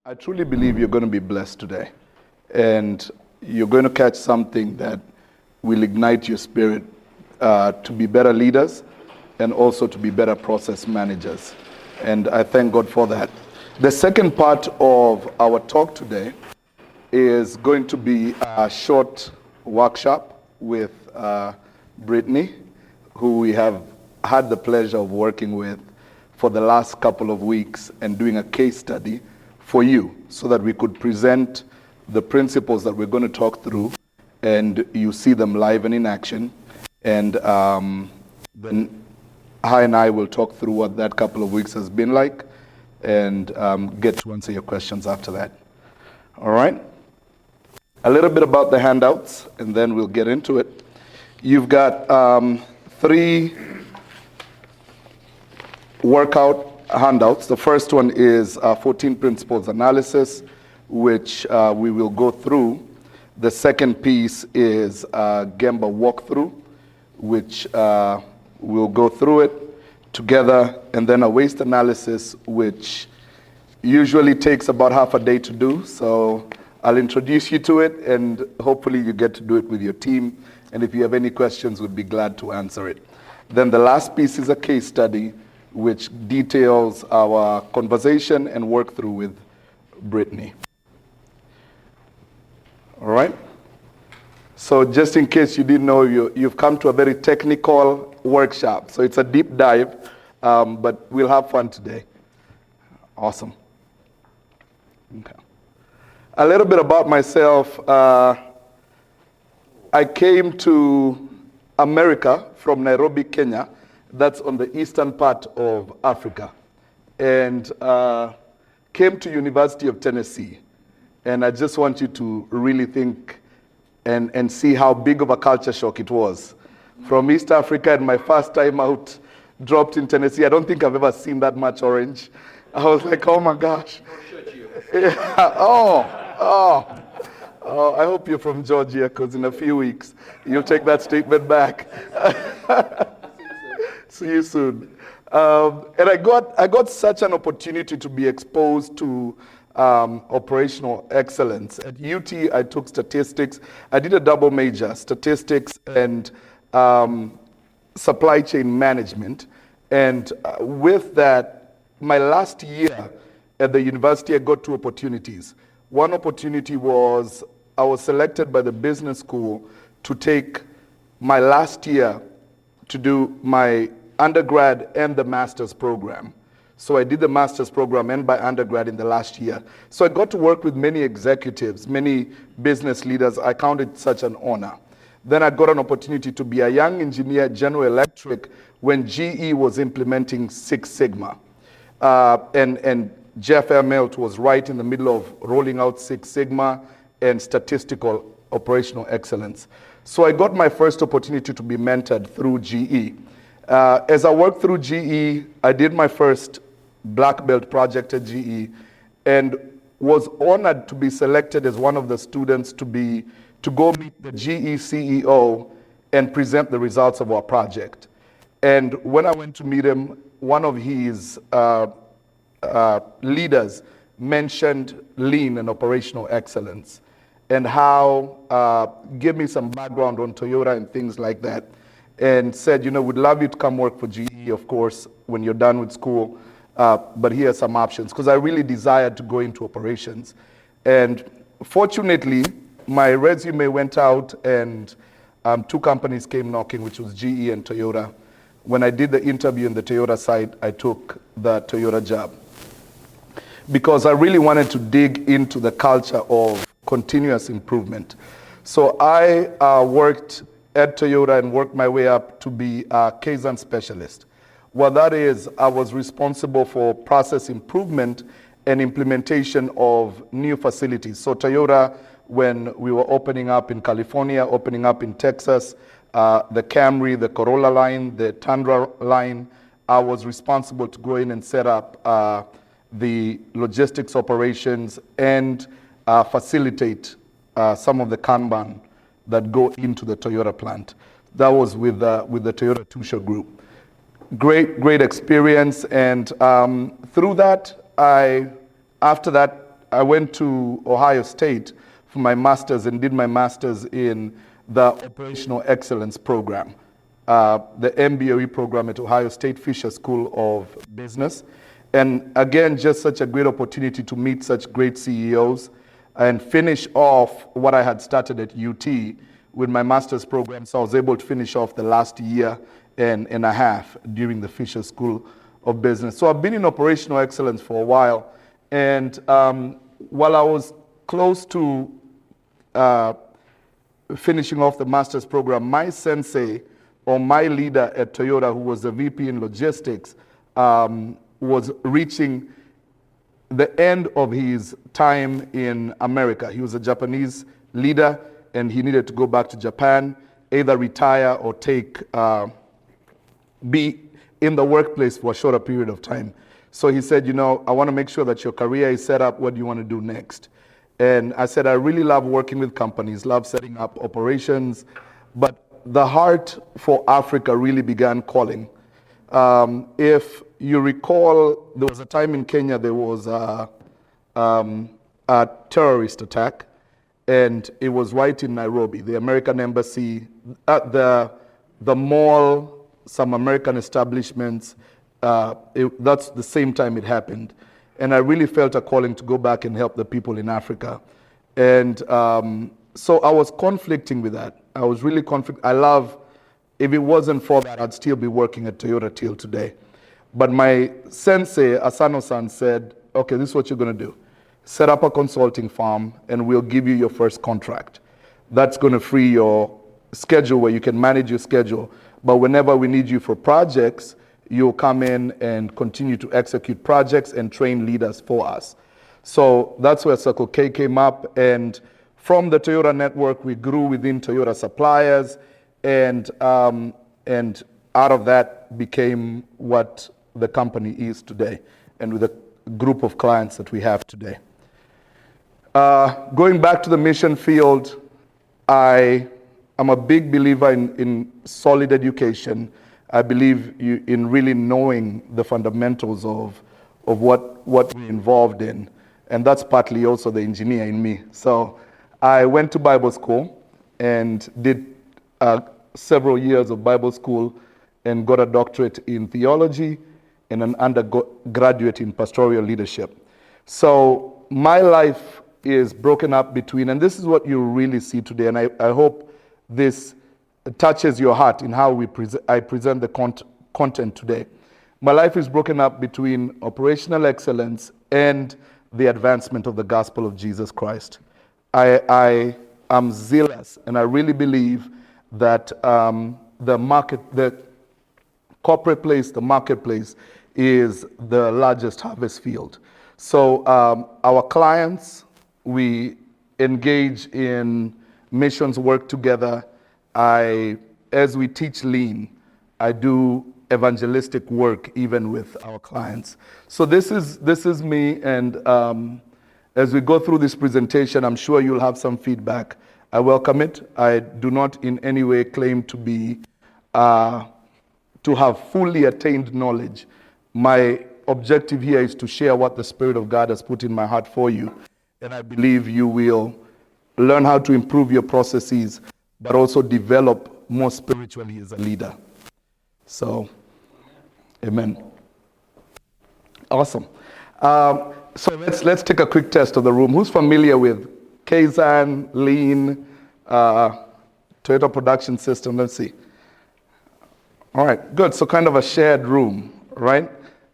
I truly believe you're going to be blessed today, and you're going to catch something that will ignite your spirit to be better leaders and also to be better process managers. And I thank God for that. The second part of our talk today is going to be a short workshop with Brittany, who we have had the pleasure of working with for the last couple of weeks and doing a case study for you so that we could present the principles that we're going to talk through and you see them live and in action. And then I will talk through what that couple of weeks has been like and get to answer your questions after that. All right? A little bit about the handouts, and then we'll get into it. You've got 3 workout handouts. The first one is 14 principles analysis, which we will go through. The second piece is Gemba walkthrough, which we'll go through it together, and then a waste analysis, which usually takes about half a day to do. So I'll introduce you to it, and hopefully you get to do it with your team. And if you have any questions, we'd be glad to answer it. Then the last piece is a case study, which details our conversation and work through with Brittany. All right? So just in case you didn't know, you've come to a very technical workshop. So it's a deep dive, but we'll have fun today. Awesome. Okay. A little bit about myself. I came to America from Nairobi, Kenya. That's on the eastern part of Africa, and came to University of Tennessee. And I just want you to really think and see how big of a culture shock it was. From East Africa, and my first time out, dropped in Tennessee. I don't think I've ever seen that much orange. I was like, oh my gosh. Yeah. Oh, I hope you're from Georgia, because in a few weeks, you'll take that statement back. See you soon. And I got such an opportunity to be exposed to operational excellence. At UT, I took statistics. I did a double major, statistics and supply chain management. And with that, my last year at the university, I got 2 opportunities. One opportunity was I was selected by the business school to take my last year to do my undergrad and the master's program. So I did the master's program and my undergrad in the last year. So I got to work with many executives, many business leaders. I count it such an honor. Then I got an opportunity to be a young engineer at General Electric when GE was implementing Six Sigma. And Jeff Immelt was right in the middle of rolling out Six Sigma and statistical operational excellence. So I got my first opportunity to be mentored through GE. As I worked through GE, I did my first black belt project at GE and was honored to be selected as one of the students to go meet the GE CEO and present the results of our project. And when I went to meet him, one of his leaders mentioned lean and operational excellence and how, gave me some background on Toyota and things like that. And said, we'd love you to come work for GE, of course, when you're done with school, but here are some options, because I really desired to go into operations. And fortunately, my resume went out and 2 companies came knocking, which was GE and Toyota. When I did the interview in the Toyota site, I took the Toyota job because I really wanted to dig into the culture of continuous improvement. So I worked at Toyota and worked my way up to be a Kaizen specialist. What that is, I was responsible for process improvement and implementation of new facilities. So Toyota, when we were opening up in California, opening up in Texas, the Camry, the Corolla line, the Tundra line, I was responsible to go in and set up the logistics operations and facilitate some of the Kanban that go into the Toyota plant. That was with the Toyota Tusha group. Great experience, and through that, after that, I went to Ohio State for my master's and did my master's in the Operational Excellence program, the MBOE program at Ohio State Fisher School of Business. And again, just such a great opportunity to meet such great CEOs and finish off what I had started at UT with my master's program. So I was able to finish off the last year and a half during the Fisher School of Business. So I've been in operational excellence for a while. And while I was close to finishing off the master's program, my sensei or my leader at Toyota, who was the VP in logistics, was reaching the end of his time in America. He was a Japanese leader and he needed to go back to Japan, either retire or be in the workplace for a shorter period of time. So he said, you know, I want to make sure that your career is set up. What do you want to do next? And I said, I really love working with companies, love setting up operations, but the heart for Africa really began calling. If you recall, there was a time in Kenya there was a terrorist attack, and it was right in Nairobi. The American embassy, the mall, some American establishments, that's the same time it happened. And I really felt a calling to go back and help the people in Africa. And so I was conflicting with that. I was really if it wasn't for that, I'd still be working at Toyota till today. But my sensei, Asano-san, said, okay, this is what you're going to do. Set up a consulting firm and we'll give you your first contract. That's going to free your schedule where you can manage your schedule. But whenever we need you for projects, you'll come in and continue to execute projects and train leaders for us. So that's where Circle K came up. And from the Toyota network, we grew within Toyota suppliers. And out of that became what the company is today, and with the group of clients that we have today. Going back to the mission field, I am a big believer in solid education. I believe in really knowing the fundamentals of what we're involved in, and that's partly also the engineer in me. So I went to Bible school and did several years of Bible school and got a doctorate in theology and an undergraduate in pastoral leadership. So my life is broken up between, and this is what you really see today, and I hope this touches your heart in how I present the content today. My life is broken up between operational excellence and the advancement of the gospel of Jesus Christ. I am zealous, and I really believe that the corporate place, the marketplace, is the largest harvest field. So our clients, we engage in missions work together. As we teach lean, I do evangelistic work even with our clients. So this is me, and as we go through this presentation, I'm sure you'll have some feedback. I welcome it. I do not in any way claim to have fully attained knowledge. My objective here is to share what the Spirit of God has put in my heart for you. And I believe you will learn how to improve your processes, but also develop more spiritually as a leader. So, amen. Awesome. So let's take a quick test of the room. Who's familiar with Kaizen, Lean, Toyota Production System? Let's see. All right, good. So kind of a shared room, right?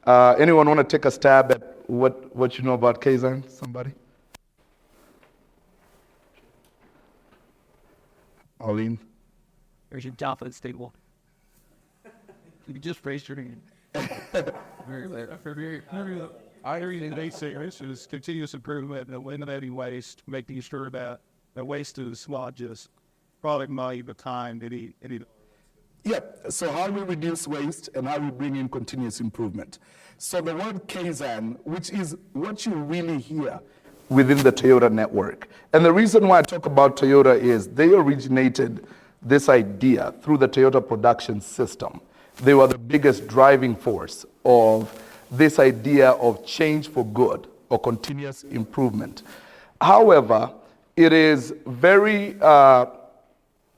Anyone want to take a stab at what you know about Kaizen? Somebody? Arlene? There's your dominant stable. You just raise your hand. Everything they say is continuous improvement and eliminating waste, making sure that the waste is not just product money, but time, any. Yeah, so how we reduce waste and how we bring in continuous improvement. So the word Kaizen, which is what you really hear within the Toyota network. And the reason why I talk about Toyota is they originated this idea through the Toyota Production System. They were the biggest driving force of this idea of change for good, or continuous improvement. However, it is very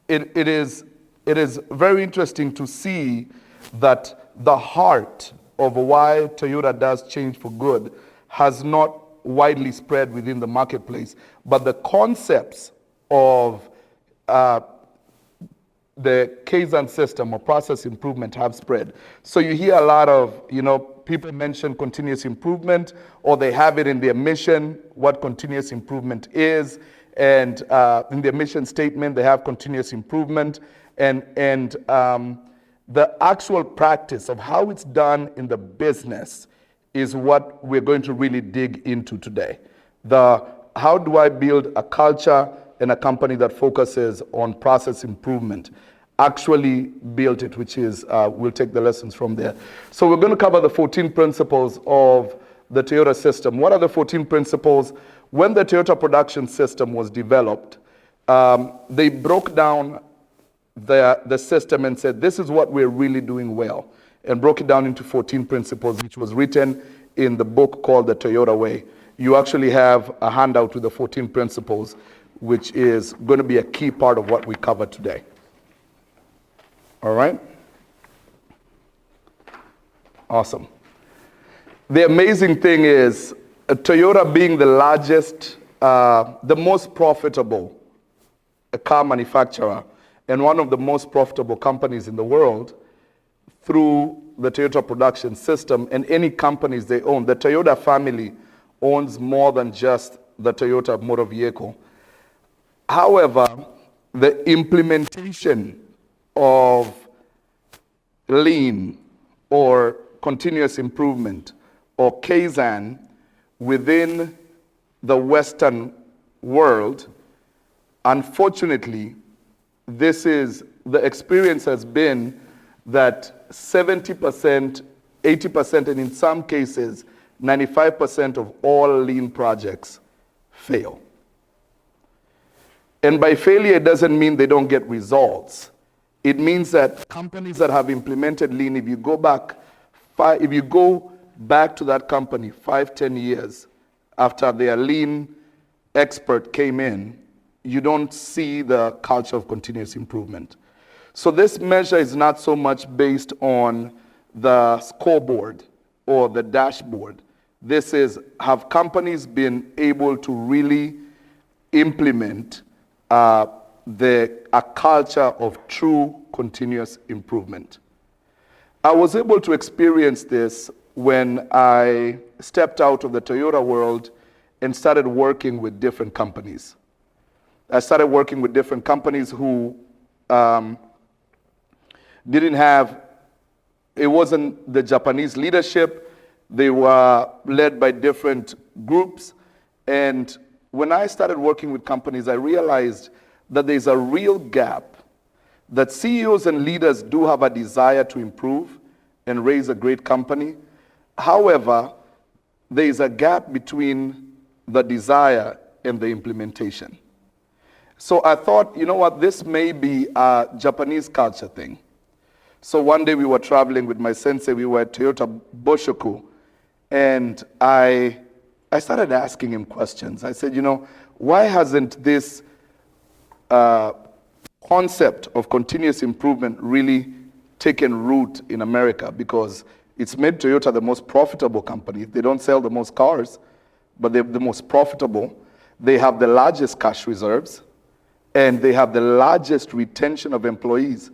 it is very interesting to see that the heart of why Toyota does change for good has not widely spread within the marketplace, but the concepts of the Kaizen system or process improvement have spread. So you hear a lot of, people mention continuous improvement, or they have it in their mission, what continuous improvement is. And in their mission statement, they have continuous improvement. And the actual practice of how it's done in the business is what we're going to really dig into today. How do I build a culture and a company that focuses on process improvement? Actually built it, which is, we'll take the lessons from there. So we're going to cover the 14 principles of the Toyota system. What are the 14 principles? When the Toyota production system was developed, they broke down the system and said, this is what we're really doing well, and broke it down into 14 principles, which was written in the book called The Toyota Way. You actually have a handout with the 14 principles, which is going to be a key part of what we cover today. All right? Awesome. The amazing thing is, Toyota being the largest, the most profitable car manufacturer, and one of the most profitable companies in the world, through the Toyota production system and any companies they own. The Toyota family owns more than just the Toyota motor vehicle. However, the implementation of lean or continuous improvement or Kaizen within the Western world, unfortunately, the experience has been that 70%, 80%, and in some cases, 95% of all lean projects fail. And by failure, it doesn't mean they don't get results. It means that companies that have implemented lean, if you go back to that company 5-10 years after their lean expert came in, you don't see the culture of continuous improvement. So this measure is not so much based on the scoreboard or the dashboard. This is, have companies been able to really implement a culture of true continuous improvement? I was able to experience this when I stepped out of the Toyota world and started working with different companies. I started working with different companies who didn't have, it wasn't the Japanese leadership. They were led by different groups. And when I started working with companies, I realized that there's a real gap, that CEOs and leaders do have a desire to improve and raise a great company. However, there is a gap between the desire and the implementation. So I thought, you know what, this may be a Japanese culture thing. So one day we were traveling with my sensei, we were at Toyota Boshoku, and I started asking him questions. I said, why hasn't this concept of continuous improvement really taken root in America? Because it's made Toyota the most profitable company. They don't sell the most cars, but they're the most profitable. They have the largest cash reserves, and they have the largest retention of employees.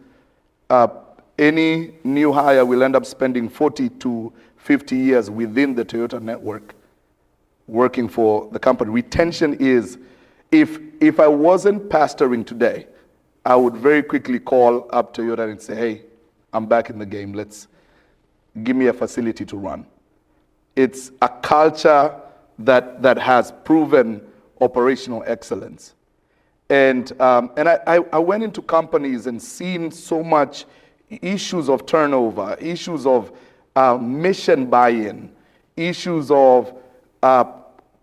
Any new hire will end up spending 40 to 50 years within the Toyota network working for the company. Retention is, if I wasn't pastoring today, I would very quickly call up Toyota and say, hey, I'm back in the game. Give me a facility to run. It's a culture that has proven operational excellence. And I went into companies and seen so much issues of turnover, issues of mission buy-in, issues of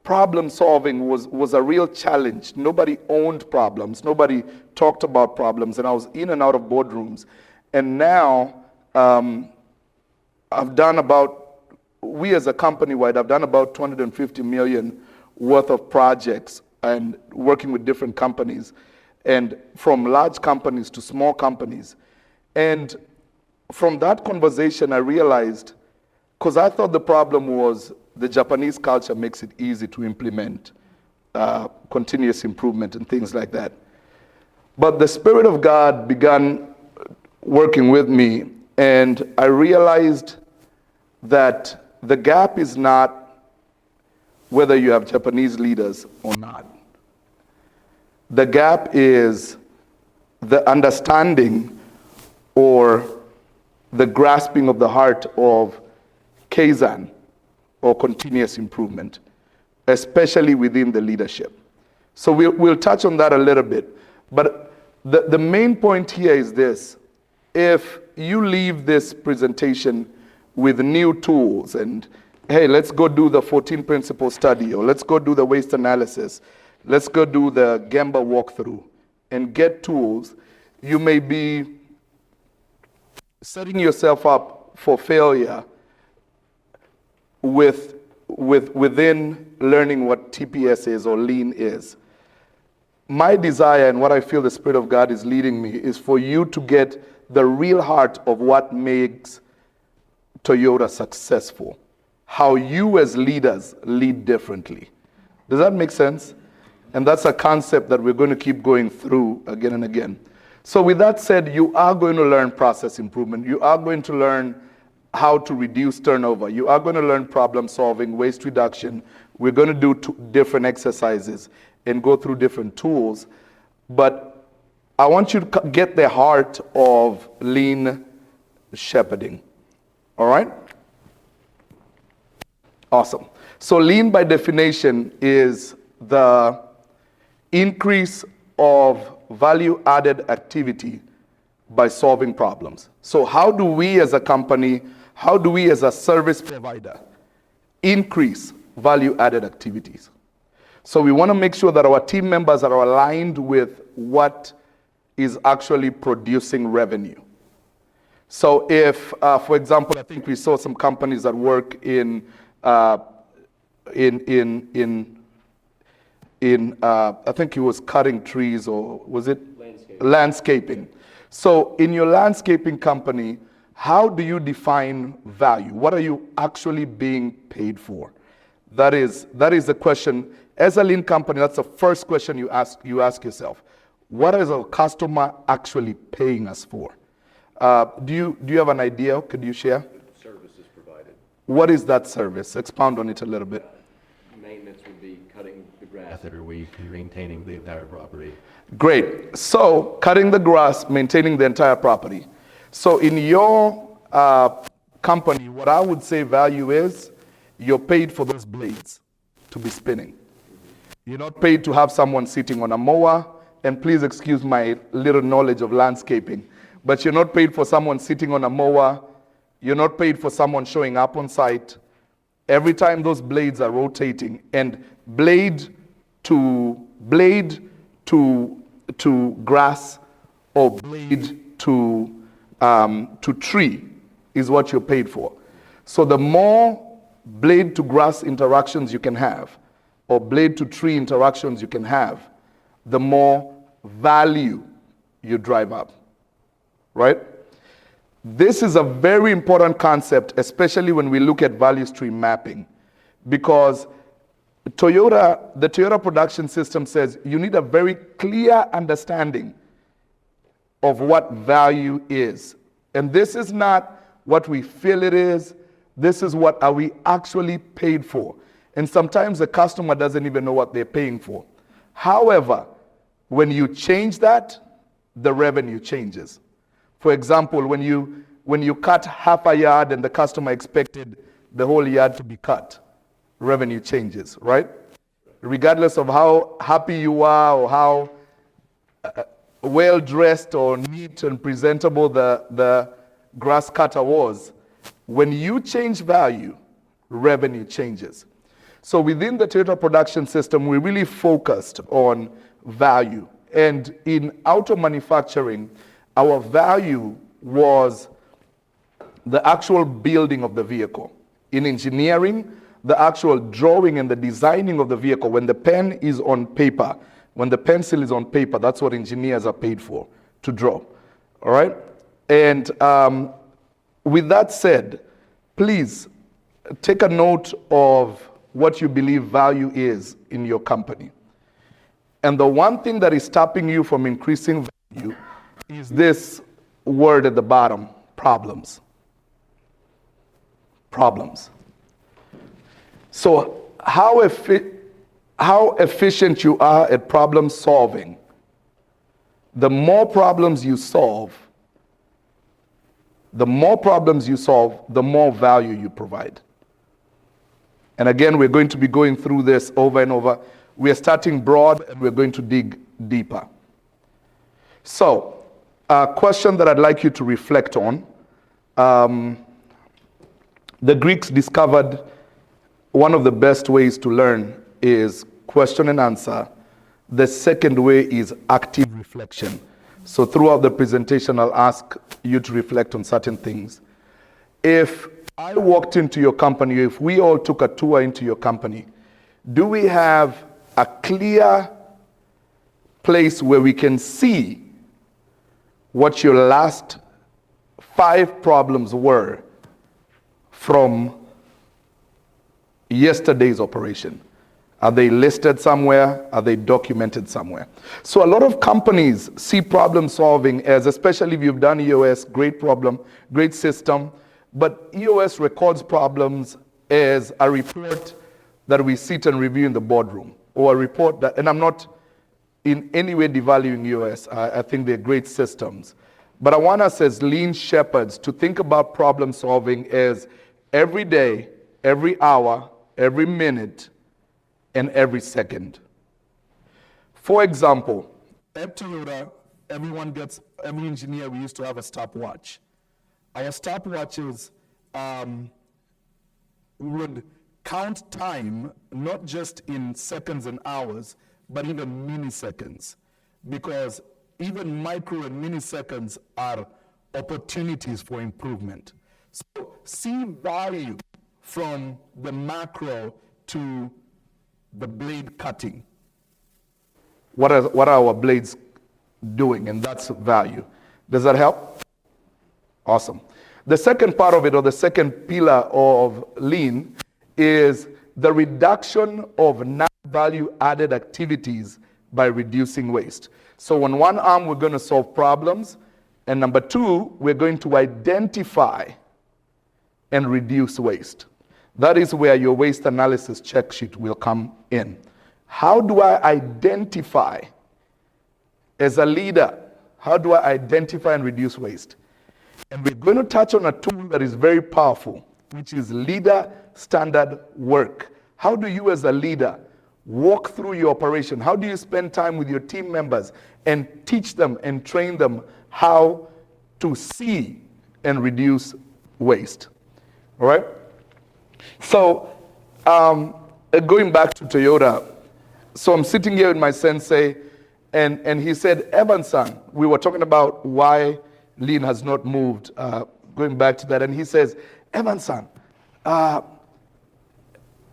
problem solving was a real challenge. Nobody owned problems. Nobody talked about problems. And I was in and out of boardrooms. And now I've done about we as a company wide have done about 250 million worth of projects and working with different companies, and from large companies to small companies. And from that conversation, I realized, because I thought the problem was the Japanese culture makes it easy to implement continuous improvement and things like that. But the Spirit of God began working with me, and I realized that the gap is not whether you have Japanese leaders or not. The gap is the understanding or the grasping of the heart of Kaizen or continuous improvement, especially within the leadership. So we'll touch on that a little bit. But the main point here is this. If you leave this presentation with new tools and, hey, let's go do the 14 principle study, or let's go do the waste analysis, let's go do the Gemba walkthrough and get tools, you may be setting yourself up for failure within learning what TPS is or lean is. My desire and what I feel the Spirit of God is leading me is for you to get the real heart of what makes Toyota successful. How you as leaders lead differently. Does that make sense? And that's a concept that we're going to keep going through again and again. So with that said, you are going to learn process improvement. You are going to learn how to reduce turnover. You are going to learn problem solving, waste reduction. We're going to do different exercises and go through different tools. But I want you to get the heart of lean shepherding. All right? Awesome. So lean by definition is the increase of value-added activity by solving problems. So how do we as a company, how do we as a service provider increase value-added activities? So we want to make sure that our team members are aligned with what is actually producing revenue. So if, for example, I think we saw some companies that work in I think it was cutting trees, or was it? Landscaping. So in your landscaping company, how do you define value? What are you actually being paid for? That is the question. As a lean company, that's the first question you ask yourself. What is our customer actually paying us for? Do you have an idea? Could you share? Services provided. What is that service? Expound on it a little bit. Maintenance would be cutting the grass every week and maintaining the entire property. Great. So cutting the grass, maintaining the entire property. So in your company, what I would say value is, you're paid for those blades to be spinning. You're not paid to have someone sitting on a mower, and please excuse my little knowledge of landscaping, but you're not paid for someone sitting on a mower. You're not paid for someone showing up on site. Every time those blades are rotating, and blade to grass or blade to tree is what you're paid for. So the more blade to grass interactions you can have, or blade to tree interactions you can have, the more value you drive up, right? This is a very important concept, especially when we look at value stream mapping, because the Toyota production system says you need a very clear understanding of what value is. And this is not what we feel it is. This is what are we actually paid for. And sometimes the customer doesn't even know what they're paying for. However, when you change that, the revenue changes. For example, when you cut half a yard and the customer expected the whole yard to be cut, revenue changes, right? Regardless of how happy you are or how well dressed or neat and presentable the grass cutter was, when you change value, revenue changes. So within the Toyota production system, we really focused on value. And in auto manufacturing, our value was the actual building of the vehicle. In engineering, the actual drawing and the designing of the vehicle, when the pen is on paper, when the pencil is on paper, that's what engineers are paid for, to draw. All right? And with that said, please take a note of what you believe value is in your company. And the one thing that is stopping you from increasing value is this word at the bottom, problems. Problems. So how efficient you are at problem solving, the more problems you solve, the more value you provide. And again, we're going to be going through this over and over. We're starting broad and we're going to dig deeper. So, a question that I'd like you to reflect on. The Greeks discovered one of the best ways to learn is question and answer. The second way is active reflection. So throughout the presentation, I'll ask you to reflect on certain things. If I walked into your company, if we all took a tour into your company, do we have a clear place where we can see what your last 5 problems were from yesterday's operation? Are they listed somewhere? Are they documented somewhere? So a lot of companies see problem solving as, especially if you've done EOS, great problem, great system, but EOS records problems as a report that we sit and review in the boardroom, or a report that, and I'm not in any way devaluing EOS, I think they're great systems. But I want us as lean shepherds to think about problem solving as every day, every hour, every minute, and every second. For example, at Toyota, every engineer, we used to have a stopwatch. Our stopwatches would count time, not just in seconds and hours, but even milliseconds. Because even micro and milliseconds are opportunities for improvement. So see value from the macro to the blade cutting. What are our blades doing? And that's value. Does that help? Awesome. The second part of it, or the second pillar of lean, is the reduction of non-value added activities by reducing waste. So on one arm, we're going to solve problems. And number 2, we're going to identify and reduce waste. That is where your waste analysis check sheet will come in. How do I identify, as a leader, how do I identify and reduce waste? And we're going to touch on a tool that is very powerful, which is leader standard work. How do you as a leader walk through your operation? How do you spend time with your team members and teach them and train them how to see and reduce waste? All right? So, going back to Toyota, so I'm sitting here with my sensei, and he said, Evan-san, we were talking about why lean has not moved, going back to that, and he says, Evan-san,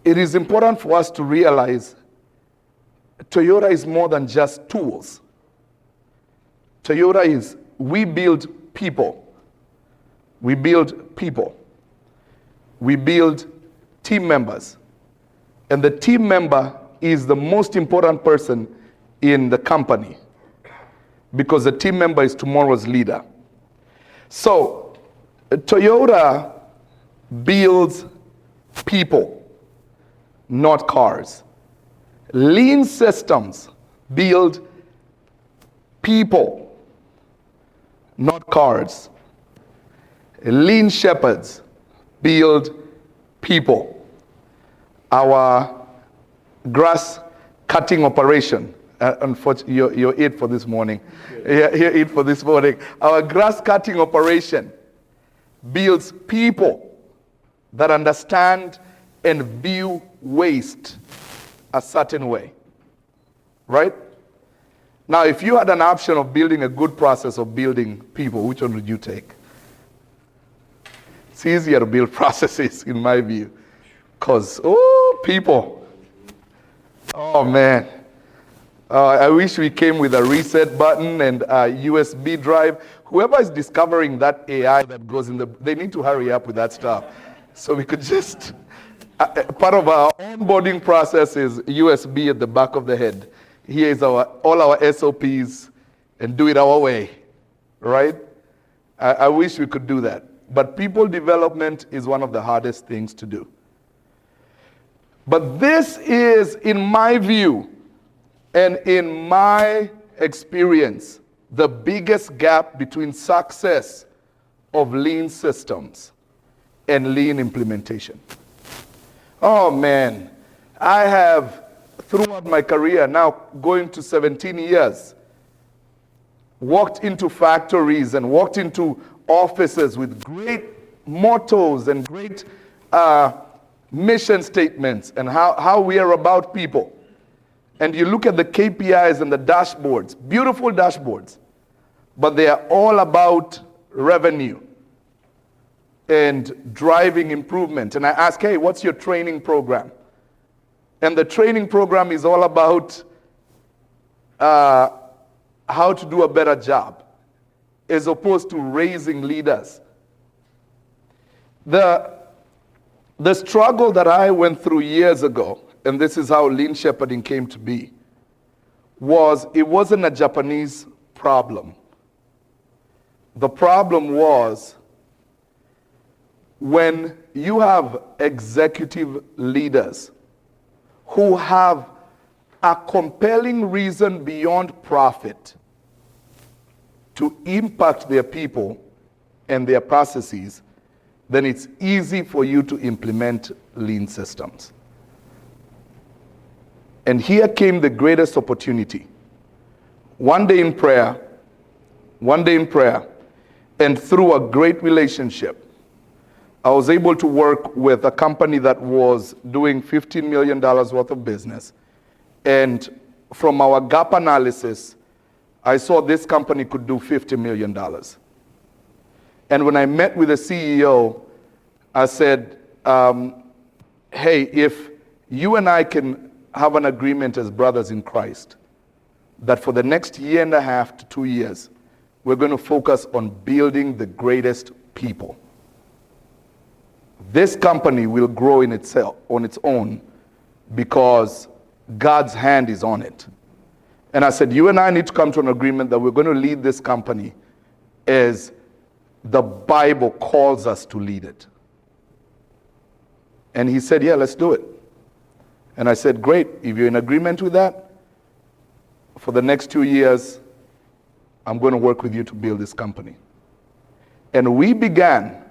it is important for us to realize Toyota is more than just tools. Toyota is, we build people. We build people. We build team members. And the team member is the most important person in the company, because the team member is tomorrow's leader. So Toyota builds people, not cars. Lean systems build people, not cars. Lean shepherds build people. Our grass cutting operation, unfortunately, you're it for this morning. Yeah, you're it for this morning. Our grass cutting operation builds people that understand and view waste a certain way, right? Now, if you had an option of building a good process of building people, which one would you take? It's easier to build processes, in my view. Because, oh, people. Oh, man. I wish we came with a reset button and a USB drive. Whoever is discovering that AI that goes in they need to hurry up with that stuff. So we could just, part of our onboarding process is USB at the back of the head. Here is all our SOPs, and do it our way, right? I wish we could do that. But people development is one of the hardest things to do. But this is, in my view, and in my experience, the biggest gap between success of lean systems and lean implementation. Oh man, I have, throughout my career, now going to 17 years, walked into factories and walked into offices with great mottos and great mission statements and how we are about people. And you look at the KPIs and the dashboards, beautiful dashboards, but they are all about revenue and driving improvement. And I ask, hey, what's your training program? And the training program is all about how to do a better job, as opposed to raising leaders. The struggle that I went through years ago, and this is how lean shepherding came to be, it wasn't a Japanese problem. The problem was when you have executive leaders who have a compelling reason beyond profit to impact their people and their processes, then it's easy for you to implement lean systems. And here came the greatest opportunity. One day in prayer, and through a great relationship, I was able to work with a company that was doing $15 million worth of business. And from our gap analysis, I saw this company could do $50 million. And when I met with the CEO, I said, hey, if you and I can have an agreement as brothers in Christ, that for the next 1.5 to 2 years, we're going to focus on building the greatest people. This company will grow in itself, on its own, because God's hand is on it. And I said, you and I need to come to an agreement that we're going to lead this company as the Bible calls us to lead it. And he said, yeah, let's do it. And I said, great, if you're in agreement with that, for the next 2 years, I'm going to work with you to build this company. And we began.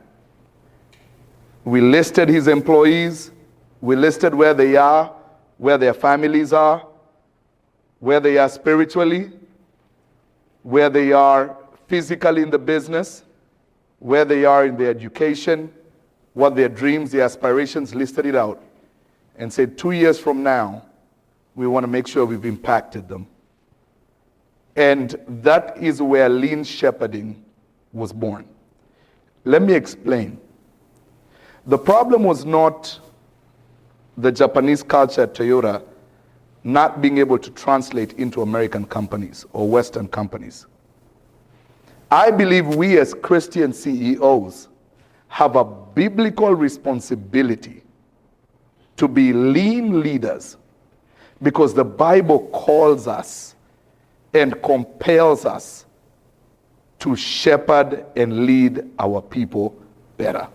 We listed his employees. We listed where they are, where their families are, where they are spiritually, where they are physically in the business, where they are in their education, what their dreams, their aspirations, listed it out, and said 2 years from now, we want to make sure we've impacted them. And that is where lean shepherding was born. Let me explain. The problem was not the Japanese culture at Toyota not being able to translate into American companies or Western companies. I believe we as Christian CEOs have a biblical responsibility to be lean leaders, because the Bible calls us and compels us to shepherd and lead our people better.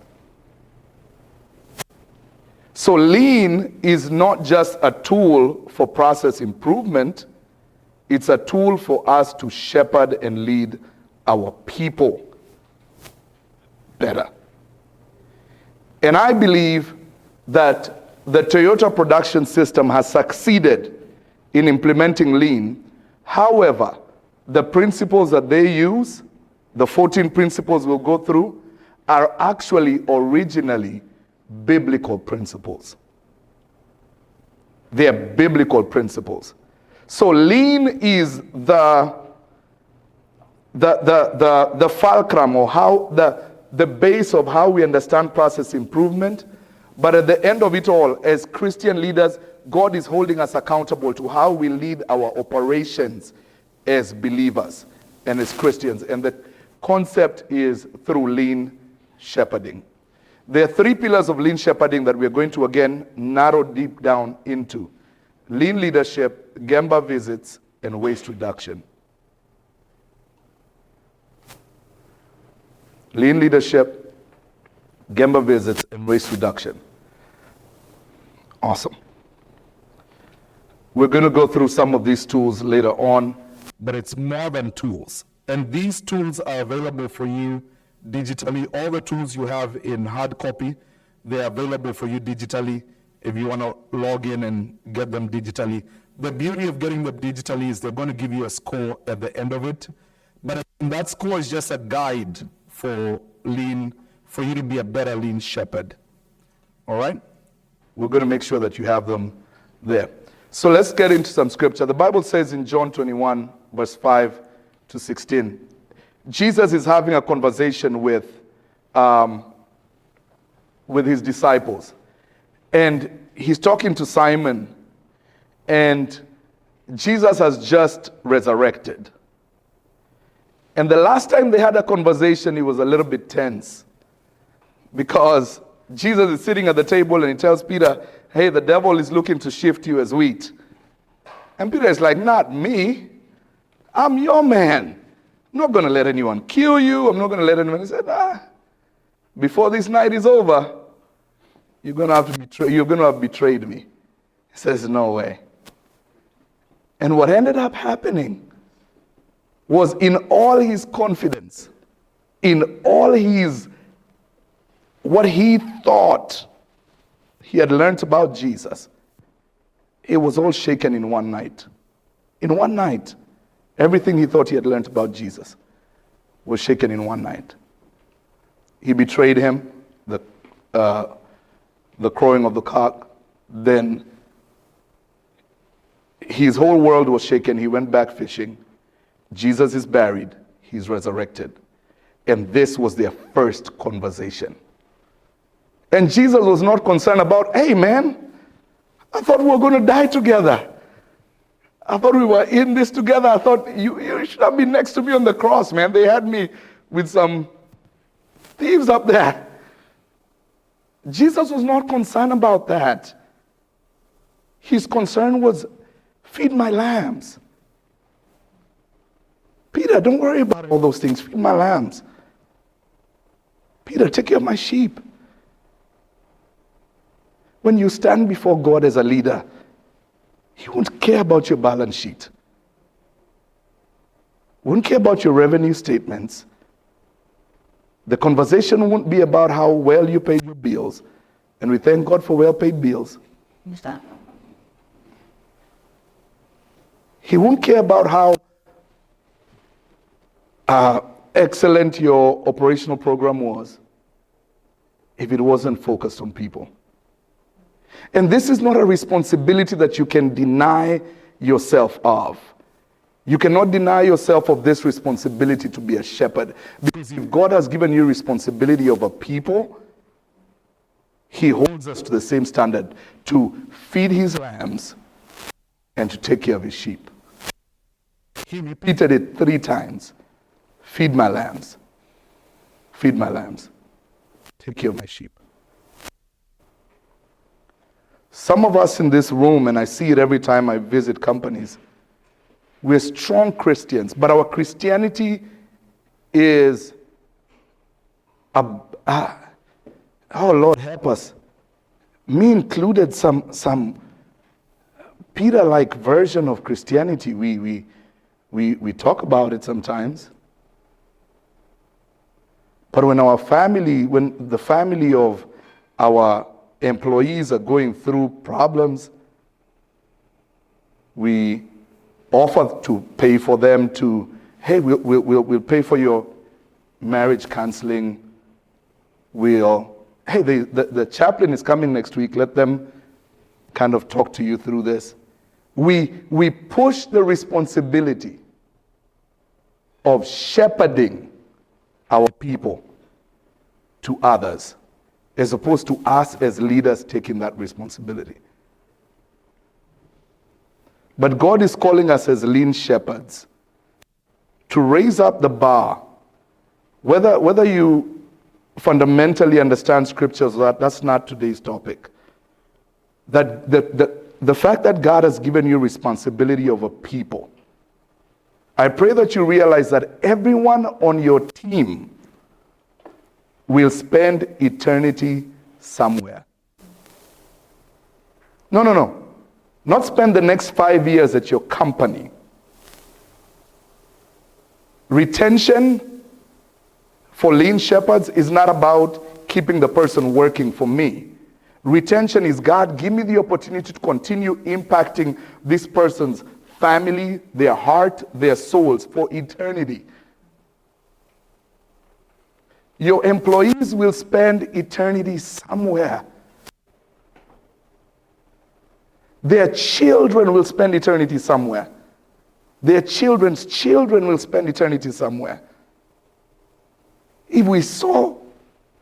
So lean is not just a tool for process improvement, it's a tool for us to shepherd and lead our people better. And I believe that the Toyota production system has succeeded in implementing lean. However, the principles that they use, the 14 principles we'll go through, are actually originally biblical principles. They are biblical principles. So lean is the fulcrum, or how the base of how we understand process improvement. But at the end of it all, as Christian leaders, God is holding us accountable to how we lead our operations as believers and as Christians. And the concept is through lean shepherding. There are 3 pillars of lean shepherding that we're going to again narrow deep down into: lean leadership, Gemba visits, and waste reduction. Lean leadership, Gemba visits, and waste reduction. Awesome. We're going to go through some of these tools later on, but it's more than tools. And these tools are available for you digitally. All the tools you have in hard copy, they're available for you digitally if you want to log in and get them digitally. The beauty of getting them digitally is they're going to give you a score at the end of it. But that score is just a guide for lean, for you to be a better lean shepherd. All right? We're going to make sure that you have them there. So let's get into some scripture. The Bible says in John 21, verse 5 to 16, Jesus is having a conversation with his disciples. And he's talking to Simon. And Jesus has just resurrected. And the last time they had a conversation, it was a little bit tense. Because Jesus is sitting at the table and he tells Peter, hey, the devil is looking to shift you as wheat. And Peter is like, not me. I'm your man. I'm not going to let anyone kill you. I'm not going to let anyone. He said, before this night is over, you're going to have betrayed me. He says, no way. And what ended up happening was, in all his confidence, in all his, what he thought he had learned about Jesus, it was all shaken in one night. In one night, everything he thought he had learned about Jesus was shaken in one night. He betrayed him, the crowing of the cock. Then his whole world was shaken. He went back fishing. Jesus is buried. He's resurrected. And this was their first conversation. And Jesus was not concerned about, hey man, I thought we were going to die together. I thought we were in this together. I thought you should have been next to me on the cross, man. They had me with some thieves up there. Jesus was not concerned about that. His concern was, feed my lambs. Peter, don't worry about all those things. Feed my lambs. Peter, take care of my sheep. When you stand before God as a leader, He won't care about your balance sheet. Won't care about your revenue statements. The conversation won't be about how well you paid your bills. And we thank God for well-paid bills. Understand? He won't care about how excellent your operational program was if it wasn't focused on people. And this is not a responsibility that you can deny yourself of. You cannot deny yourself of this responsibility to be a shepherd. Because if God has given you responsibility over people, He holds us to the same standard, to feed His lambs and to take care of His sheep. He repeated it 3 times. Feed my lambs. Feed my lambs. Take care of my sheep. Some of us in this room, and I see it every time I visit companies, we're strong Christians, but our Christianity is oh Lord help us, me included, some Peter-like version of Christianity. We talk about it sometimes. But when the family of our employees are going through problems, we offer to pay for them to, hey, we'll pay for your marriage counseling. The chaplain is coming next week. Let them kind of talk to you through this. We push the responsibility of shepherding our people to others, as opposed to us as leaders taking that responsibility. But God is calling us as lean shepherds to raise up the bar. Whether you fundamentally understand scriptures or that's not today's topic. That the fact that God has given you responsibility over people, I pray that you realize that everyone on your team will spend eternity somewhere. No. Not spend the next 5 years at your company. Retention for lean shepherds is not about keeping the person working for me. Retention is, God, give me the opportunity to continue impacting this person's family, their heart, their souls for eternity. Your employees will spend eternity somewhere. Their children will spend eternity somewhere. Their children's children will spend eternity somewhere. If we saw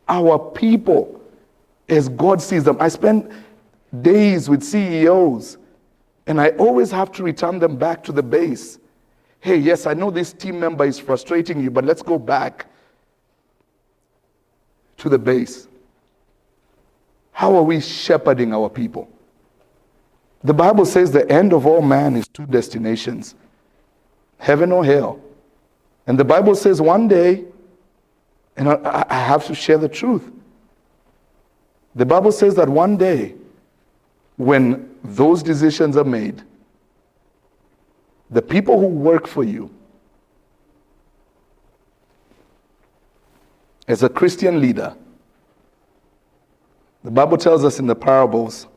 our people as God sees them, I spend days with CEOs, and I always have to return them back to the base. Hey, yes, I know this team member is frustrating you, but let's go back to the base. How are we shepherding our people? The Bible says the end of all man is two destinations, heaven or hell. And the Bible says one day, and I have to share the truth, the Bible says that one day, when those decisions are made, the people who work for you, as a Christian leader, the Bible tells us in the parables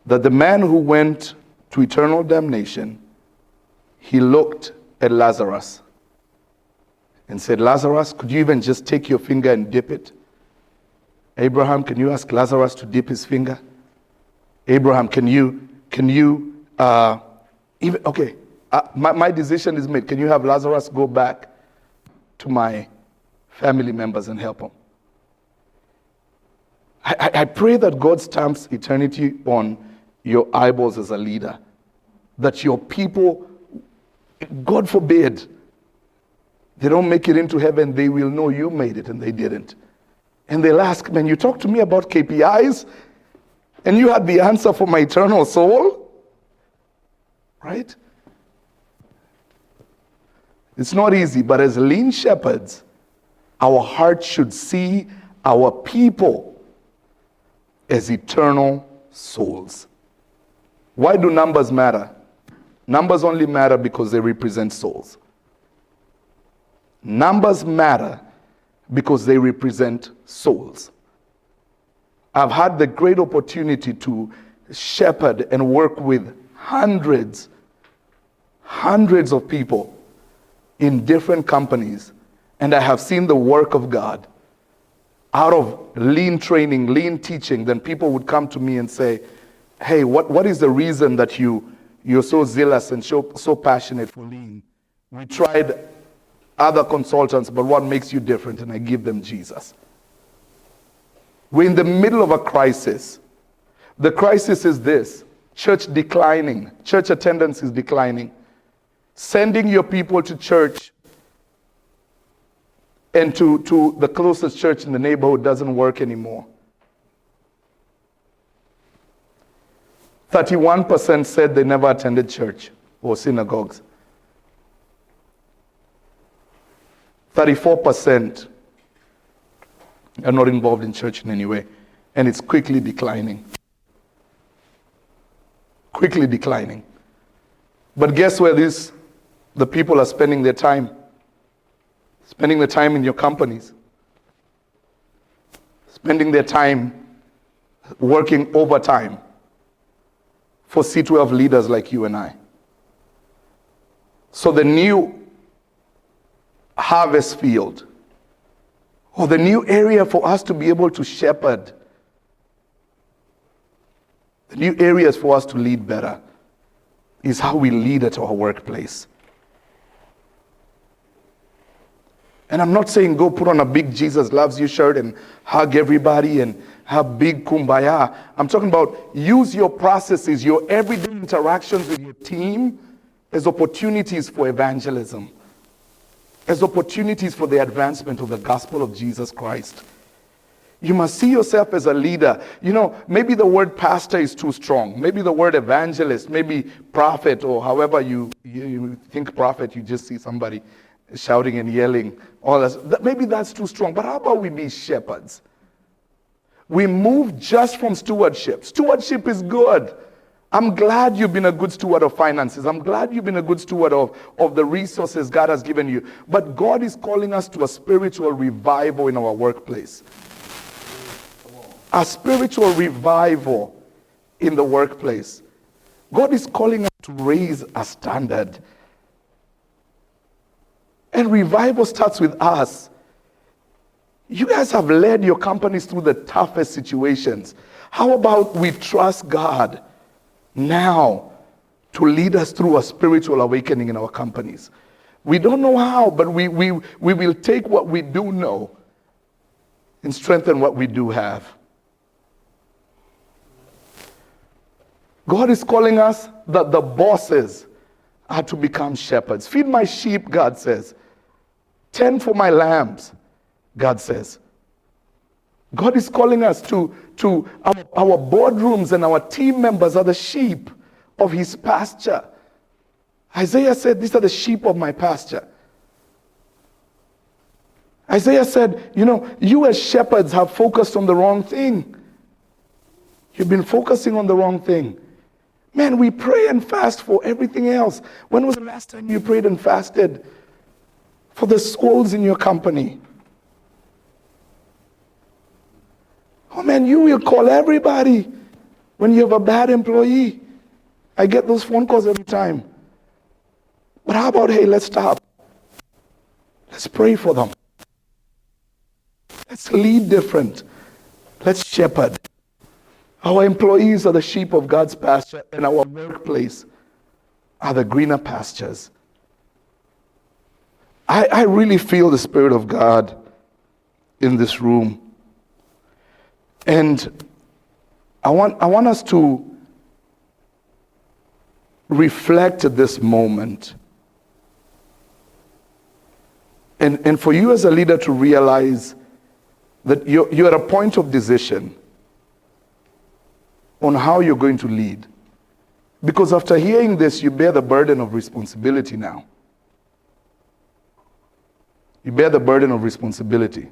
that the man who went to eternal damnation, he looked at Lazarus and said, Lazarus, could you even just take your finger and dip it? Abraham, can you ask Lazarus to dip his finger? Abraham, my decision is made. Can you have Lazarus go back to my family members and help them? I pray that God stamps eternity on your eyeballs as a leader. That your people, God forbid, they don't make it into heaven, they will know you made it and they didn't. And they'll ask, man, you talked to me about KPIs and you had the answer for my eternal soul? Right? It's not easy, but as lean shepherds, our hearts should see our people as eternal souls. Why do numbers matter? Numbers only matter because they represent souls. Numbers matter because they represent souls. I've had the great opportunity to shepherd and work with hundreds of people in different companies, and I have seen the work of God. Out of lean training, lean teaching, then people would come to me and say, hey, what is the reason that you're so zealous and so passionate for lean? We tried other consultants, but what makes you different? And I give them Jesus. We're in the middle of a crisis. The crisis is this: church declining, church attendance is declining. Sending your people to church and to the closest church in the neighborhood doesn't work anymore. 31% said they never attended church or synagogues. 34% are not involved in church in any way. And it's quickly declining. Quickly declining. But guess where the people are spending their time? Spending their time in your companies. Spending their time working overtime for C12 leaders like you and I. So the new harvest field, or the new area for us to be able to shepherd, the new areas for us to lead better, is how we lead at our workplace. And I'm not saying go put on a big Jesus loves you shirt and hug everybody and have big kumbaya. I'm talking about use your processes, your everyday interactions with your team as opportunities for evangelism, as opportunities for the advancement of the gospel of Jesus Christ. You must see yourself as a leader. You know, maybe the word pastor is too strong. Maybe the word evangelist, maybe prophet, or however you think prophet, you just see somebody shouting and yelling. All that. Maybe that's too strong. But how about we be shepherds? We move just from stewardship. Stewardship is good. I'm glad you've been a good steward of finances. I'm glad you've been a good steward of the resources God has given you. But God is calling us to a spiritual revival in our workplace. A spiritual revival in the workplace. God is calling us to raise a standard. And revival starts with us. You guys have led your companies through the toughest situations. How about we trust God now to lead us through a spiritual awakening in our companies? We don't know how, but we will take what we do know and strengthen what we do have. God is calling us that the bosses are to become shepherds. Feed my sheep, God says. Tend for my lambs, God says. God is calling us to our boardrooms, and our team members are the sheep of his pasture. Isaiah said, these are the sheep of my pasture. Isaiah said, you as shepherds have focused on the wrong thing. You've been focusing on the wrong thing. Man, we pray and fast for everything else. When was the last time you prayed and fasted for the souls in your company? Oh man, you will call everybody when you have a bad employee. I get those phone calls every time. But how about, hey, let's stop. Let's pray for them. Let's lead different. Let's shepherd. Our employees are the sheep of God's pasture, and our workplace are the greener pastures. I really feel the Spirit of God in this room. And I want us to reflect at this moment. And for you as a leader to realize that you're at a point of decision on how you're going to lead. Because after hearing this, you bear the burden of responsibility now. You bear the burden of responsibility.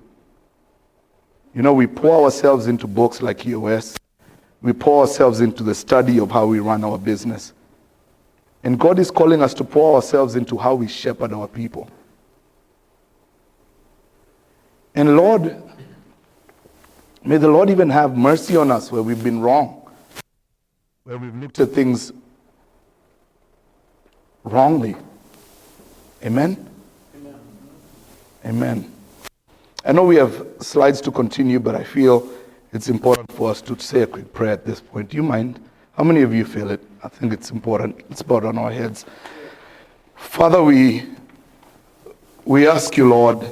We pour ourselves into books like EOS. We pour ourselves into the study of how we run our business. And God is calling us to pour ourselves into how we shepherd our people. And Lord, may the Lord even have mercy on us where we've been wrong, where we've looked at things wrongly. Amen? Amen. Amen. I know we have slides to continue, but I feel it's important for us to say a quick prayer at this point. Do you mind? How many of you feel it? I think it's important. Let's bow down our heads. Father, we ask you, Lord,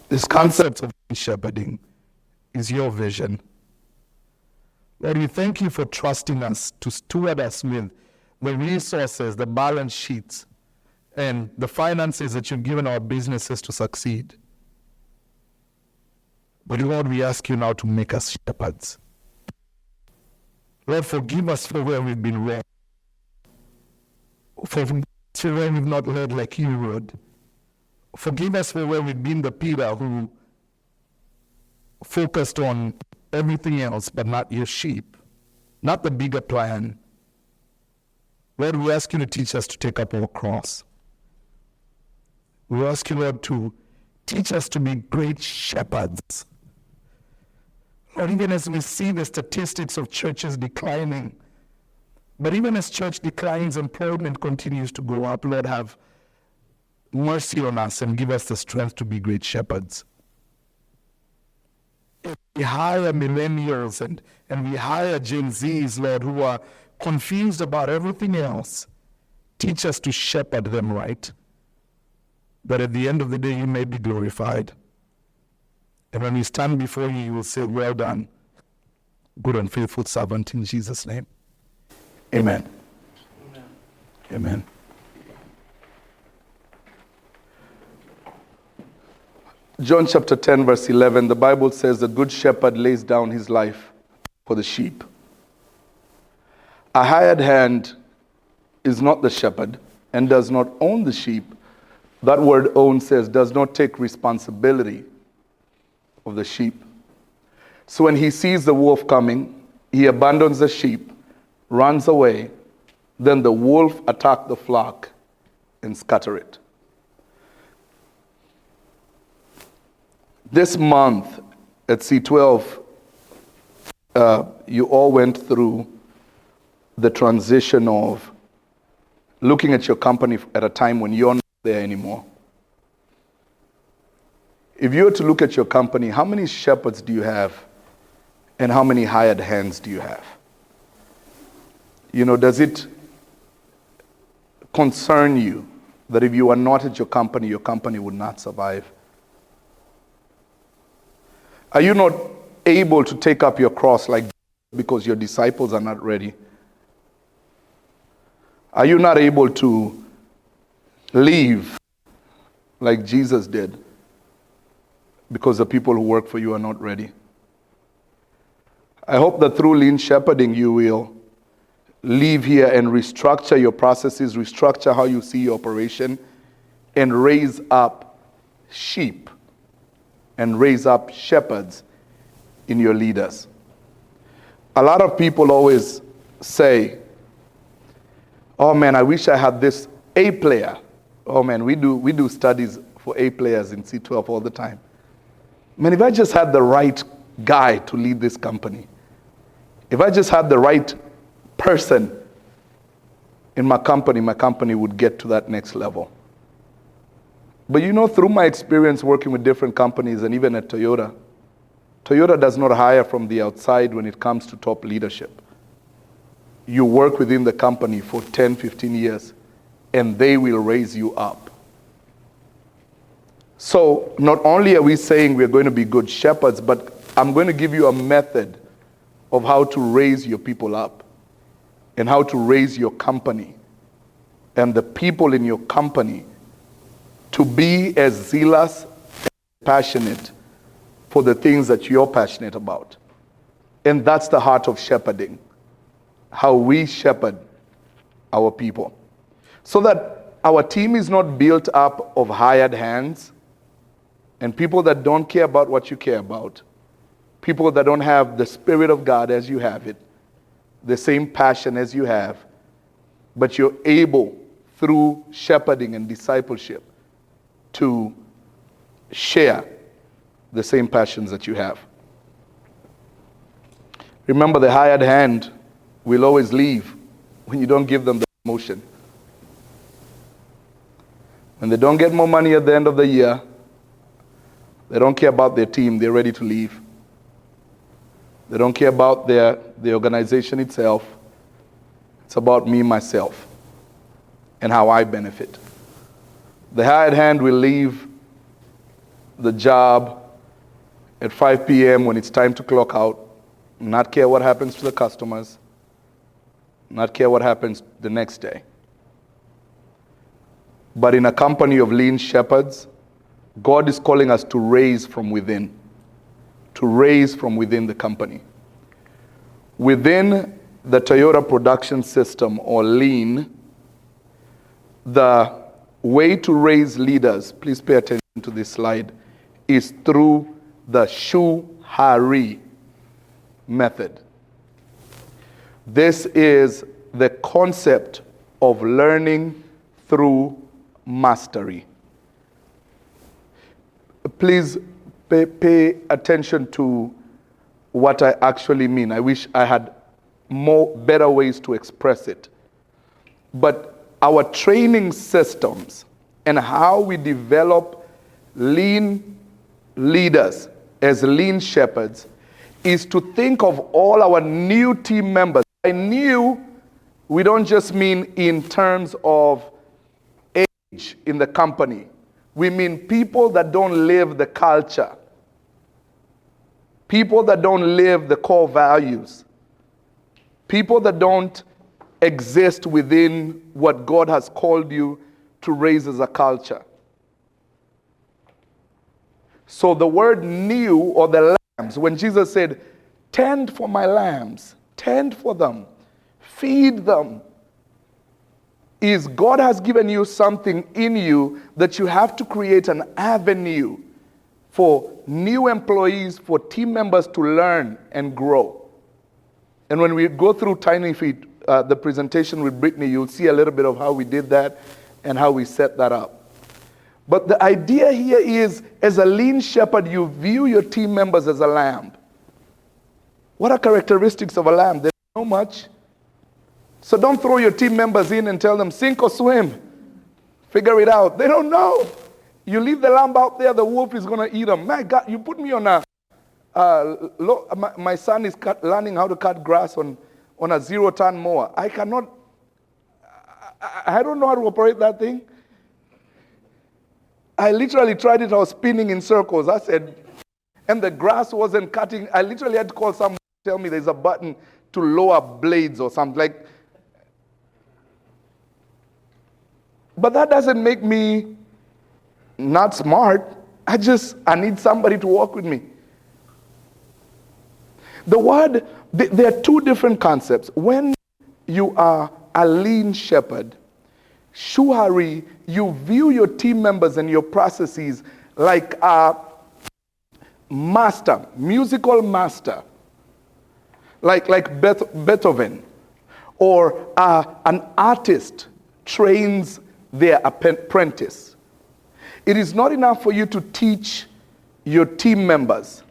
this concept of shepherding is your vision. Lord, we thank you for trusting us to steward us with the resources, the balance sheets, and the finances that you've given our businesses to succeed. But Lord, we ask you now to make us shepherds. Lord, forgive us for where we've been wrong. For where we've not led like you would. Forgive us for where we've been the people who focused on everything else but not your sheep, not the bigger plan. Lord, we ask you to teach us to take up our cross. We ask you, Lord, to teach us to be great shepherds. Lord, even as we see the statistics of churches declining, but even as church declines, employment continues to go up. Lord, have mercy on us and give us the strength to be great shepherds. If we hire millennials and we hire Gen Zs, Lord, who are confused about everything else, teach us to shepherd them right. that at the end of the day you may be glorified. And when we stand before you, you will say, well done, good and faithful servant, in Jesus' name. Amen. Amen. Amen. John chapter 10, verse 11, the Bible says, the good shepherd lays down his life for the sheep. A hired hand is not the shepherd and does not own the sheep. That word own says does not take responsibility of the sheep. So when he sees the wolf coming, he abandons the sheep, runs away, then the wolf attacks the flock and scatter it. This month at C12, you all went through the transition of looking at your company at a time when you're not there anymore. If you were to look at your company, how many shepherds do you have and how many hired hands do you have? You know, does it concern you that if you are not at your company would not survive? Are you not able to take up your cross like because your disciples are not ready? Are you not able to leave like Jesus did because the people who work for you are not ready? I hope that through lean shepherding you will leave here and restructure your processes, restructure how you see your operation, and raise up sheep and raise up shepherds in your leaders. A lot of people always say, oh man, I wish I had this A player. Oh man, we do studies for A players in C12 all the time. Man, if I just had the right guy to lead this company, if I just had the right person in my company would get to that next level. But you know, through my experience working with different companies and even at Toyota does not hire from the outside when it comes to top leadership. You work within the company for 10, 15 years, and they will raise you up. So not only are we saying we're going to be good shepherds, but I'm going to give you a method of how to raise your people up and how to raise your company and the people in your company to be as zealous and passionate for the things that you're passionate about. And that's the heart of shepherding, how we shepherd our people. So that our team is not built up of hired hands and people that don't care about what you care about, people that don't have the Spirit of God as you have it, the same passion as you have, but you're able, through shepherding and discipleship, to share the same passions that you have. Remember, the hired hand will always leave when you don't give them the promotion. When they don't get more money at the end of the year, they don't care about their team, they're ready to leave. They don't care about the organization itself. It's about me, myself, and how I benefit. The hired hand will leave the job at 5 p.m. when it's time to clock out, not care what happens to the customers, not care what happens the next day. But in a company of lean shepherds, God is calling us to raise from within, to raise from within the company. Within the Toyota production system, or lean, the way to raise leaders, please pay attention to this slide, is through the Shu-Hari method. This is the concept of learning through mastery. Please pay attention to what I actually mean. I wish I had better ways to express it. But our training systems and how we develop lean leaders as lean shepherds is to think of all our new team members. By new, we don't just mean in terms of age in the company, We mean people that don't live the culture, people that don't live the core values, people that don't exist within what God has called you to raise as a culture. So the word new, or the lambs, when Jesus said, tend for my lambs, tend for them, feed them, is God has given you something in you that you have to create an avenue for new employees, for team members to learn and grow. And when we go through Tiny Feet, the presentation with Brittany, you'll see a little bit of how we did that and how we set that up. But the idea here is, as a lean shepherd, you view your team members as a lamb. What are characteristics of a lamb? There's so much. So don't throw your team members in and tell them, sink or swim. Figure it out. They don't know. You leave the lamb out there, the wolf is going to eat them. My God, you put me on my son is learning how to cut grass on a 0-ton mower. I don't know how to operate that thing. I literally tried it. I was spinning in circles. I said, and the grass wasn't cutting. I literally had to call someone to tell me there's a button to lower blades or something. Like, but that doesn't make me not smart. I need somebody to work with me. The word, there are two different concepts. When you are a lean shepherd, shuhari, you view your team members and your processes like a master, musical master, like Beethoven, or an artist trains their apprentice. It is not enough for you to teach your team members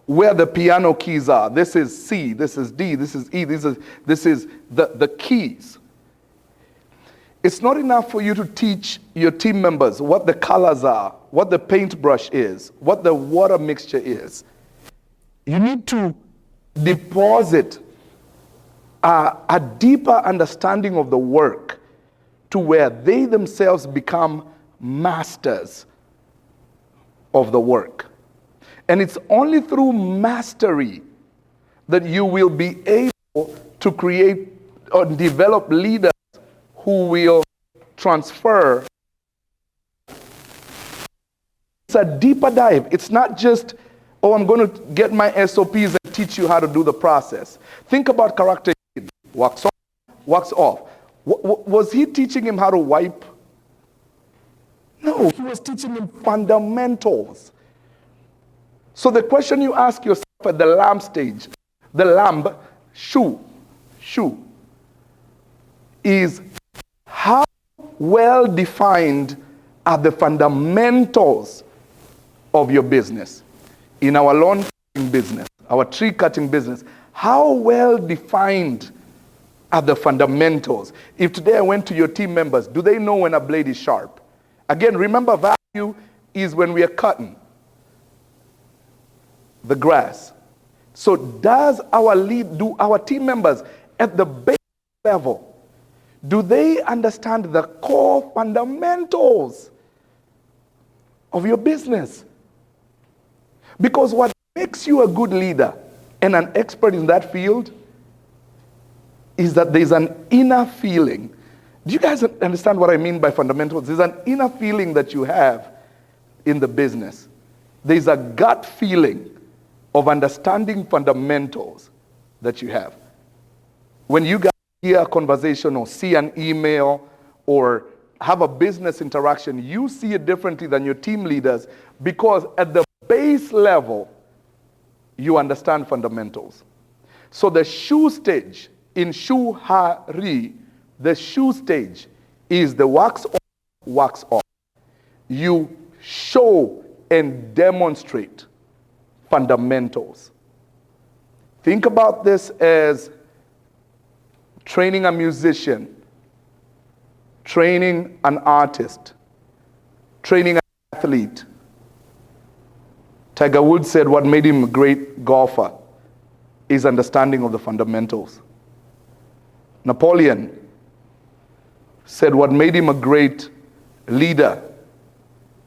where the piano keys are. This is C, this is D, this is E, this is the keys. It's not enough for you to teach your team members what the colors are, what the paintbrush is, what the water mixture is. You need to deposit a deeper understanding of the work to where they themselves become masters of the work. And it's only through mastery that you will be able to create or develop leaders who will transfer. It's a deeper dive. It's not just, oh, I'm going to get my SOPs and teach you how to do the process. Think about character. Wax on, wax off. Was he teaching him how to wipe? No, he was teaching him fundamentals. So the question you ask yourself at the lamb stage, the lamb, shoe, is how well defined are the fundamentals of your business? In our lawn cutting business, our tree cutting business, how well defined are the fundamentals? If today I went to your team members, do they know when a blade is sharp? Again, remember, value is when we are cutting the grass. So do our team members at the base level, do they understand the core fundamentals of your business? Because what makes you a good leader and an expert in that field is that there's an inner feeling. Do you guys understand what I mean by fundamentals? There's an inner feeling that you have in the business. There's a gut feeling of understanding fundamentals that you have. When you guys hear a conversation or see an email or have a business interaction, you see it differently than your team leaders because at the base level, you understand fundamentals. So the shoe stage in shuhari, the shoe stage is the wax on, wax off. You show and demonstrate fundamentals. Think about this as training a musician, training an artist, training an athlete. Tiger Woods said what made him a great golfer is understanding of the fundamentals. Napoleon said what made him a great leader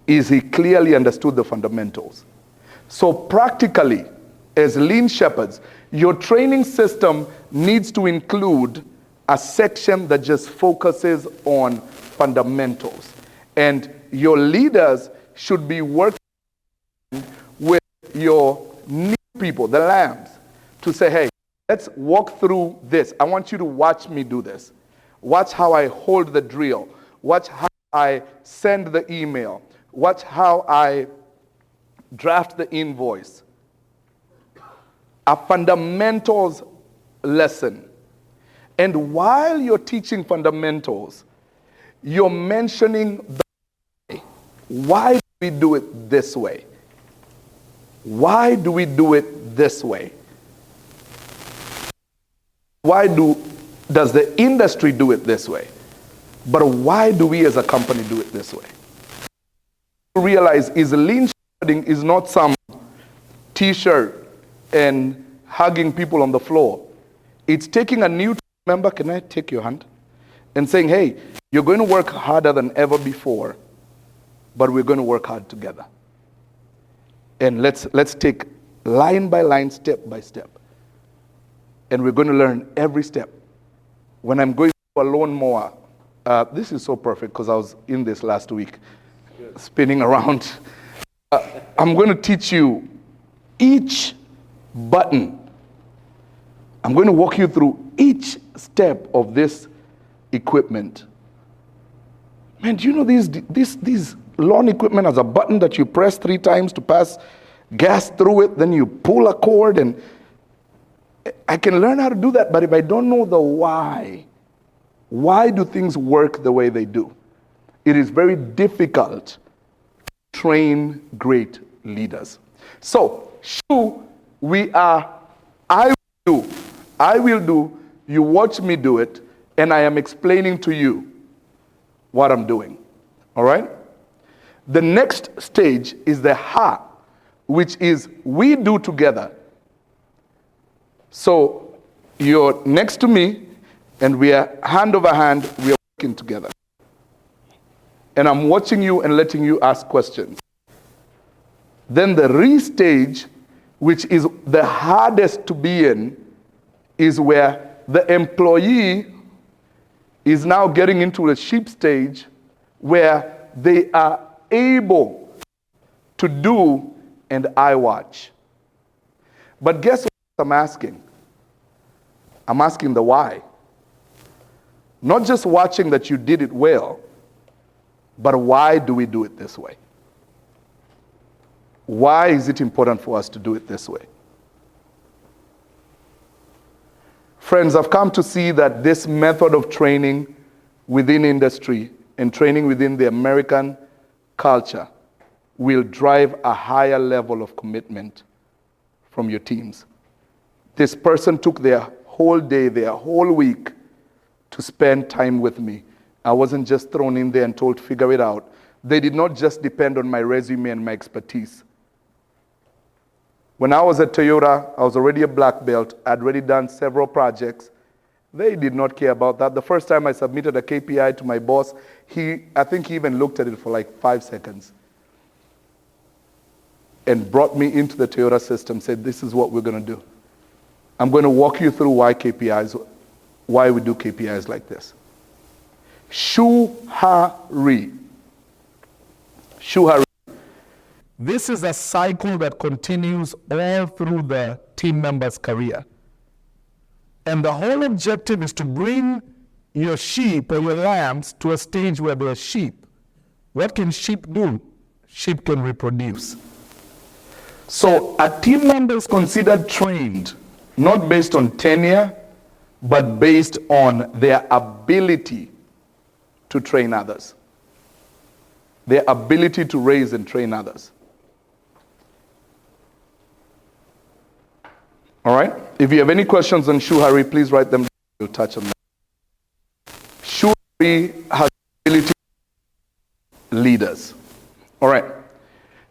is he clearly understood the fundamentals. So practically, as lean shepherds, your training system needs to include a section that just focuses on fundamentals. And your leaders should be working with your new people, the lambs, to say, hey, let's walk through this. I want you to watch me do this. Watch how I hold the drill. Watch how I send the email. Watch how I draft the invoice. A fundamentals lesson. And while you're teaching fundamentals, you're mentioning the why. Why do we do it this way? Why do we do it this way? Why does the industry do it this way? But why do we as a company do it this way? Realize is lean shepherding is not some t-shirt and hugging people on the floor. It's taking a new member, can I take your hand? And saying, hey, you're going to work harder than ever before, but we're going to work hard together. And let's take line by line, step by step. And we're going to learn every step. When I'm going to a lawnmower, this is so perfect because I was in this last week, spinning around. I'm going to teach you each button. I'm going to walk you through each step of this equipment. Man, do you know these lawn equipment has a button that you press 3 times to pass gas through it, then you pull a cord, and I can learn how to do that, but if I don't know the why do things work the way they do? It is very difficult to train great leaders. So, I will do, you watch me do it, and I am explaining to you what I'm doing. All right? The next stage is the ha, which is we do together. So you're next to me, and we are hand over hand, we are working together. And I'm watching you and letting you ask questions. Then the re stage, which is the hardest to be in, is where the employee is now getting into the sheep stage where they are able to do and I watch. But guess what I'm asking? I'm asking the why. Not just watching that you did it well, but why do we do it this way? Why is it important for us to do it this way? Friends, I've come to see that this method of training within industry and training within the American culture will drive a higher level of commitment from your teams. This person took their whole day, their whole week to spend time with me. I wasn't just thrown in there and told to figure it out. They did not just depend on my resume and my expertise. When I was at Toyota, I was already a black belt. I'd already done several projects. They did not care about that. The first time I submitted a KPI to my boss, I think he even looked at it for like 5 seconds and brought me into the Toyota system, said, this is what we're going to do. I'm going to walk you through why we do KPIs like this. Shuhari. This is a cycle that continues all through the team member's career. And the whole objective is to bring your sheep or your lambs to a stage where they're sheep. What can sheep do? Sheep can reproduce. So a team member is considered trained, not based on tenure, but based on their ability to train others. Their ability to raise and train others. All right? If you have any questions on Shuhari, please write them down. We'll touch on them. Shuhari has ability leaders. All right.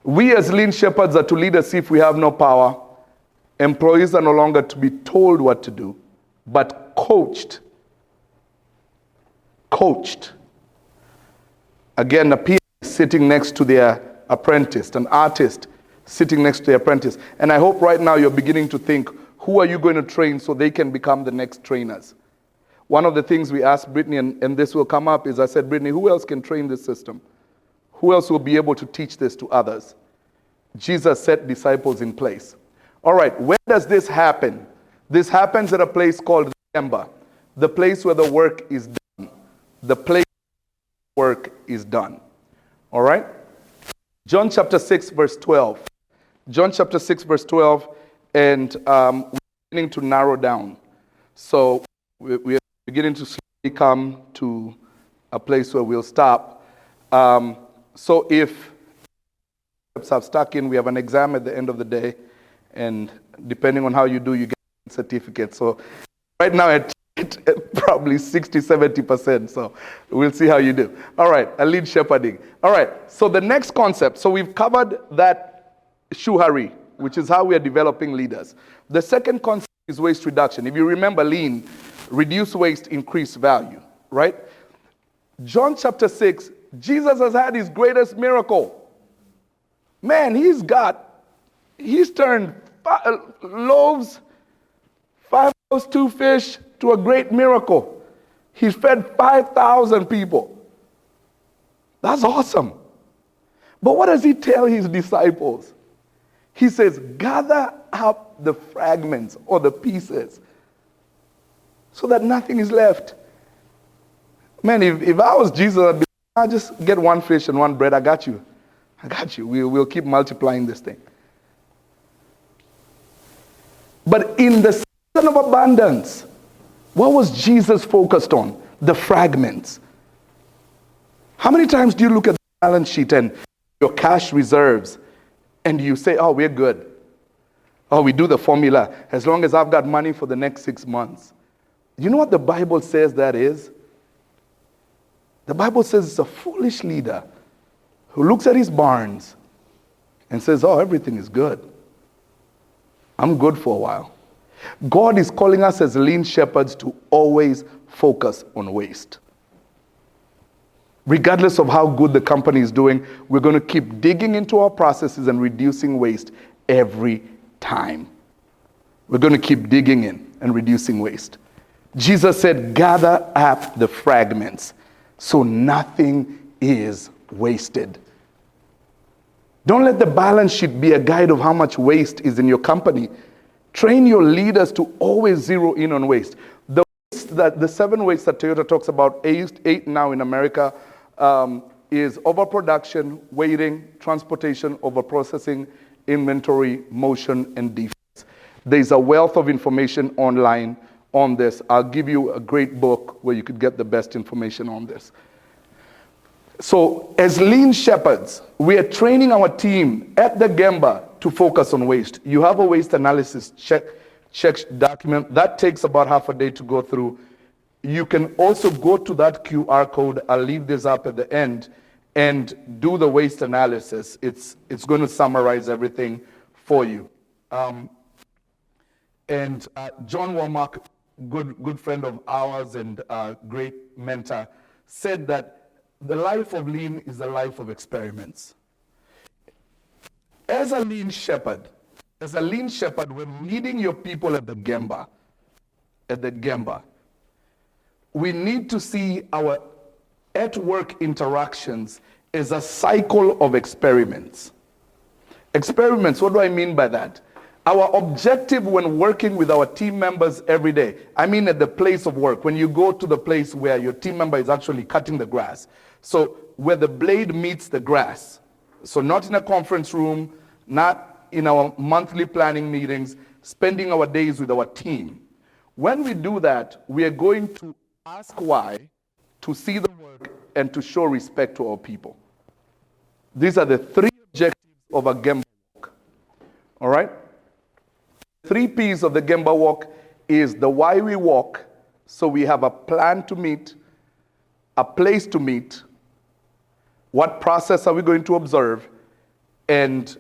We as lean shepherds are to lead us if we have no power. Employees are no longer to be told what to do, but coached. Coached. Again, the PS. sitting next to their apprentice, an artist sitting next to their apprentice. And I hope right now you're beginning to think, who are you going to train so they can become the next trainers? One of the things we asked Brittany, and this will come up, is I said, Brittany, who else can train this system? Who else will be able to teach this to others? Jesus set disciples in place. All right, where does this happen? This happens at a place called Gemba, the place where the work is done. The place where work is done. All right? John chapter 6, verse 12. John chapter 6, verse 12, and we're beginning to narrow down. So we're beginning to slowly come to a place where we'll stop. So if have stuck in, we have an exam at the end of the day, and depending on how you do, you get a certificate. So right now at probably 60-70%, so we'll see how you do. All right, a lead shepherding. All right, so the next concept, so we've covered that shuhari, which is how we are developing leaders. The second concept is waste reduction. If you remember lean, reduce waste, increase value, right? John chapter 6, Jesus has had his greatest miracle. Man, he's turned 5 loaves, 5 loaves, 2 fish to a great miracle. He fed 5,000 people. That's awesome. But what does he tell his disciples? He says, gather up the fragments or the pieces so that nothing is left. Man, if I was Jesus, I'd be, I'll just get 1 fish and 1 bread. I got you. We'll keep multiplying this thing. But in the season of abundance, what was Jesus focused on? The fragments. How many times do you look at the balance sheet and your cash reserves and you say, oh, we're good. Oh, we do the formula. As long as I've got money for the next 6 months. You know what the Bible says that is? The Bible says it's a foolish leader who looks at his barns and says, oh, everything is good. I'm good for a while. God is calling us as lean shepherds to always focus on waste. Regardless of how good the company is doing, we're going to keep digging into our processes and reducing waste every time. We're going to keep digging in and reducing waste. Jesus said, gather up the fragments so nothing is wasted. Don't let the balance sheet be a guide of how much waste is in your company. Train your leaders to always zero in on waste. The 7 wastes that Toyota talks about, 8 now in America, is overproduction, waiting, transportation, overprocessing, inventory, motion, and defects. There's a wealth of information online on this. I'll give you a great book where you could get the best information on this. So as lean shepherds, we are training our team at the Gemba to focus on waste. You have a waste analysis check document. That takes about half a day to go through. You can also go to that QR code. I'll leave this up at the end and do the waste analysis. It's going to summarize everything for you. John Womack, good friend of ours and great mentor, said that the life of lean is a life of experiments. As a lean shepherd, when leading your people at the Gemba, we need to see our at-work interactions as a cycle of experiments. Experiments, what do I mean by that? Our objective when working with our team members every day, I mean at the place of work, when you go to the place where your team member is actually cutting the grass. So where the blade meets the grass. So not in a conference room, not in our monthly planning meetings, spending our days with our team. When we do that, we are going to ask why, to see the work, and to show respect to our people. These are the 3 objectives of a Gemba walk. All right? 3 P's of the Gemba walk is the why we walk, so we have a plan to meet, a place to meet, what process are we going to observe, and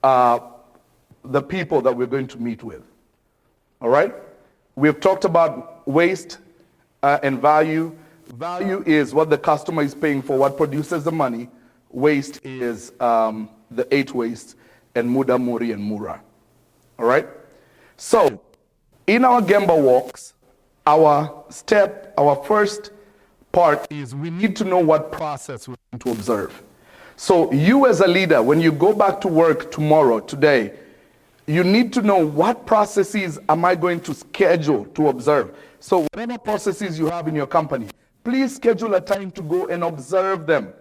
the people that we're going to meet with. All right? We've talked about waste and value. Value is what the customer is paying for, what produces the money. waste is the 8 wastes, and Muda, Muri, and Mura. All right? So, in our Gemba walks, our first part is we need to know what process we're going to observe. So you as a leader, when you go back to work tomorrow, today, you need to know what processes am I going to schedule to observe. So whatever processes you have in your company, please schedule a time to go and observe them.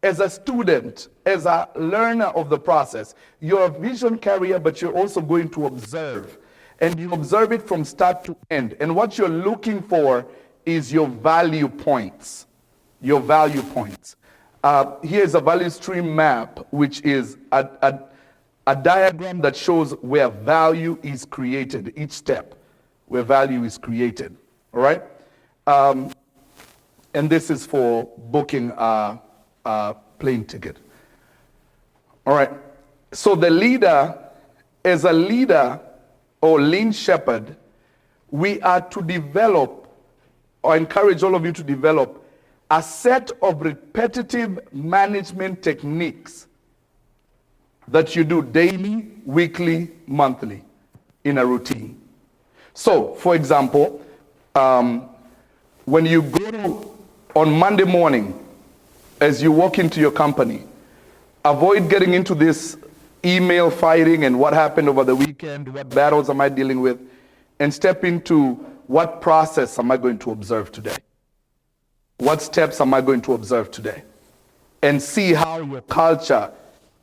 As a student, as a learner of the process, you're a vision carrier, but you're also going to observe. And you observe it from start to end. And what you're looking for is your value points. Your value points. Here's a value stream map, which is a diagram that shows where value is created, each step, where value is created. All right? And this is for booking a plane ticket. All right. So the leader, as a leader or lean shepherd, we are to develop, or encourage all of you to develop, a set of repetitive management techniques that you do daily, weekly, monthly in a routine. So, for example, when you go on Monday morning, as you walk into your company, avoid getting into this email fighting and what happened over the weekend, what battles am I dealing with, and step into what process am I going to observe today? What steps am I going to observe today? And see how your culture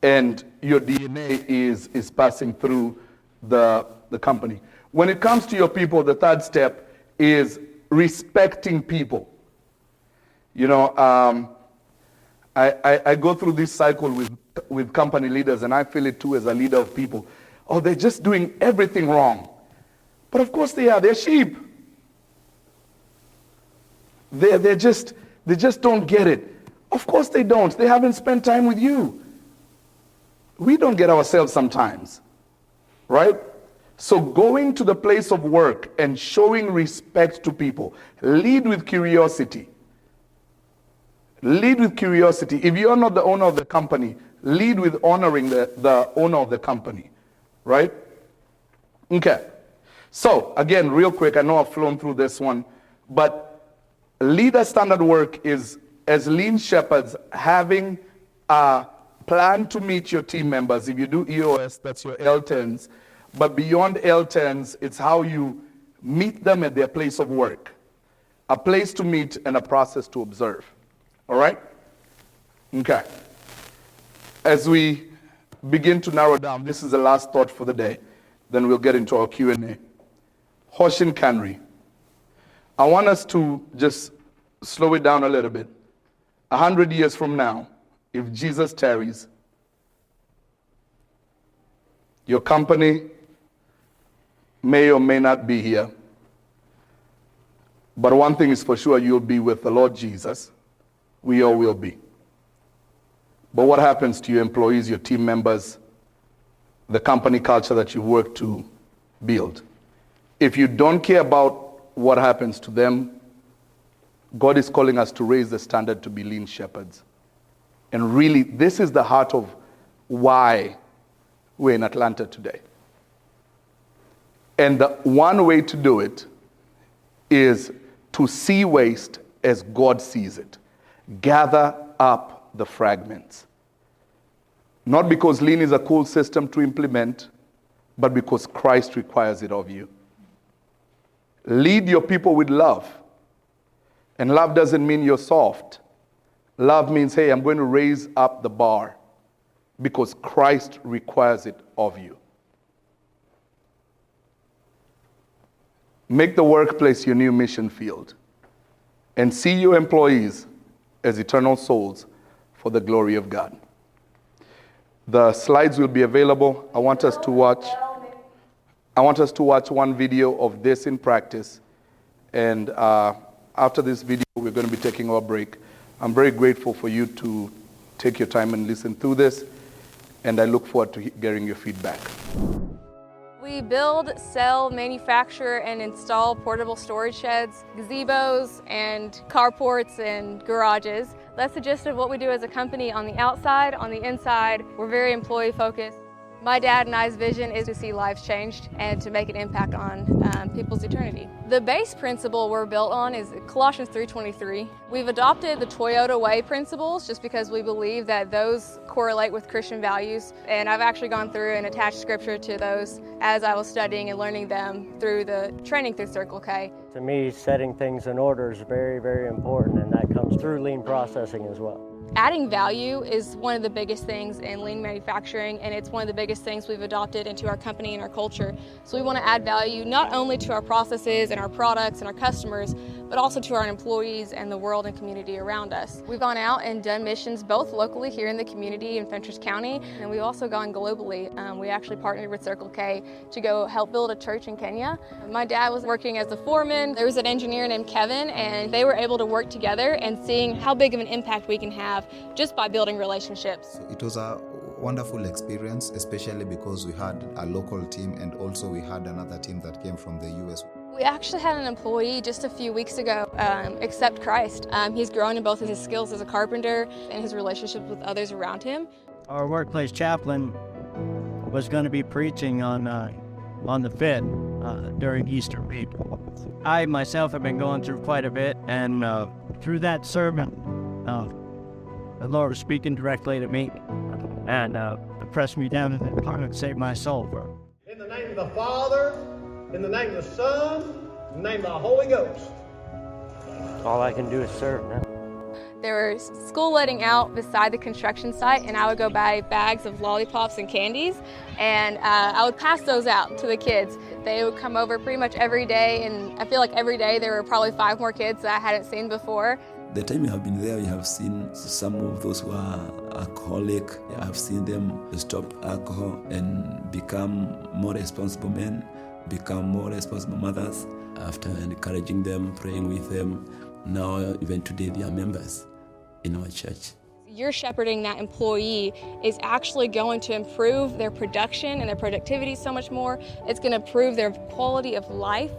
and your DNA is passing through the company. When it comes to your people, the third step is respecting people. You know, I go through this cycle with company leaders, and I feel it too as a leader of people. Oh, they're just doing everything wrong. But of course they are. They're sheep. They just don't get it. Of course they don't. They haven't spent time with you. We don't get ourselves sometimes, right? So going to the place of work and showing respect to people. Lead with curiosity. Lead with curiosity. If you're not the owner of the company, lead with honoring the owner of the company, right? Okay. So, again, real quick, I know I've flown through this one, but leader standard work is, as lean shepherds, having a plan to meet your team members. If you do EOS, that's your L10s. But beyond L10s, it's how you meet them at their place of work. A place to meet and a process to observe. All right? Okay. As we begin to narrow down, this is the last thought for the day. Then we'll get into our Q&A. Hoshin Kanri. I want us to just slow it down a little bit. 100 years from now, if Jesus tarries, your company may or may not be here. But one thing is for sure, you'll be with the Lord Jesus. We all will be. But what happens to your employees, your team members, the company culture that you work to build? If you don't care about what happens to them, God is calling us to raise the standard to be lean shepherds. And really, this is the heart of why we're in Atlanta today. And the one way to do it is to see waste as God sees it. Gather up the fragments. Not because lean is a cool system to implement, but because Christ requires it of you. Lead your people with love. And love doesn't mean you're soft. Love means, hey, I'm going to raise up the bar because Christ requires it of you. Make the workplace your new mission field and see your employees as eternal souls for the glory of God. The slides will be available. I want us to watch one video of this in practice. And after this video, we're going to be taking our break. I'm very grateful for you to take your time and listen through this. And I look forward to hearing your feedback. We build, sell, manufacture, and install portable storage sheds, gazebos, and carports and garages. That's the gist of what we do as a company on the outside. On the inside, we're very employee focused. My dad and I's vision is to see lives changed and to make an impact on people's eternity. The base principle we're built on is Colossians 3:23. We've adopted the Toyota Way principles just because we believe that those correlate with Christian values. And I've actually gone through and attached scripture to those as I was studying and learning them through the training through Circle K. To me, setting things in order is very, very important, and that comes through lean processing as well. Adding value is one of the biggest things in lean manufacturing, and it's one of the biggest things we've adopted into our company and our culture. So we want to add value not only to our processes and our products and our customers, but also to our employees and the world and community around us. We've gone out and done missions both locally here in the community in Fentress County, and we've also gone globally. We actually partnered with Circle K to go help build a church in Kenya. My dad was working as a foreman. There was an engineer named Kevin, and they were able to work together and seeing how big of an impact we can have just by building relationships. It was a wonderful experience, especially because we had a local team and also we had another team that came from the US. We actually had an employee just a few weeks ago accept Christ. He's grown in both of his skills as a carpenter and his relationships with others around him. Our workplace chaplain was going to be preaching on the 5th during Easter week. I myself have been going through quite a bit, and through that sermon, the Lord was speaking directly to me and pressed me down in the heart and saved my soul. In the name of the Father, in the name of the Son, in the name of the Holy Ghost. All I can do is serve now. There was school letting out beside the construction site, and I would go buy bags of lollipops and candies, and I would pass those out to the kids. They would come over pretty much every day, and I feel like every day there were probably 5 more kids that I hadn't seen before. The time we have been there, we have seen some of those who are alcoholic. I have seen them stop alcohol and become more responsible men, become more responsible mothers. After encouraging them, praying with them, now even today they are members in our church. You're shepherding that employee is actually going to improve their production and their productivity so much more. It's going to improve their quality of life.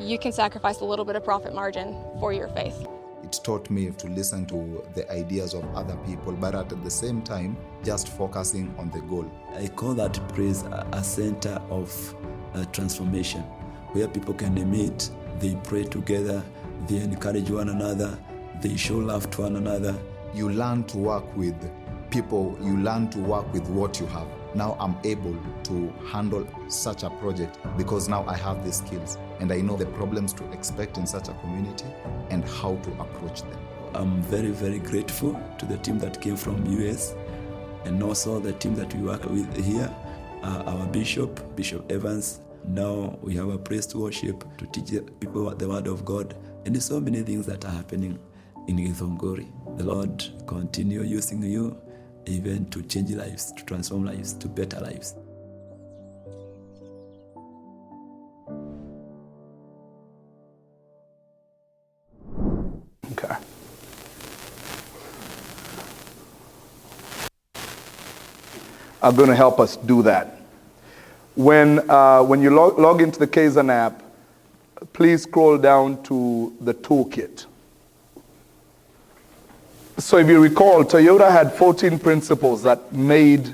You can sacrifice a little bit of profit margin for your faith. It taught me to listen to the ideas of other people, but at the same time, just focusing on the goal. I call that place a center of transformation, where people can meet, they pray together, they encourage one another, they show love to one another. You learn to work with people, you learn to work with what you have. Now I'm able to handle such a project because now I have the skills and I know the problems to expect in such a community and how to approach them. I'm very, very grateful to the team that came from US and also the team that we work with here, our Bishop Evans. Now we have a praise to worship, to teach people the word of God, and there's so many things that are happening in Githongori. The Lord continue using you even to change lives, to transform lives, to better lives. Okay. I'm going to help us do that. When you log into the Kaizen app, please scroll down to the toolkit. So if you recall, Toyota had 14 principles that made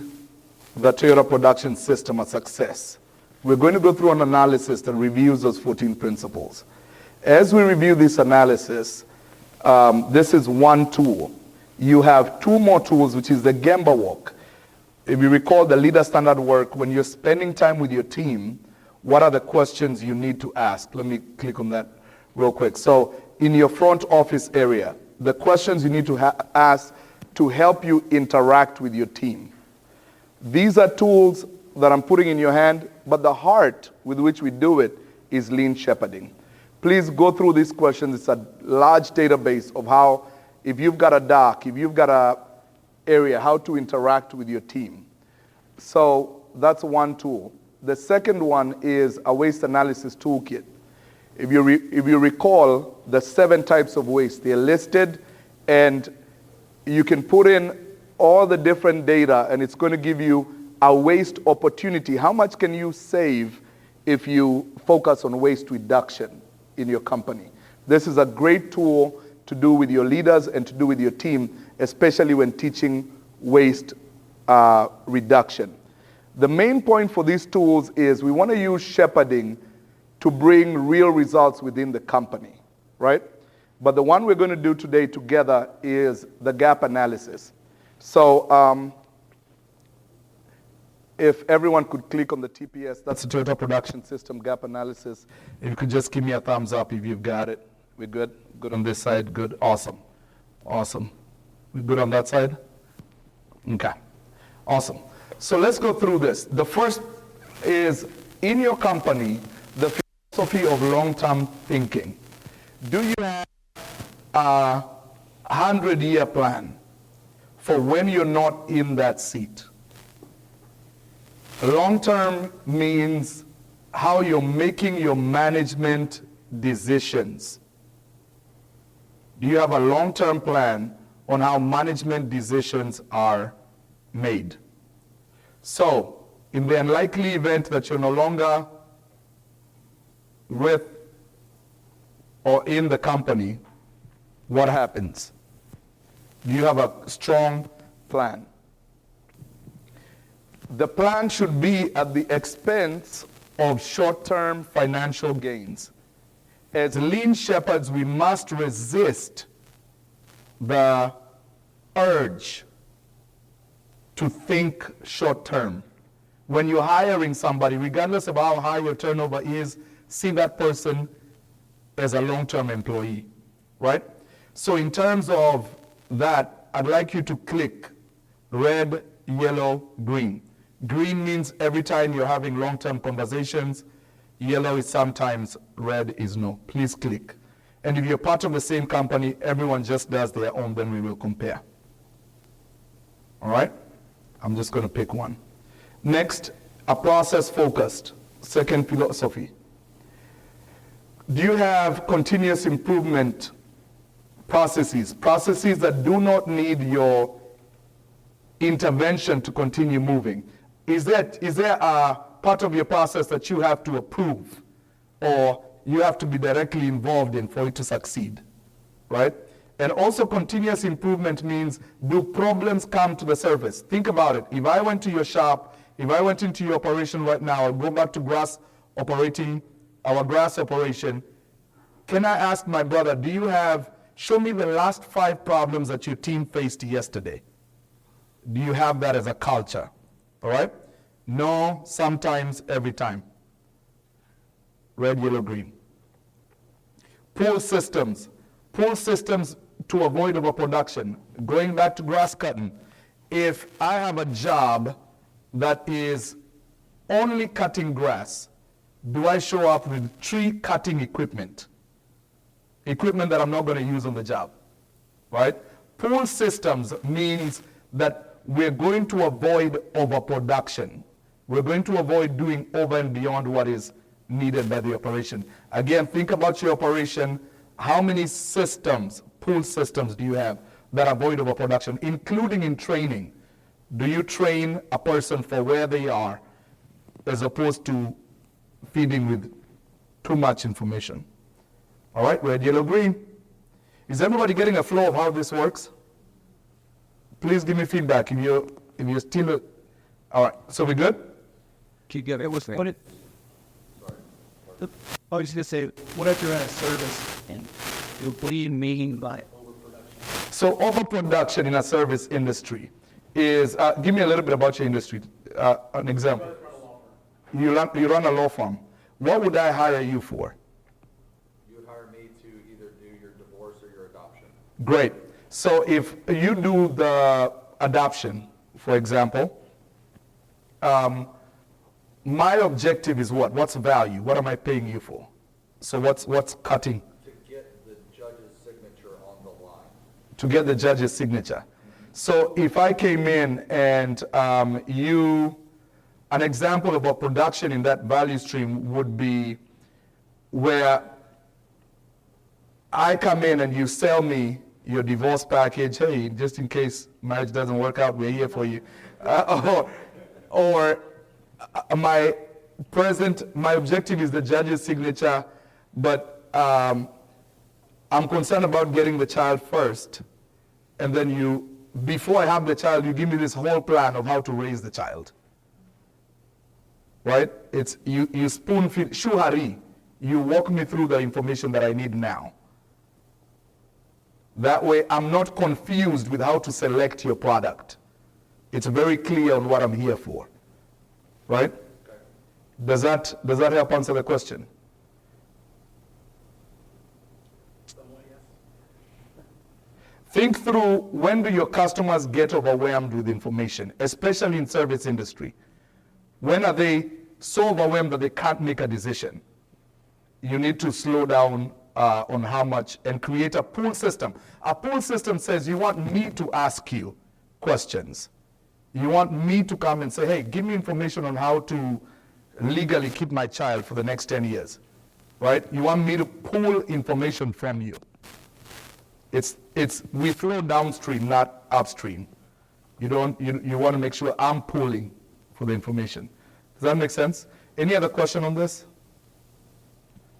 the Toyota production system a success. We're going to go through an analysis that reviews those 14 principles. As we review this analysis, this is one tool. You have 2 more tools, which is the Gemba walk. If you recall the leader standard work, when you're spending time with your team, what are the questions you need to ask? Let me click on that real quick. So in your front office area, the questions you need to ask to help you interact with your team. These are tools that I'm putting in your hand, but the heart with which we do it is lean shepherding. Please go through these questions. It's a large database of how, if you've got a dock, if you've got a area, how to interact with your team. So that's one tool. The second one is a waste analysis toolkit. If you recall, the 7 types of waste, they're listed, and you can put in all the different data, and it's going to give you a waste opportunity. How much can you save if you focus on waste reduction in your company? This is a great tool to do with your leaders and to do with your team, especially when teaching waste reduction. The main point for these tools is we want to use shepherding to bring real results within the company, right? But the one we're going to do today together is the gap analysis. So if everyone could click on the TPS, that's the Toyota Production System gap analysis. If you could just give me a thumbs up if you've got it. We're good? Good on this side? Good. Awesome. Awesome. We're good on that side? Okay. Awesome. So let's go through this. The first is, in your company, the philosophy of long-term thinking. Do you have a 100-year plan for when you're not in that seat? Long-term means how you're making your management decisions. Do you have a long-term plan on how management decisions are made? So, in the unlikely event that you're no longer with or in the company, what happens? Do you have a strong plan? The plan should be at the expense of short-term financial gains. As lean shepherds, we must resist the urge to think short-term. When you're hiring somebody, regardless of how high your turnover is, see that person as a long-term employee, right? So in terms of that, I'd like you to click red, yellow, green. Green means every time you're having long-term conversations. Yellow is sometimes, red is no. Please click. And if you're part of the same company, everyone just does their own, then we will compare. All right? I'm just going to pick one. Next, a process-focused, second philosophy. Do you have continuous improvement processes that do not need your intervention to continue moving? Is there a part of your process that you have to approve or you have to be directly involved in for it to succeed, right? And also continuous improvement means, do problems come to the surface? Think about it. If I went to your shop, if I went into your operation right now, I'll go back to our grass operation. Can I ask my brother, show me the last 5 problems that your team faced yesterday? Do you have that as a culture? All right? No, sometimes, every time. Red, yellow, green. Pull systems to avoid overproduction. Going back to grass cutting, if I have a job that is only cutting grass, do I show up with tree cutting equipment that I'm not going to use on the job, right? Pull systems means that we're going to avoid overproduction. We're going to avoid doing over and beyond what is needed by the operation. Again, think about your operation. How many systems, pull systems, do you have that avoid overproduction, including in training? Do you train a person for where they are as opposed to feeding with too much information? All right, red, yellow, green. Is everybody getting a flow of how this works? Please give me feedback if you're still. All right, so we good? Keep going. What's that? I was just going to say, what if you're at a service and what do you mean by overproduction? So overproduction in a service industry is, give me a little bit about your industry, an example. You run a law firm. What would I hire you for? You would hire me to either do your divorce or your adoption. Great. So if you do the adoption, for example, my objective is what? What's value? What am I paying you for? So what's cutting? To get the judge's signature on the line. To get the judge's signature. So if I came in and an example of a production in that value stream would be where I come in and you sell me your divorce package. Hey, just in case marriage doesn't work out, we're here for you. Or my objective is the judge's signature, but I'm concerned about getting the child first. and then before I have the child, you give me this whole plan of how to raise the child. Right? It's you spoon feed, shuhari. You walk me through the information that I need now. That way I'm not confused with how to select your product. It's very clear on what I'm here for. Right? Does that help answer the question? Think through, when do your customers get overwhelmed with information, especially in service industry? When are they so overwhelmed that they can't make a decision? You need to slow down on how much and create a pull system. A pull system says you want me to ask you questions. You want me to come and say, hey, give me information on how to legally keep my child for the next 10 years, right? You want me to pull information from you. We flow downstream, not upstream. You want to make sure I'm pulling for the information. Does that make sense? Any other question on this?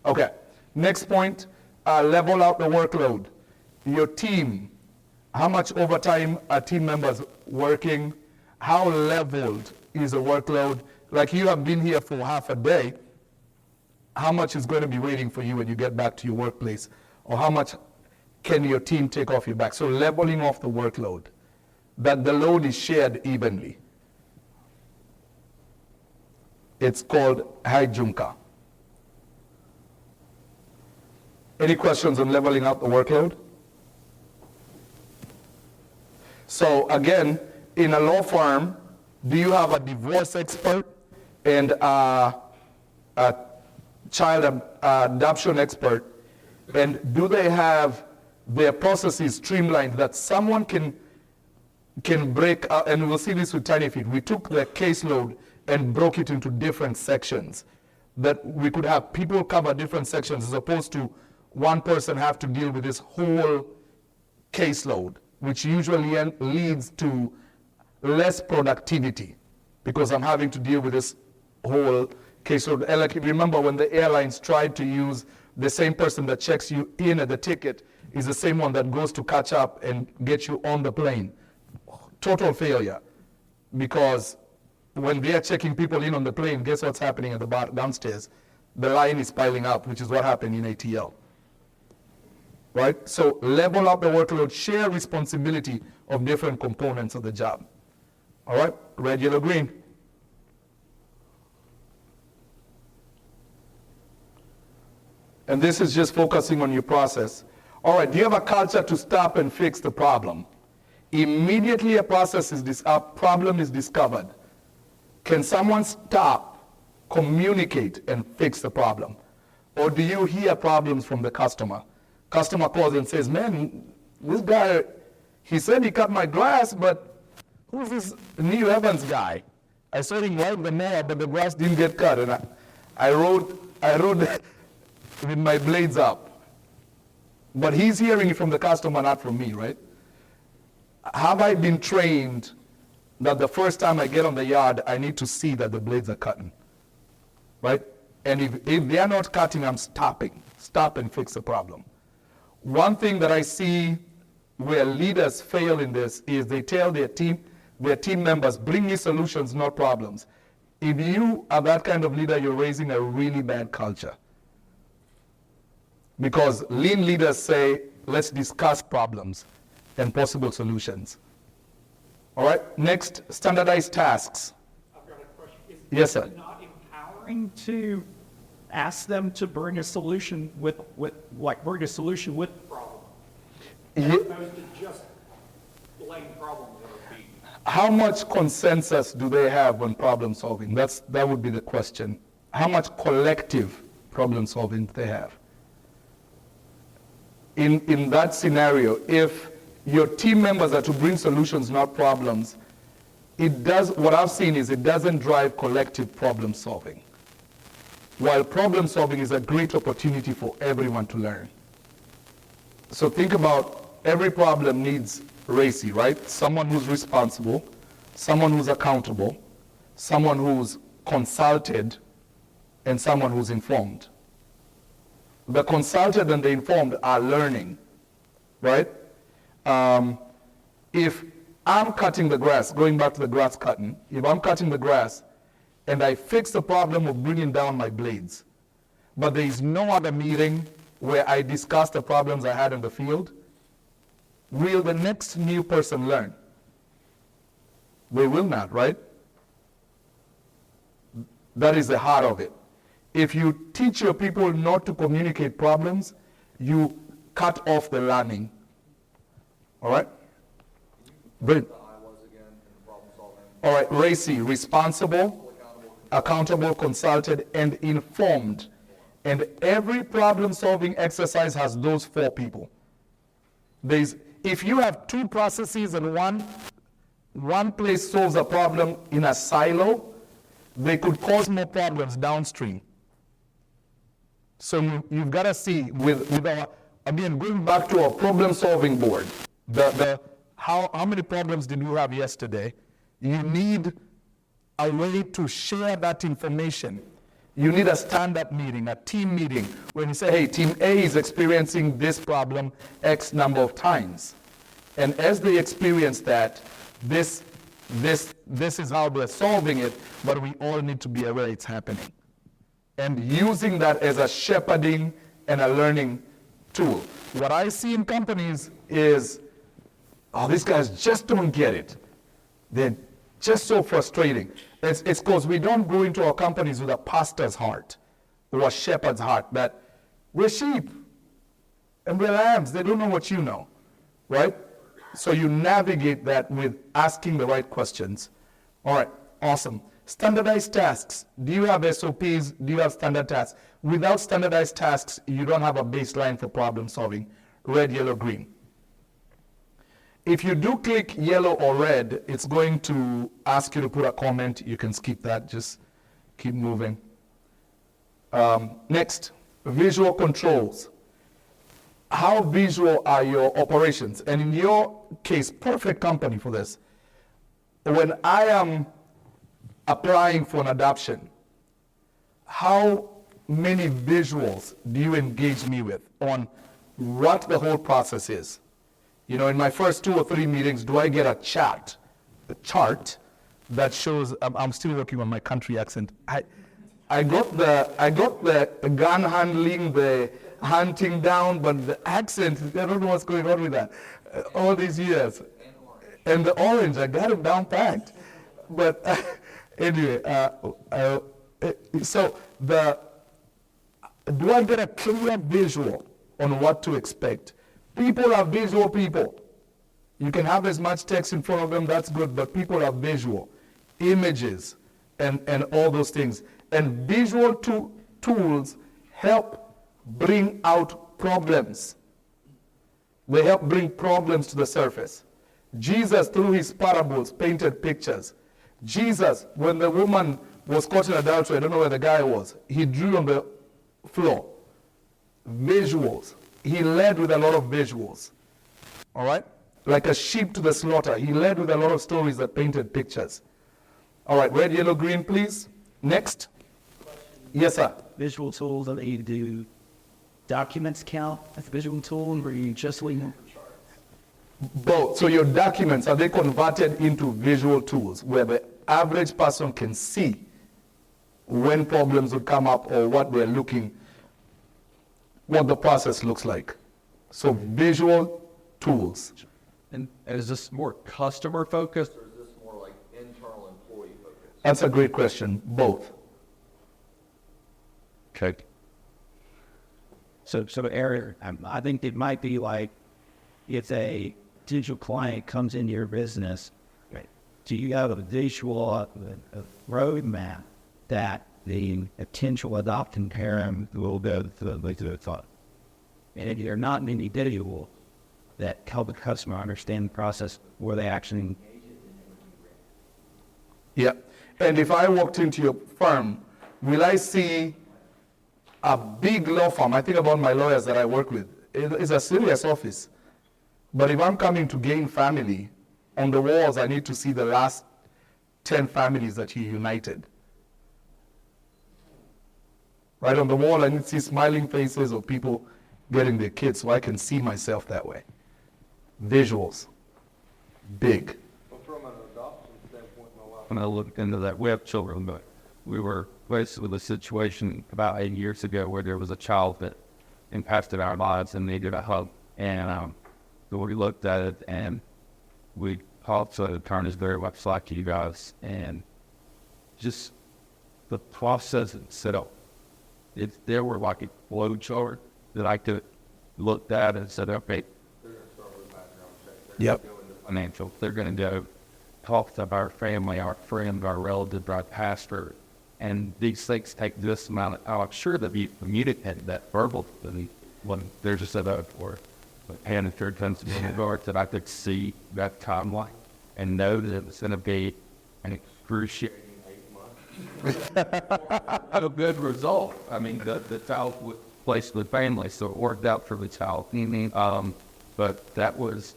Okay, next point, level out the workload. Your team, how much overtime are team members working? How leveled is the workload? Like, you have been here for half a day, how much is going to be waiting for you when you get back to your workplace? Or how much can your team take off your back? So leveling off the workload, that the load is shared evenly. It's called haijunka. Any questions on leveling out the workload? So again, in a law firm, do you have a divorce expert and a child adoption expert? And do they have their processes streamlined that someone can break, and we'll see this with Tiny Feet. We took the caseload and broke it into different sections, that we could have people cover different sections as opposed to one person have to deal with this whole caseload, which usually leads to less productivity because I'm having to deal with this whole caseload. And like, remember when the airlines tried to use the same person that checks you in at the ticket is the same one that goes to catch up and get you on the plane. Total failure, because when they are checking people in on the plane, guess what's happening at the bar downstairs? The line is piling up, which is what happened in ATL. Right? So level up the workload, share responsibility of different components of the job. All right? Red, yellow, green. And this is just focusing on your process. All right, do you have a culture to stop and fix the problem? Immediately a problem is discovered, can someone stop, communicate, and fix the problem? Or do you hear problems from the customer? Customer calls and says, man, this guy, he said he cut my grass, but who's this Neil Evans guy? I saw him wipe the nail, but the grass didn't get cut. And I rode with my blades up. But he's hearing it from the customer, not from me, right? Have I been trained that the first time I get on the yard, I need to see that the blades are cutting, right? And if they are not cutting, I'm stopping. Stop and fix the problem. One thing that I see where leaders fail in this is they tell their team members, bring me solutions, not problems. If you are that kind of leader, you're raising a really bad culture. Because lean leaders say, let's discuss problems and possible solutions. All right, next, standardized tasks. I've got a question. Yes, sir. Is it not empowering to ask them to bring a solution with the problem? As opposed to just blame problems that are being. How much consensus do they have on problem solving? That would be the question. How much collective problem solving do they have? In that scenario, if your team members are to bring solutions, not problems, what I've seen is it doesn't drive collective problem solving. While problem solving is a great opportunity for everyone to learn. So think about every problem needs RACI, right? Someone who's responsible, someone who's accountable, someone who's consulted, and someone who's informed. The consulted and the informed are learning, right? If I'm cutting the grass, going back to the grass cutting, if I'm cutting the grass and I fix the problem of bringing down my blades, but there is no other meeting where I discuss the problems I had in the field, will the next new person learn? They will not, right? That is the heart of it. If you teach your people not to communicate problems, you cut off the learning. All right? Good. All right, Racy, responsible, accountable, consulted, and informed. And every problem-solving exercise has those 4 people. If you have 2 processes and one place solves a problem in a silo, they could cause more problems downstream. So you've got to see with our, again, going back to our problem-solving board, how many problems did you have yesterday? You need a way to share that information. You need a stand-up meeting, a team meeting, when you say, hey, team A is experiencing this problem X number of times. And as they experience that, this is how they're solving it, but we all need to be aware it's happening. And using that as a shepherding and a learning tool. What I see in companies is, oh, these guys just don't get it. They're just so frustrating. It's because we don't go into our companies with a pastor's heart or a shepherd's heart, that we're sheep and we're lambs. They don't know what you know, right? So you navigate that with asking the right questions. All right, awesome. Standardized tasks. Do you have SOPs? Do you have standard tasks? Without standardized tasks, you don't have a baseline for problem solving. Red, yellow, green. If you do click yellow or red, it's going to ask you to put a comment. You can skip that, just keep moving. Next, visual controls. How visual are your operations? And in your case, perfect company for this. When I am applying for an adoption, how many visuals do you engage me with on what the whole process is? You know, in my first 2 or 3 meetings, do I get a chart that shows, I'm still working on my country accent. I got the gun handling, the hunting down, but the accent, I don't know what's going on with that. All these years. And the orange, I got it down packed. But anyway, so do I get a clear visual on what to expect? People are visual people. You can have as much text in front of them, that's good, but people are visual. Images and all those things. And visual tools help bring out problems. They help bring problems to the surface. Jesus, through his parables, painted pictures. Jesus, when the woman was caught in adultery, I don't know where the guy was, he drew on the floor. Visuals. He led with a lot of visuals. All right? Like a sheep to the slaughter. He led with a lot of stories that painted pictures. All right, red, yellow, green, please. Next. Yes, sir. Visual tools that you do documents count as a visual tool, or you just leave them? Both. So your documents, are they converted into visual tools where the average person can see when problems would come up or what we're looking, what the process looks like? So visual tools. And is this more customer focused, or is this more like internal employee focused? That's a great question. Both. Okay. So Eric, I think it might be like if a digital client comes into your business, right, do you have a visual a roadmap that the potential adopting parent will go through the thought? And if you're not in any visual that help the customer understand the process where they actually engage it. Yeah. And if I walked into your firm, will I see a big law firm? I think about my lawyers that I work with. It's a serious office. But if I'm coming to gain family, on the walls I need to see the last 10 families that he united. Right on the wall I need to see smiling faces of people getting their kids so I can see myself that way. Visuals. big. From an adoption standpoint, my wife and I looked into that. We have children, but we were faced with a situation about 8 years ago where there was a child that impacted our lives and needed a hug. And so we looked at it, and we also attorneys very much like you guys, and just the process itself. There were like a flow chart that I could look at and said, okay, they're going to start with a background check. They're going to go into financial. They're going to go talk to our family, our friends, our relatives, our pastor. And these things take this amount of time. I'm sure that we communicate that verbal when there's a set up for it. But and if there comes to be in regard that I could see that timeline and know that it was going to be an excruciating 8 months. A good result. I mean, the child was placed with family, so it worked out for the child. But that was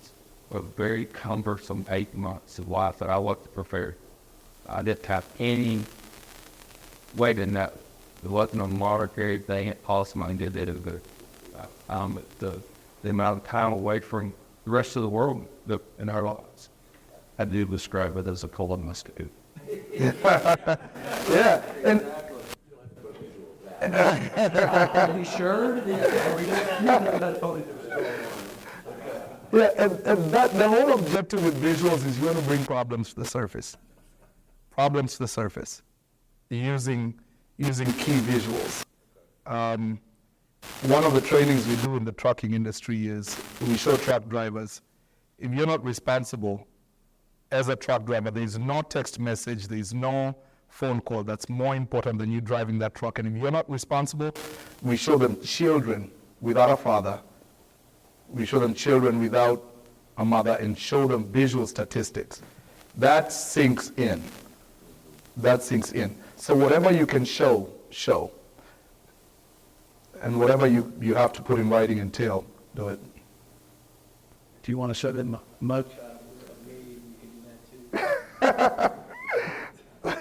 a very cumbersome 8 months of life that I wasn't prepared. I didn't have any way to know. It wasn't a monetary thing. It cost money to do it. The amount of time away from the rest of the world in our lives, I do describe it as a colonoscopy. Yeah, and Are you sure? yeah, and that the whole objective with visuals is you want to bring problems to the surface. Problems to the surface, using key visuals. One of the trainings we do in the trucking industry is we show truck drivers, if you're not responsible as a truck driver, there is no text message, there is no phone call that's more important than you driving that truck. And if you're not responsible, we show them children without a father, we show them children without a mother, and show them visual statistics. That sinks in. That sinks in. So whatever you can show. And whatever you have to put in writing and tell, do it. Do you want to show them mug?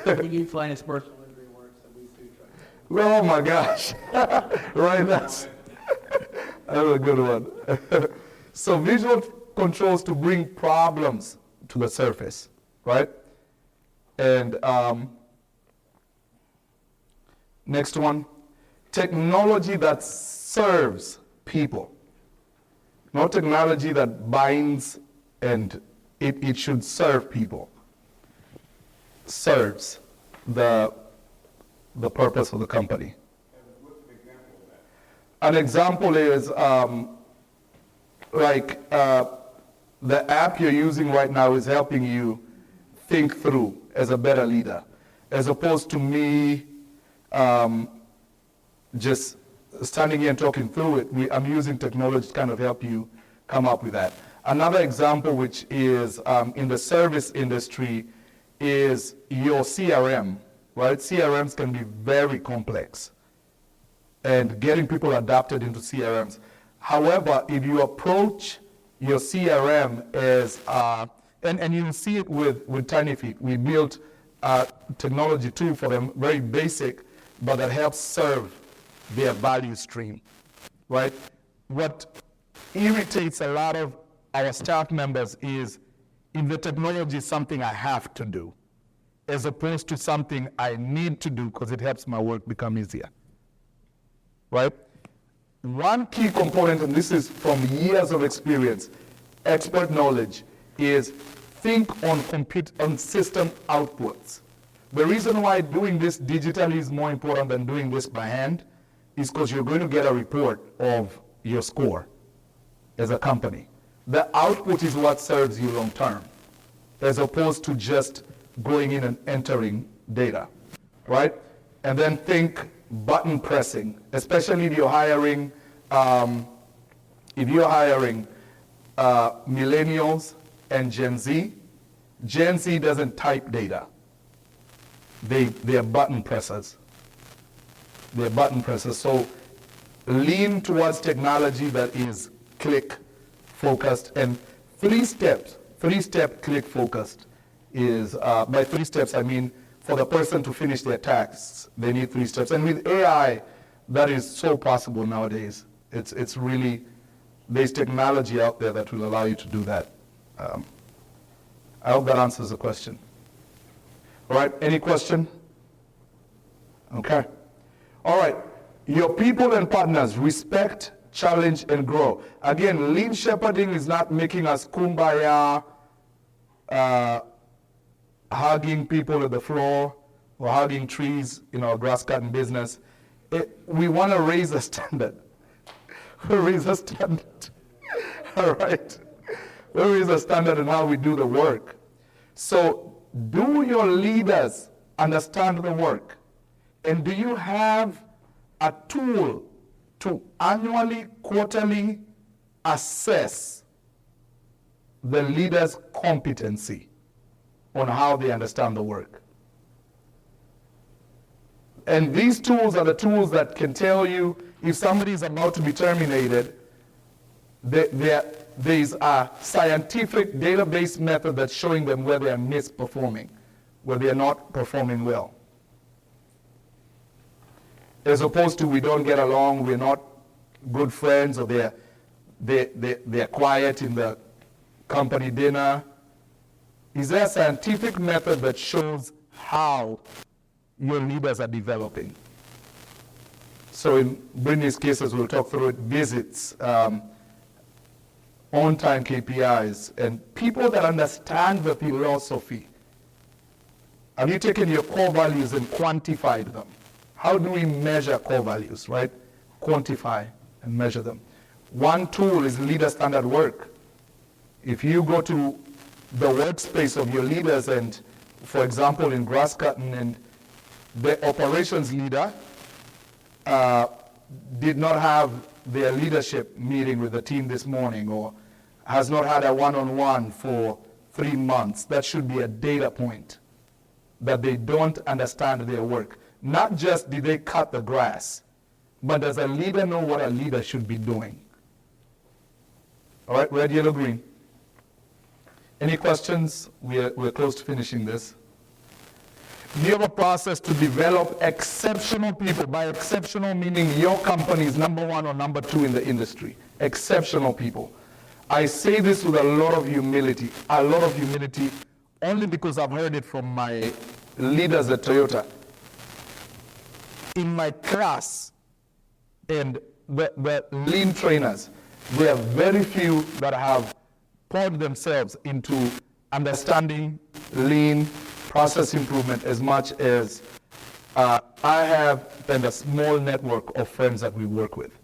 Can you explain his personal injury works that we do try? Oh my gosh. Right, that's a good one. So visual controls to bring problems to the surface, right? And next one, technology that serves people. Not technology that binds, and it should serve people. Serves the purpose of the company. An example is the app you're using right now is helping you think through as a better leader, as opposed to me just standing here and talking through it. I'm using technology to kind of help you come up with that. Another example, which is in the service industry, is your CRM, right? CRMs can be very complex, and getting people adapted into CRMs. However, if you approach your CRM as, and you see it with Tiny Feet, we built a technology tool for them, very basic, but that helps serve their value stream, right? What irritates a lot of our staff members is if the technology is something I have to do, as opposed to something I need to do because it helps my work become easier, right? One key component, and this is from years of experience, expert knowledge, is think on system outputs. The reason why doing this digitally is more important than doing this by hand is because you're going to get a report of your score as a company. The output is what serves you long term, as opposed to just going in and entering data, right? And then think button pressing, especially if you're hiring millennials and Gen Z. Gen Z doesn't type data. They're button pressers. They're button pressers. So lean towards technology that is click focused, and three-step click focused is, by 3 steps I mean for the person to finish their tasks, they need 3 steps. And with AI, that is so possible nowadays. It's really, there's technology out there that will allow you to do that. I hope that answers the question. All right, any question? Okay. All right, your people and partners respect, challenge, and grow. Again, lean shepherding is not making us kumbaya, hugging people at the floor or hugging trees in our grass cutting business. We want to raise the standard. We raise the standard. All right. We raise the standard in how we do the work. So, do your leaders understand the work? And do you have a tool to annually, quarterly assess the leader's competency on how they understand the work? And these tools are the tools that can tell you if somebody is about to be terminated. There is a scientific database method that's showing them where they are misperforming, where they are not performing well. As opposed to we don't get along, we're not good friends, or they're quiet in the company dinner. Is there a scientific method that shows how your leaders are developing? So in Brittany's cases, we'll talk through it, visits, on-time KPIs, and people that understand the philosophy. Have you taken your core values and quantified them? How do we measure core values, right? Quantify and measure them. One tool is leader standard work. If you go to the workspace of your leaders and, for example, in grass cutting, and the operations leader did not have their leadership meeting with the team this morning, or has not had a one-on-one for 3 months, that should be a data point that they don't understand their work. Not just did they cut the grass, but does a leader know what a leader should be doing? All right, red, yellow, green. Any questions? We're close to finishing this. Do you have a process to develop exceptional people? By exceptional, meaning your company is number 1 or number 2 in the industry. Exceptional people. I say this with a lot of humility only because I've heard it from my leaders at Toyota. In my class, and the lean trainers, there are very few that have poured themselves into understanding lean process improvement as much as I have, and a small network of friends that we work with.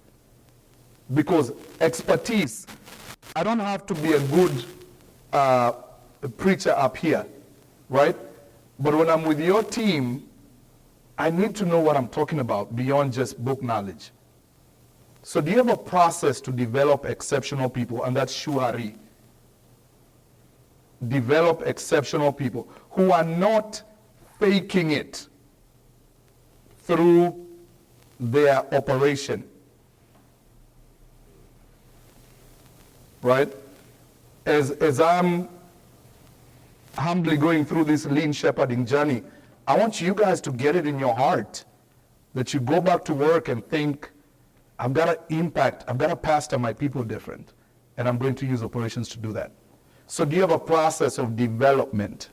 Because expertise, I don't have to be a good preacher up here, right? But when I'm with your team, I need to know what I'm talking about beyond just book knowledge. So do you have a process to develop exceptional people? And that's Shuari. Develop exceptional people who are not faking it through their operation. Right? As I'm humbly going through this lean shepherding journey, I want you guys to get it in your heart that you go back to work and think, I've got to impact, I've got to pastor my people different, and I'm going to use operations to do that. So do you have a process of development?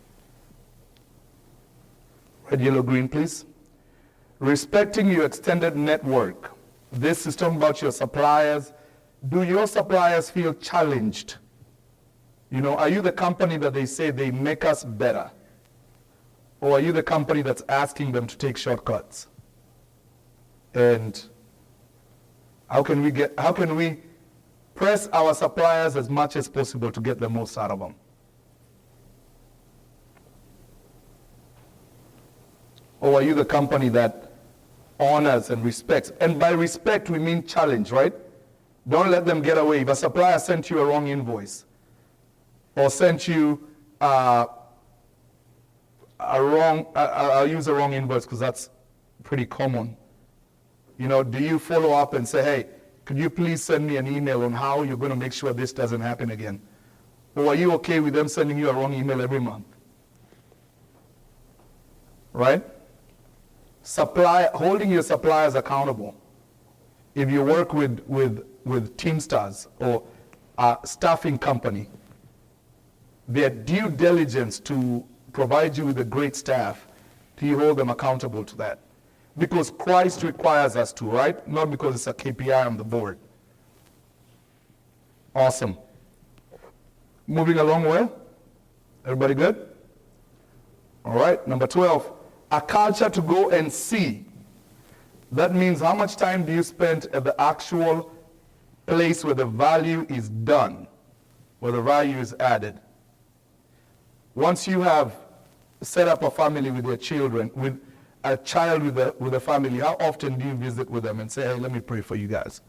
Red, yellow, green, please. Respecting your extended network. This is talking about your suppliers. Do your suppliers feel challenged? You know, are you the company that they say they make us better? Or are you the company that's asking them to take shortcuts? And how can we press our suppliers as much as possible to get the most out of them? Or are you the company that honors and respects? And by respect, we mean challenge, right? Don't let them get away. If a supplier sent you a wrong invoice or sent you I'll use a wrong invoice because that's pretty common. You know, do you follow up and say, hey, could you please send me an email on how you're going to make sure this doesn't happen again? Or are you okay with them sending you a wrong email every month? Right? Holding your suppliers accountable. If you work with Teamsters or a staffing company, their due diligence to provide you with a great staff, do you hold them accountable to that? Because Christ requires us to, right? Not because it's a KPI on the board. Awesome. Moving along well? Everybody good? All right, number 12, a culture to go and see. That means how much time do you spend at the actual place where the value is done, where the value is added. Once you have set up a family with your children, with a child with a family, how often do you visit with them and say, hey, let me pray for you guys?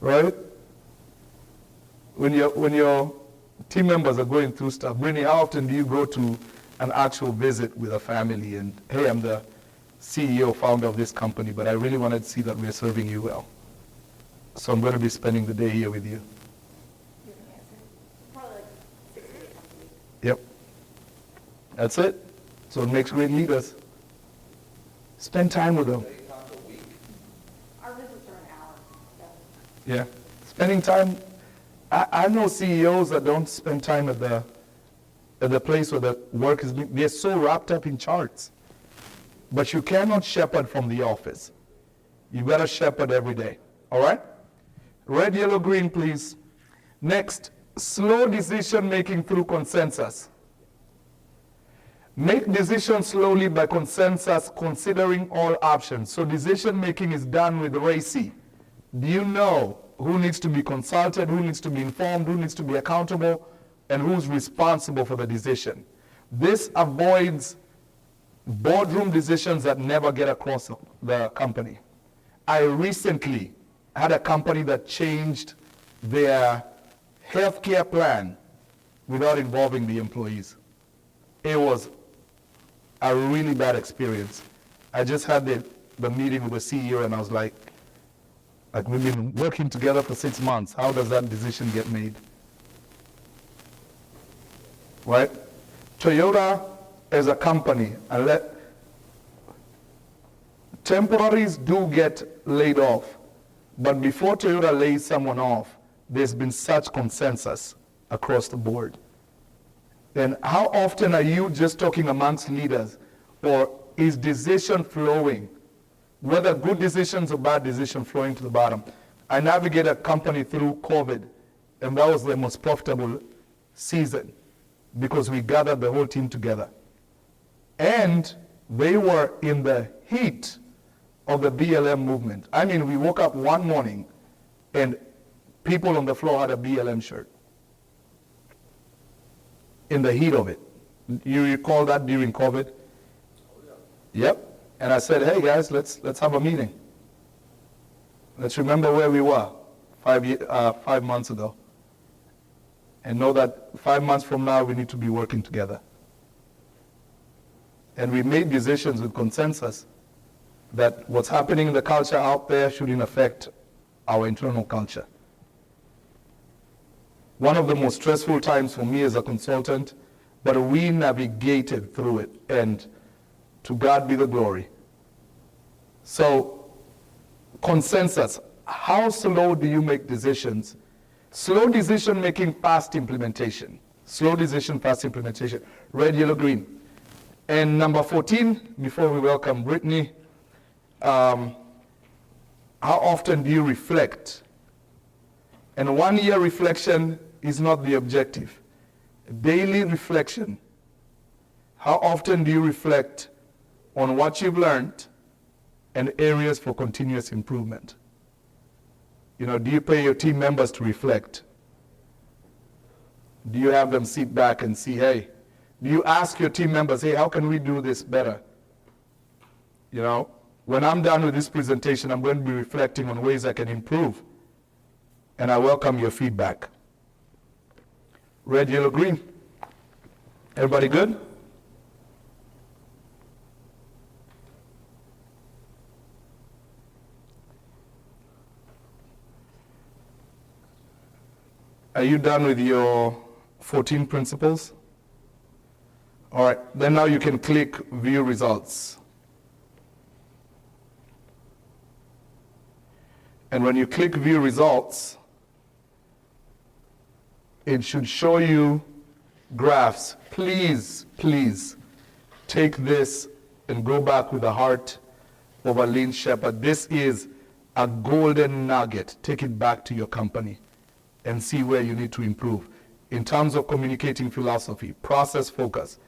Right? When your team members are going through stuff, Brittany, how often do you go to an actual visit with a family and, hey, I'm the CEO, founder of this company, but I really wanted to see that we're serving you well. So I'm going to be spending the day here with you. Probably like 6 to 8 times a week. Yep. That's it. So it makes great leaders. Spend time with them. Our visits are an hour. So. Yeah. Spending time. I know CEOs that don't spend time at the place where the work is being, they're so wrapped up in charts. But you cannot shepherd from the office. You got to shepherd every day. All right? Red, yellow, green, please. Next, slow decision making through consensus. Make decisions slowly by consensus, considering all options. So decision making is done with RACI. Do you know who needs to be consulted, who needs to be informed, who needs to be accountable, and who's responsible for the decision? This avoids boardroom decisions that never get across the company. I recently had a company that changed their healthcare plan without involving the employees. It was a really bad experience. I just had the meeting with the CEO and I was like we've been working together for 6 months. How does that decision get made? Right? Toyota as a company, temporaries do get laid off, but before Toyota lays someone off, there's been such consensus across the board. And how often are you just talking amongst leaders, or is decision flowing, whether good decisions or bad decisions, flowing to the bottom? I navigated a company through COVID, and that was the most profitable season because we gathered the whole team together. And they were in the heat of the BLM movement. I mean, we woke up one morning and people on the floor had a BLM shirt. In the heat of it. You recall that during COVID? Yep. And I said, hey guys, let's have a meeting. Let's remember where we were 5 months ago. And know that 5 months from now we need to be working together. And we made decisions with consensus that what's happening in the culture out there shouldn't affect our internal culture. One of the most stressful times for me as a consultant, but we navigated through it, and to God be the glory. So, consensus. How slow do you make decisions? Slow decision making, fast implementation. Slow decision, fast implementation. Red, yellow, green. And number 14, before we welcome Brittany, how often do you reflect? And 1 year reflection is not the objective. Daily reflection. How often do you reflect on what you've learned and areas for continuous improvement? You know, do you pay your team members to reflect? Do you have them sit back and see, hey, do you ask your team members, hey, how can we do this better? You know, when I'm done with this presentation, I'm going to be reflecting on ways I can improve. And I welcome your feedback. Red, yellow, green. Everybody good? Are you done with your 14 principles? All right, then now you can click View Results. And when you click view results, it should show you graphs. Please, please take this and go back with the heart of a lean shepherd. This is a golden nugget. Take it back to your company and see where you need to improve in terms of communicating philosophy, process focus,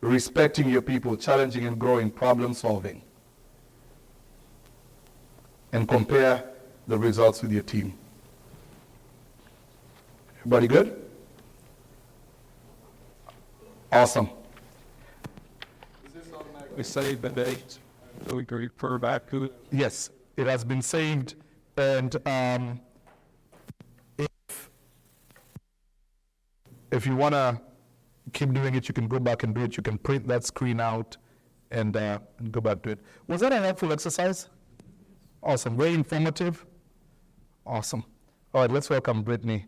respecting your people, challenging and growing, problem solving, and compare the results with your team. Everybody good? Awesome. We saved the date, so we can refer back to it. Yes, it has been saved, and if you want to keep doing it, you can go back and do it. You can print that screen out and go back to it. Was that a helpful exercise? Awesome, very informative. Awesome. All right, let's welcome Brittany.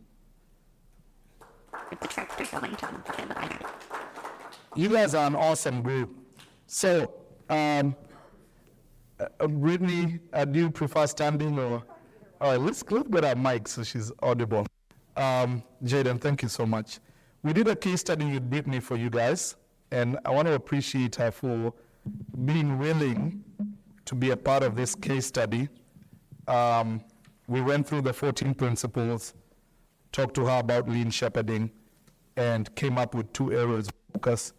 You guys are an awesome group. So, Brittany, do you prefer standing or? All right, let's get our mic so she's audible. Jaden, thank you so much. We did a case study with Brittany for you guys, and I want to appreciate her for being willing to be a part of this case study. We went through the 14 principles, talked to her about lean shepherding, and came up with 2 areas of focus,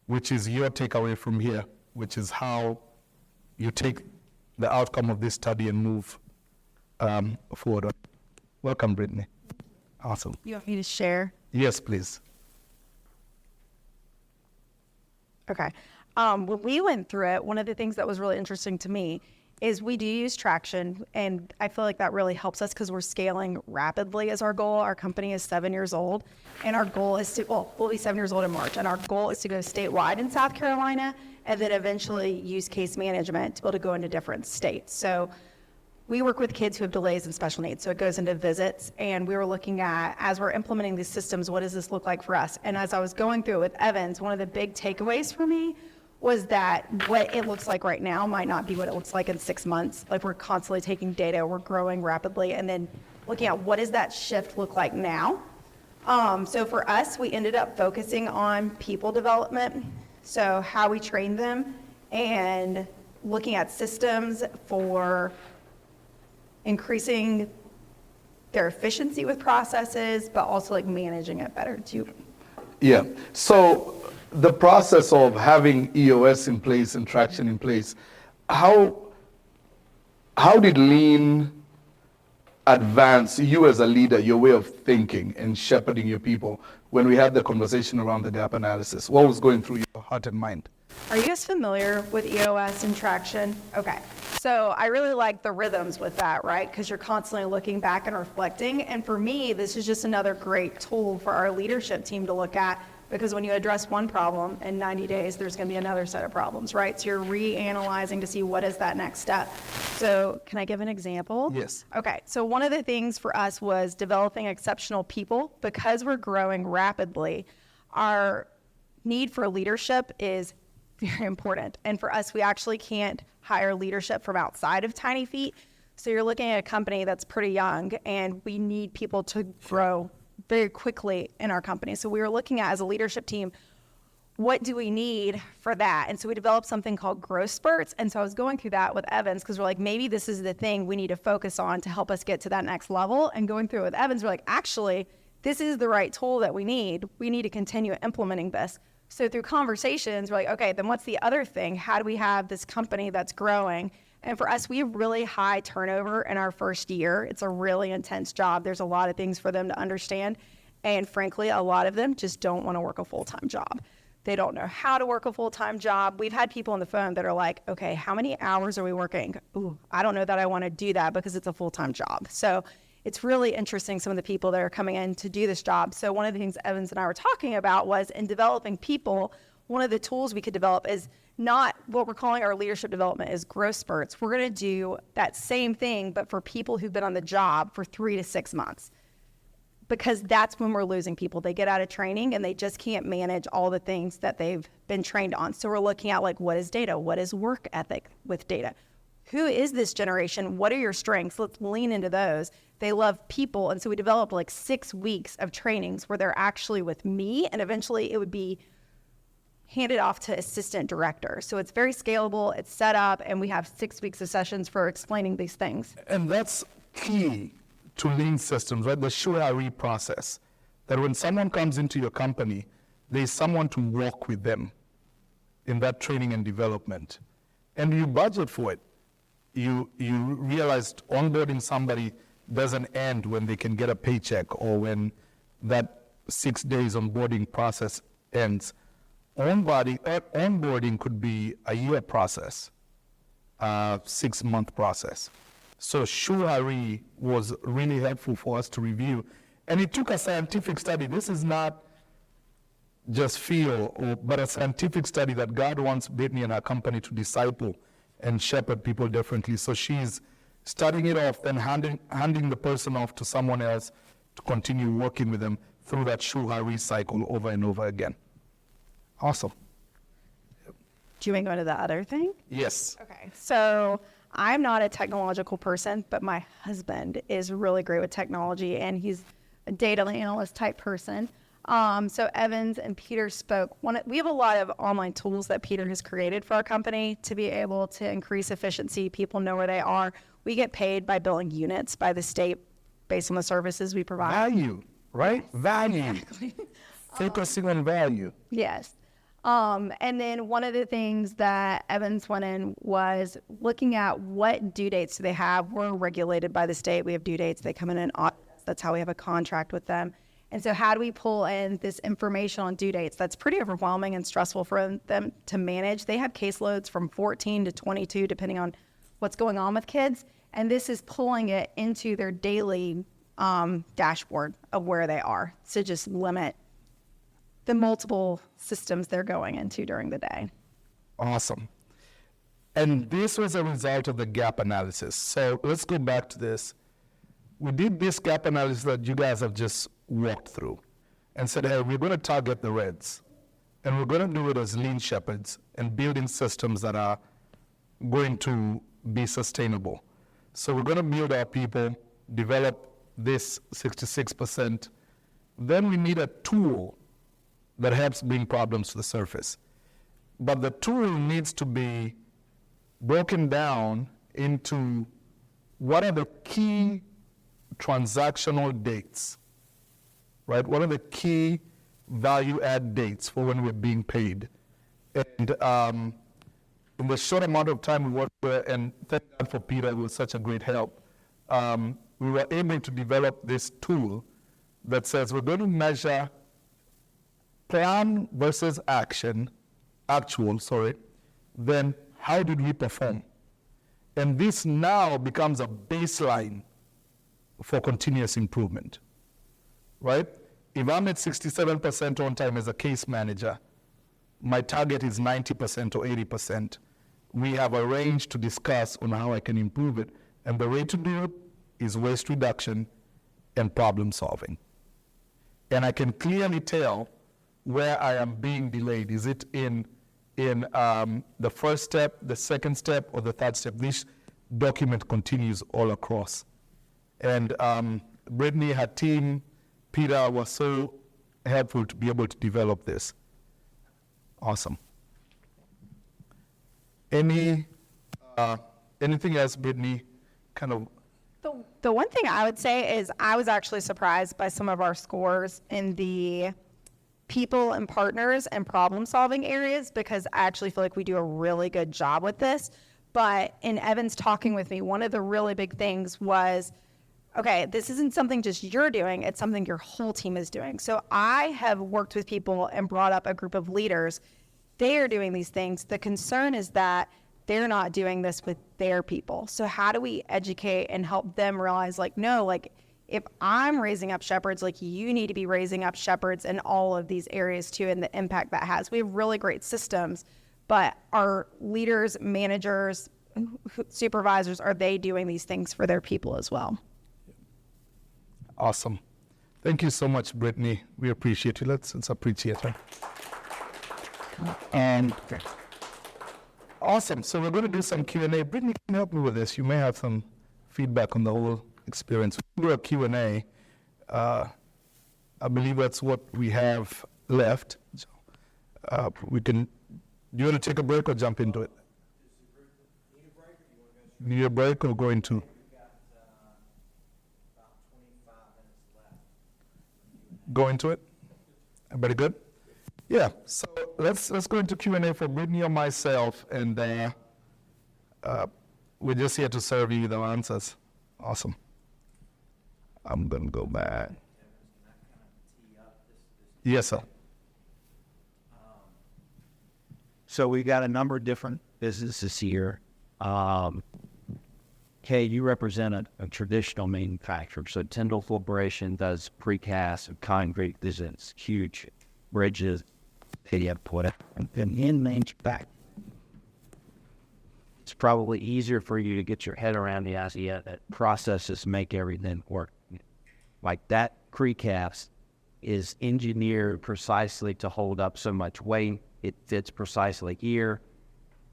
which is your takeaway from here, which is how you take the outcome of this study and move forward. Welcome, Brittany. Awesome. You want me to share? Yes, please. Okay. When we went through it, one of the things that was really interesting to me is we do use traction, and I feel like that really helps us because we're scaling rapidly as our goal. Our company is 7 years old, and our goal is to, well, we'll be 7 years old in March, and our goal is to go statewide in South Carolina, and then eventually use case management to be able to go into different states. So we work with kids who have delays and special needs, so it goes into visits, and we were looking at, as we're implementing these systems, what does this look like for us? And as I was going through it with Evans, one of the big takeaways for me was that what it looks like right now might not be what it looks like in 6 months. Like, we're constantly taking data, we're growing rapidly, and then looking at what does that shift look like now? So for us, we ended up focusing on people development, so how we train them, and looking at systems for increasing their efficiency with processes, but also like managing it better too. Yeah, so the process of having EOS in place and traction in place, how did lean advance you as a leader, your way of thinking and shepherding your people when we had the conversation around the gap analysis? What was going through your heart and mind? Are you guys familiar with EOS and traction? Okay, so I really like the rhythms with that, right? Because you're constantly looking back and reflecting. And for me, this is just another great tool for our leadership team to look at, because when you address one problem in 90 days, there's going to be another set of problems, right? So you're reanalyzing to see what is that next step. So can I give an example? Yes. Okay, so one of the things for us was developing exceptional people. Because we're growing rapidly, our need for leadership is very important. And for us, we actually can't hire leadership from outside of Tiny Feet. So you're looking at a company that's pretty young, and we need people to grow very quickly in our company. So we were looking at, as a leadership team, what do we need for that? And so we developed something called growth spurts. And so I was going through that with Evans, because we're like, maybe this is the thing we need to focus on to help us get to that next level. And going through it with Evans, we're like, actually, this is the right tool that we need. We need to continue implementing this. So through conversations, we're like, okay, then what's the other thing? How do we have this company that's growing? And for us, we have really high turnover in our first year. It's a really intense job. There's a lot of things for them to understand. And frankly, a lot of them just don't want to work a full-time job. They don't know how to work a full-time job. We've had people on the phone that are like, okay, how many hours are we working? Ooh, I don't know that I want to do that because it's a full-time job. So it's really interesting, some of the people that are coming in to do this job. So one of the things Evans and I were talking about was, in developing people, one of the tools we could develop is not what we're calling our leadership development is growth spurts. We're going to do that same thing, but for people who've been on the job for 3 to 6 months, because that's when we're losing people. They get out of training and they just can't manage all the things that they've been trained on. So we're looking at, like, what is data? What is work ethic with data? who is this generation? What are your strengths? Let's lean into those. They love people. And so we developed like 6 weeks of trainings where they're actually with me, and eventually it would be handed off to assistant director. So it's very scalable, it's set up, and we have 6 weeks of sessions for explaining these things. And that's key to lean systems, right? The Shuari process. That when someone comes into your company, there's someone to walk with them in that training and development. And you budget for it. You realize onboarding somebody doesn't end when they can get a paycheck or when that 6 days onboarding process ends. Onboarding could be a year process, 6-month process. So Shuari was really helpful for us to review. And it took a scientific study. This is not just feel, but a scientific study that God wants Brittany and her company to disciple and shepherd people differently. So she's studying it off, then handing the person off to someone else to continue working with them through that Shuari cycle over and over again. Awesome. Do you want to go into the other thing? Yes. Okay, so I'm not a technological person, but my husband is really great with technology, and he's a data analyst type person. So Evans and Peter spoke. We have a lot of online tools that Peter has created for our company to be able to increase efficiency. People know where they are. We get paid by billing units by the state based on the services we provide. Value, right? Value. Exactly. Focusing on value. Yes. And then one of the things that Evans went in was looking at what due dates do they have. We're regulated by the state. We have due dates. They come in and audit us. That's how we have a contract with them. And so how do we pull in this information on due dates? That's pretty overwhelming and stressful for them to manage. They have caseloads from 14 to 22, depending on what's going on with kids. And this is pulling it into their daily dashboard of where they are to just limit the multiple systems they're going into during the day. Awesome. And this was a result of the gap analysis. So let's go back to this. We did this gap analysis that you guys have just walked through and said, hey, we're going to target the reds. And we're going to do it as lean shepherds and building systems that are going to be sustainable. So we're going to build our people, develop this 66%. Then we need a tool that helps bring problems to the surface. But the tool needs to be broken down into what are the key transactional dates, right? What are the key value add dates for when we're being paid? And in the short amount of time we worked with, and thank God for Peter, it was such a great help, we were able to develop this tool that says we're going to measure plan versus actual, then how did we perform? And this now becomes a baseline for continuous improvement, right? If I'm at 67% on time as a case manager, my target is 90% or 80%. We have a range to discuss on how I can improve it. And the way to do it is waste reduction and problem solving. And I can clearly tell where I am being delayed. Is it in the first step, the second step, or the third step? This document continues all across. And Brittany, her team, Peter was so helpful to be able to develop this. Awesome. Anything else, Brittany? Kind of. The one thing I would say is I was actually surprised by some of our scores in the people and partners and problem solving areas, because I actually feel like we do a really good job with this. But in Evans talking with me, one of the really big things was, okay, this isn't something just you're doing, it's something your whole team is doing. So I have worked with people and brought up a group of leaders. They are doing these things. The concern is that they're not doing this with their people. So how do we educate and help them realize, like, no, like, if I'm raising up shepherds, like, you need to be raising up shepherds in all of these areas too, and the impact that has. We have really great systems, but our leaders, managers, supervisors, are they doing these things for their people as well? Awesome. Thank you so much, Brittany. We appreciate you. Let's appreciate her. Awesome. So we're going to do some Q&A. Brittany, can you help me with this? You may have some feedback on the whole experience. We'll do a Q&A. I believe that's what we have left. So, we can. Do you want to take a break or jump into it? Need a break or go into? Go into it? Everybody good? Yeah. So let's go into Q&A for Brittany or myself, and we're just here to serve you the answers. Awesome. I'm gonna go back. Yes, sir. So we got a number of different businesses here. Kay, you represent a traditional manufacturer. So Tyndall Corporation does precast and concrete. This is huge bridges. They have put it in manufacturing. It's probably easier for you to get your head around the idea that processes make everything work. Like that precast is engineered precisely to hold up so much weight. It fits precisely here.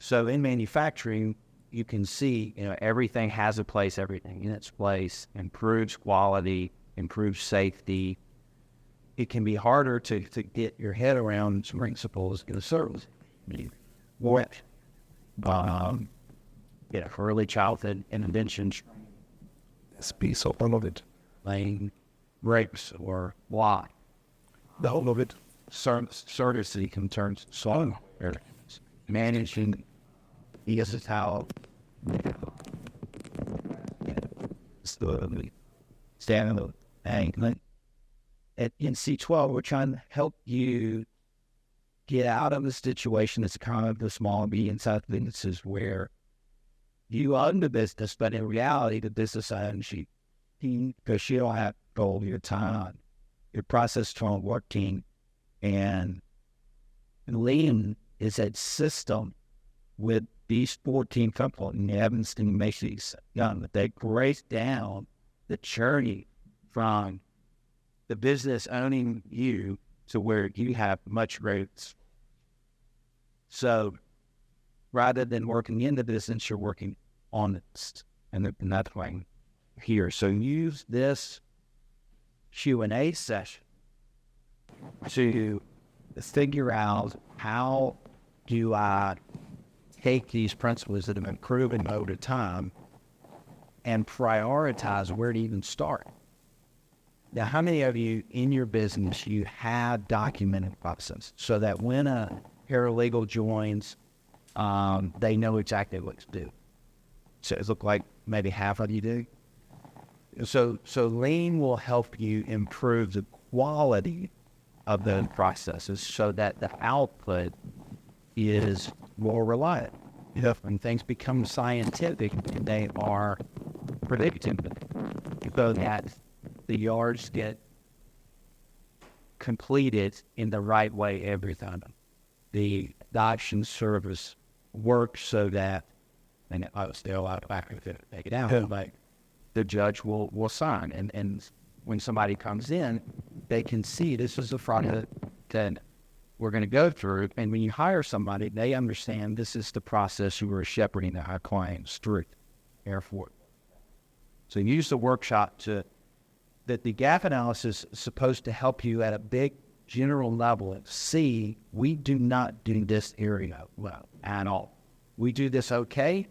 So in manufacturing, you can see, everything has a place, everything in its place, improves quality, improves safety. It can be harder to get your head around some principles in a service. What, early childhood interventions, This piece of all of it. laying grapes or why. The whole of it. Certainty concerns soil managing is how standing and in C12 we're trying to help you get out of the situation that's kind of the small and medium-sized businesses where you own the business, but in reality the business owns you because you don't have control of your time, your process from working. And Lean is a system with these 14 companies in Evanston, Macy's, that they break down the journey from the business owning you to where you have much roots. So rather than working in the business, you're working on it, and that's why I'm here. So use this Q&A session to figure out how do I take these principles that have been proven over time and prioritize where to even start. Now, how many of you in your business, you have documented process so that when a paralegal joins, they know exactly what to do? So it looks like maybe half of you do. So Lean will help you improve the quality of the processes so that the output is more reliable. When things become scientific, they are predictive, so that the yards get completed in the right way every time. The adoption service works so that, and I was still out back to take it out, but the judge will sign. And when somebody comes in, they can see this is the front that we're going to go through. And when you hire somebody, they understand this is the process you were shepherding our clients through. Therefore, so use the workshop that the gap analysis is supposed to help you at a big general level and see we do not do this area well at all. We do this okay,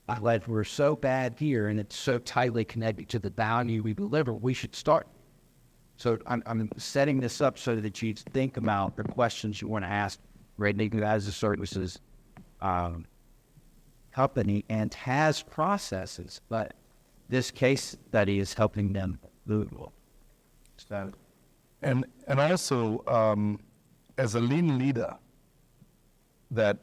but we're so bad here and it's so tightly connected to the value we deliver, we should start. So I'm setting this up so that you think about the questions you want to ask Redneck as a services company and has processes, but this case study is helping them move. So, and also as a lean leader, that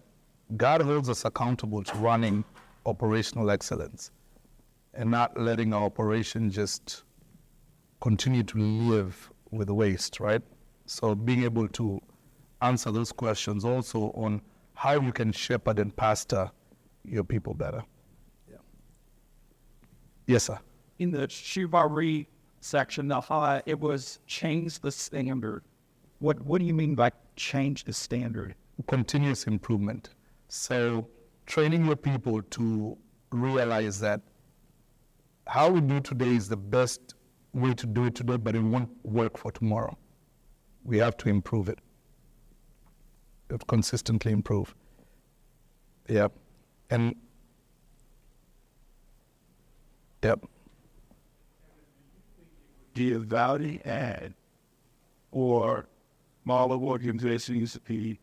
God holds us accountable to running operational excellence and not letting our operation just continue to live with waste, right? So being able to answer those questions also on how you can shepherd and pastor your people better. Yeah. Yes, sir. In the Shibari section, it was change the standard. What do you mean by change the standard? Continuous improvement. So training your people to realize that how we do today is the best way to do it today, but it won't work for tomorrow. We have to improve it. We have to consistently improve. Yeah. And yep. The value add or smaller organizations to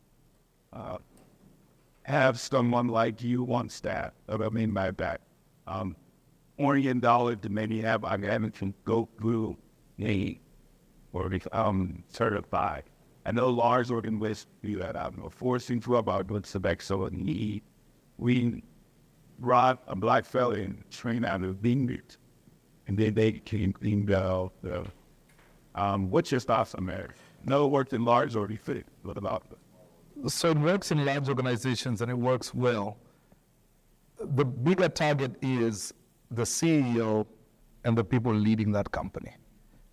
have someone like you on staff. What I mean by that, $1 to maybe have I haven't go through a or become certified. I know large organizations do that. I'm forcing to about good subject so need we brought a black fella and train out of Vineyard, and then they can clean the what's your thoughts on that? No, it worked in large organizations. What about it? So it works in large organizations and it works well. The bigger target is the CEO and the people leading that company.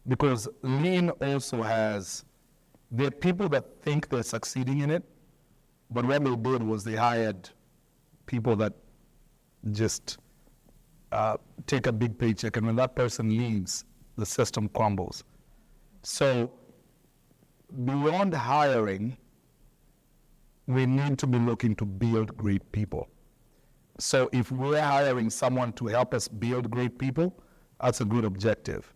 Because Lean also has, there are people that think they're succeeding in it, but what they did was they hired people that just take a big paycheck, and when that person leaves, the system crumbles. So beyond hiring, we need to be looking to build great people. So if we're hiring someone to help us build great people, that's a good objective,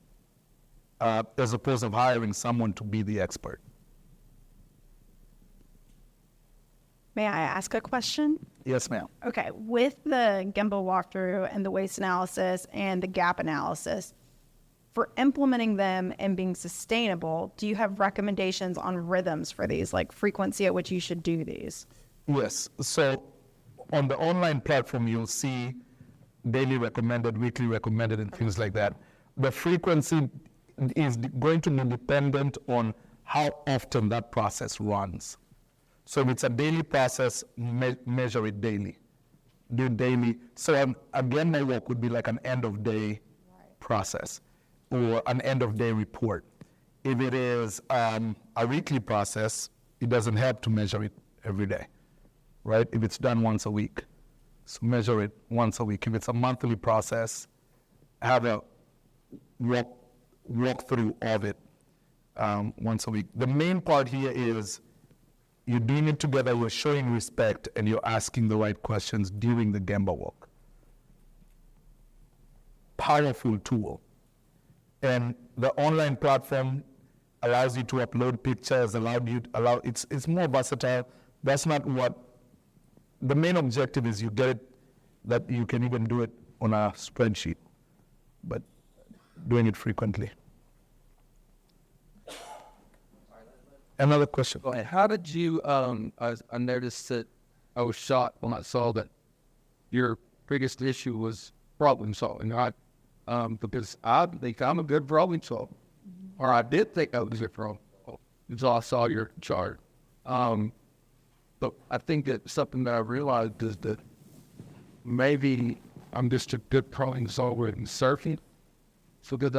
as opposed to hiring someone to be the expert. May I ask a question? Yes, ma'am. Okay, with the Gemba walkthrough and the waste analysis and the gap analysis, for implementing them and being sustainable, do you have recommendations on rhythms for these, like frequency at which you should do these? Yes. So on the online platform, you'll see daily recommended, weekly recommended, and things like that. The frequency is going to be dependent on how often that process runs. So if it's a daily process, measure it daily. Do it daily. So again, my work would be like an end of day process or an end of day report. If it is a weekly process, it doesn't help to measure it every day, right? If it's done once a week, so measure it once a week. If it's a monthly process, have a walk through of it once a week. The main part here is you're doing it together, you're showing respect, and you're asking the right questions during the Gemba walk. Powerful tool. And the online platform allows you to upload pictures, it's more versatile. That's not what, the main objective is you get it, that you can even do it on a spreadsheet, but doing it frequently. Another question. Go ahead. How did you, I noticed that I was shocked when I saw that your biggest issue was problem solving, right? Because I think I'm a good problem solver, or I did think I was a good problem solver until I saw your chart. But I think that something that I realized is that maybe I'm just a good problem solver in surfing, so because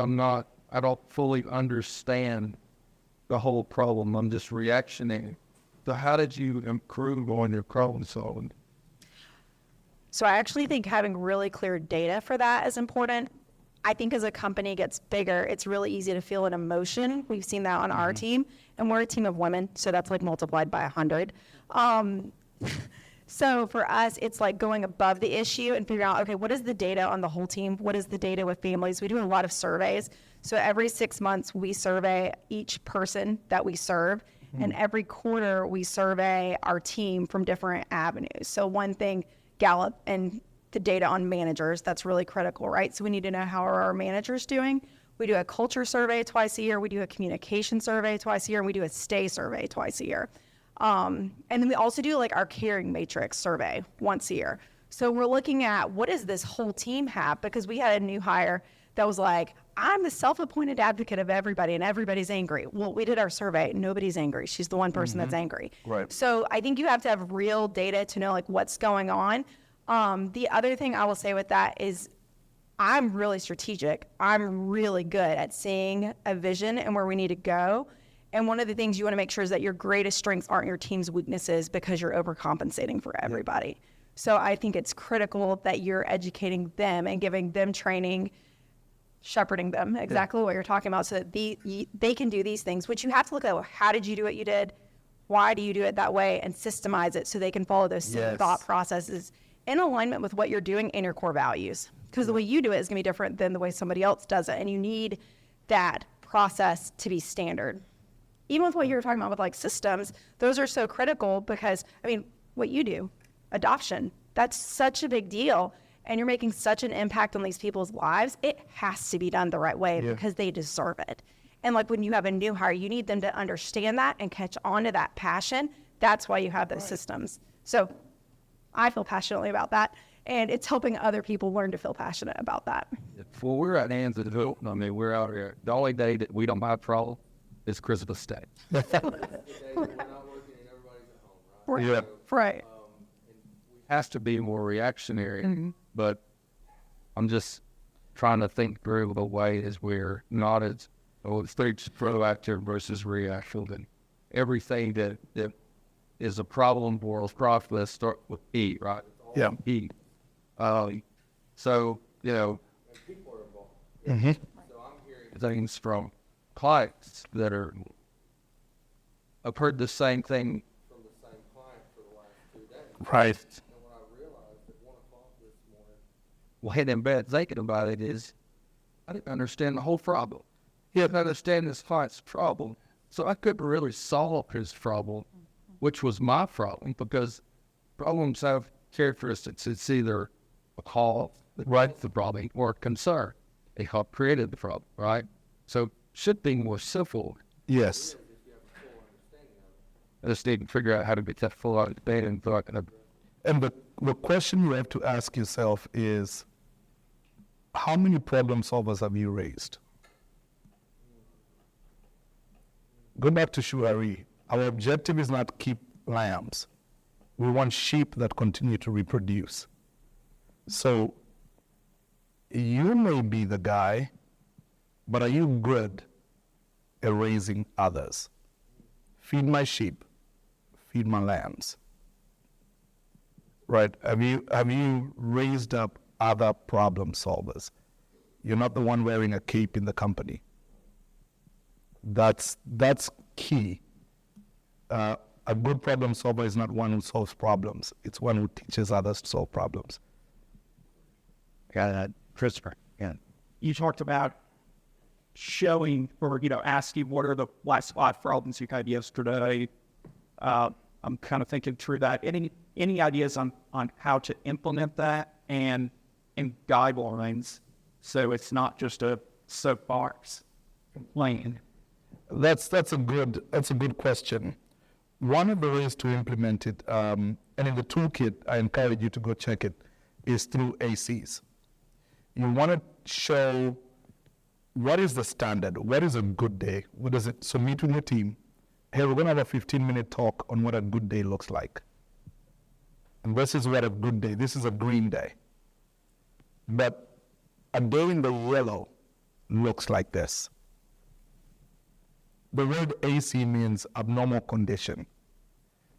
I don't fully understand the whole problem. I'm just reactioning. So how did you improve on your problem solving? So I actually think having really clear data for that is important. I think as a company gets bigger, it's really easy to feel an emotion. We've seen that on our team, and we're a team of women, so that's like multiplied by 100. So for us, it's like going above the issue and figuring out, okay, what is the data on the whole team? What is the data with families? We do a lot of surveys. So every 6 months, we survey each person that we serve. And every quarter, we survey our team from different avenues. So one thing, Gallup and the data on managers, that's really critical, right? So we need to know how are our managers doing. We do a culture survey twice a year. We do a communication survey twice a year. And we do a stay survey twice a year. And then we also do like our caring matrix survey once a year. So we're looking at what does this whole team have? Because we had a new hire that was like, I'm the self-appointed advocate of everybody and everybody's angry. Well, we did our survey. Nobody's angry. She's the one person that's angry. Right. So I think you have to have real data to know like what's going on. The other thing I will say with that is I'm really strategic. I'm really good at seeing a vision and where we need to go. And one of the things you want to make sure is that your greatest strengths aren't your team's weaknesses because you're overcompensating for everybody. So I think it's critical that you're educating them and giving them training, shepherding them, exactly what you're talking about, so that they can do these things, which you have to look at, well, how did you do what you did? Why do you do it that way? And systemize it so they can follow those same thought processes in alignment with what you're doing and your core values. Because the way you do it is going to be different than the way somebody else does it. And you need that process to be standard. Even with what you were talking about with like systems, those are so critical because, I mean, what you do, adoption, that's such a big deal. And you're making such an impact on these people's lives. It has to be done the right way because they deserve it. And like when you have a new hire, you need them to understand that and catch on to that passion. That's why you have those systems. So I feel passionately about that. And it's helping other people learn to feel passionate about that. Well, we're at hands of the hook. I mean, we're out here. The only day that we don't have trouble is Christmas Day. Right. Has to be more reactionary, but I'm just trying to think through the way as we're not as it's proactive versus reactive, and everything that is a problem or a process start with E, right? Yeah. E. So people are involved. So I'm hearing things from clients that are. I've heard the same thing from the same client for the last 2 days. Right. Well, head in bed thinking about it is, I didn't understand the whole problem. He didn't understand this client's problem, so I couldn't really solve his problem, which was my problem, because problems have characteristics. It's either a cause that writes the problem or a concern. They help created the problem, right? So should be more simple. Yes. I just need to figure out how to get that full understanding. And the question you have to ask yourself is, how many problem solvers have you raised? Go back to Shuari. Our objective is not keep lambs. We want sheep that continue to reproduce. So you may be the guy, but are you good at raising others? Feed my sheep, feed my lambs. Right? Have you raised up other problem solvers? You're not the one wearing a cape in the company. That's key. A good problem solver is not one who solves problems. It's one who teaches others to solve problems. Got that, Christopher. Yeah. You talked about showing or asking what are the last 5 problems you had yesterday. I'm kind of thinking through that. Any ideas on how to implement that and guidelines so it's not just a soapbox complaint? That's a good question. One of the ways to implement it, and in the toolkit, I encourage you to go check it, is through ACs. You want to show what is the standard, what is a good day, what is it? So meet with your team. Hey, we're going to have a 15-minute talk on what a good day looks like. And this is what a good day, this is a green day. But a day in the yellow looks like this. The word AC means abnormal condition.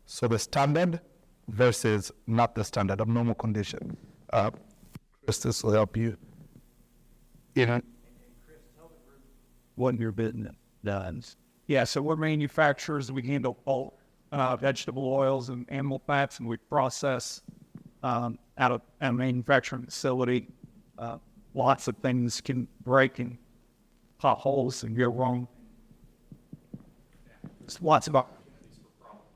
So the standard versus not the standard, abnormal condition. Chris, this will help you. What your business does. Yeah, so we're manufacturers. We handle all vegetable oils and animal fats, and we process out of a manufacturing facility. Lots of things can break and potholes and go wrong. There's lots of opportunities for problems.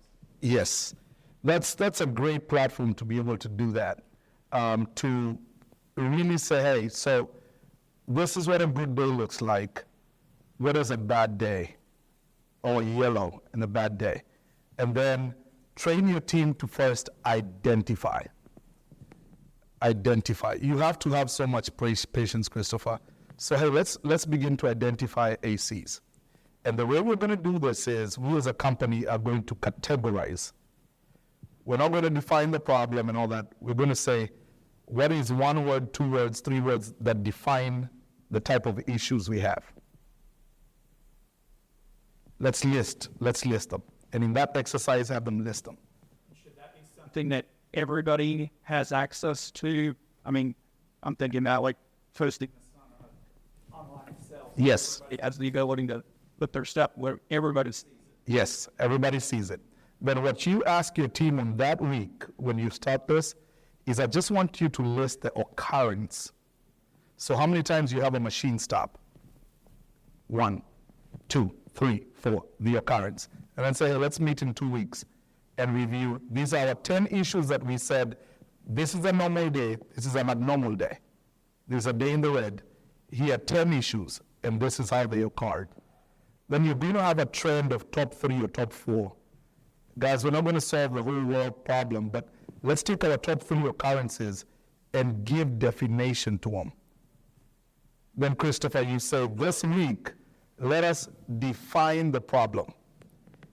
Yes, that's a great platform to be able to do that. To really say, hey, so this is what a good day looks like. What is a bad day? Or yellow in a bad day. And then train your team to first identify. You have to have so much patience, Christopher. So hey, let's begin to identify ACs. And the way we're going to do this is we as a company are going to categorize. We're not going to define the problem and all that. We're going to say, what is 1 word, 2 words, 3 words that define the type of issues we have? Let's list them. And in that exercise, have them list them. Should that be something that everybody has access to, I mean, I'm thinking about like posting online sales. Yes. As the ability to put their stuff where everybody sees it. Yes, everybody sees it. But what you ask your team on that week when you start this is I just want you to list the occurrence. So how many times you have a machine stop? 1, 2, 3, 4, the occurrence. And then say, hey, let's meet in 2 weeks and review. These are our 10 issues that we said, this is a normal day, this is an abnormal day. There's a day in the red. Here are 10 issues, and this is how they occurred. Then you're going to have a trend of top 3 or top 4. Guys, we're not going to solve the whole world problem, but let's take our top 3 occurrences and give definition to them. Then, Christopher, you say, this week, let us define the problem.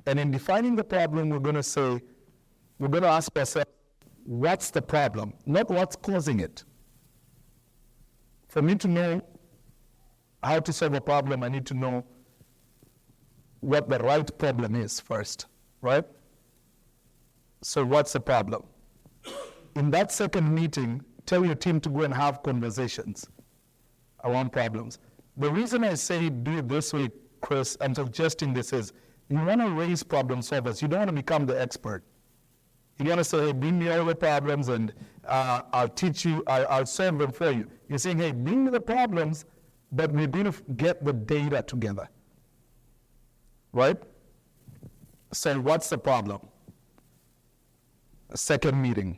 And in defining the problem, we're going to ask ourselves, what's the problem? Not what's causing it. For me to know how to solve a problem, I need to know what the right problem is first, right? So what's the problem? In that second meeting, tell your team to go and have conversations around problems. The reason I say do it this way, Chris, I'm suggesting this is, you want to raise problem solvers. You don't want to become the expert. You want to say, hey, bring me all the problems and I'll teach you, I'll solve them for you. You're saying, hey, bring me the problems, but we're going to get the data together. Right? So what's the problem? A second meeting.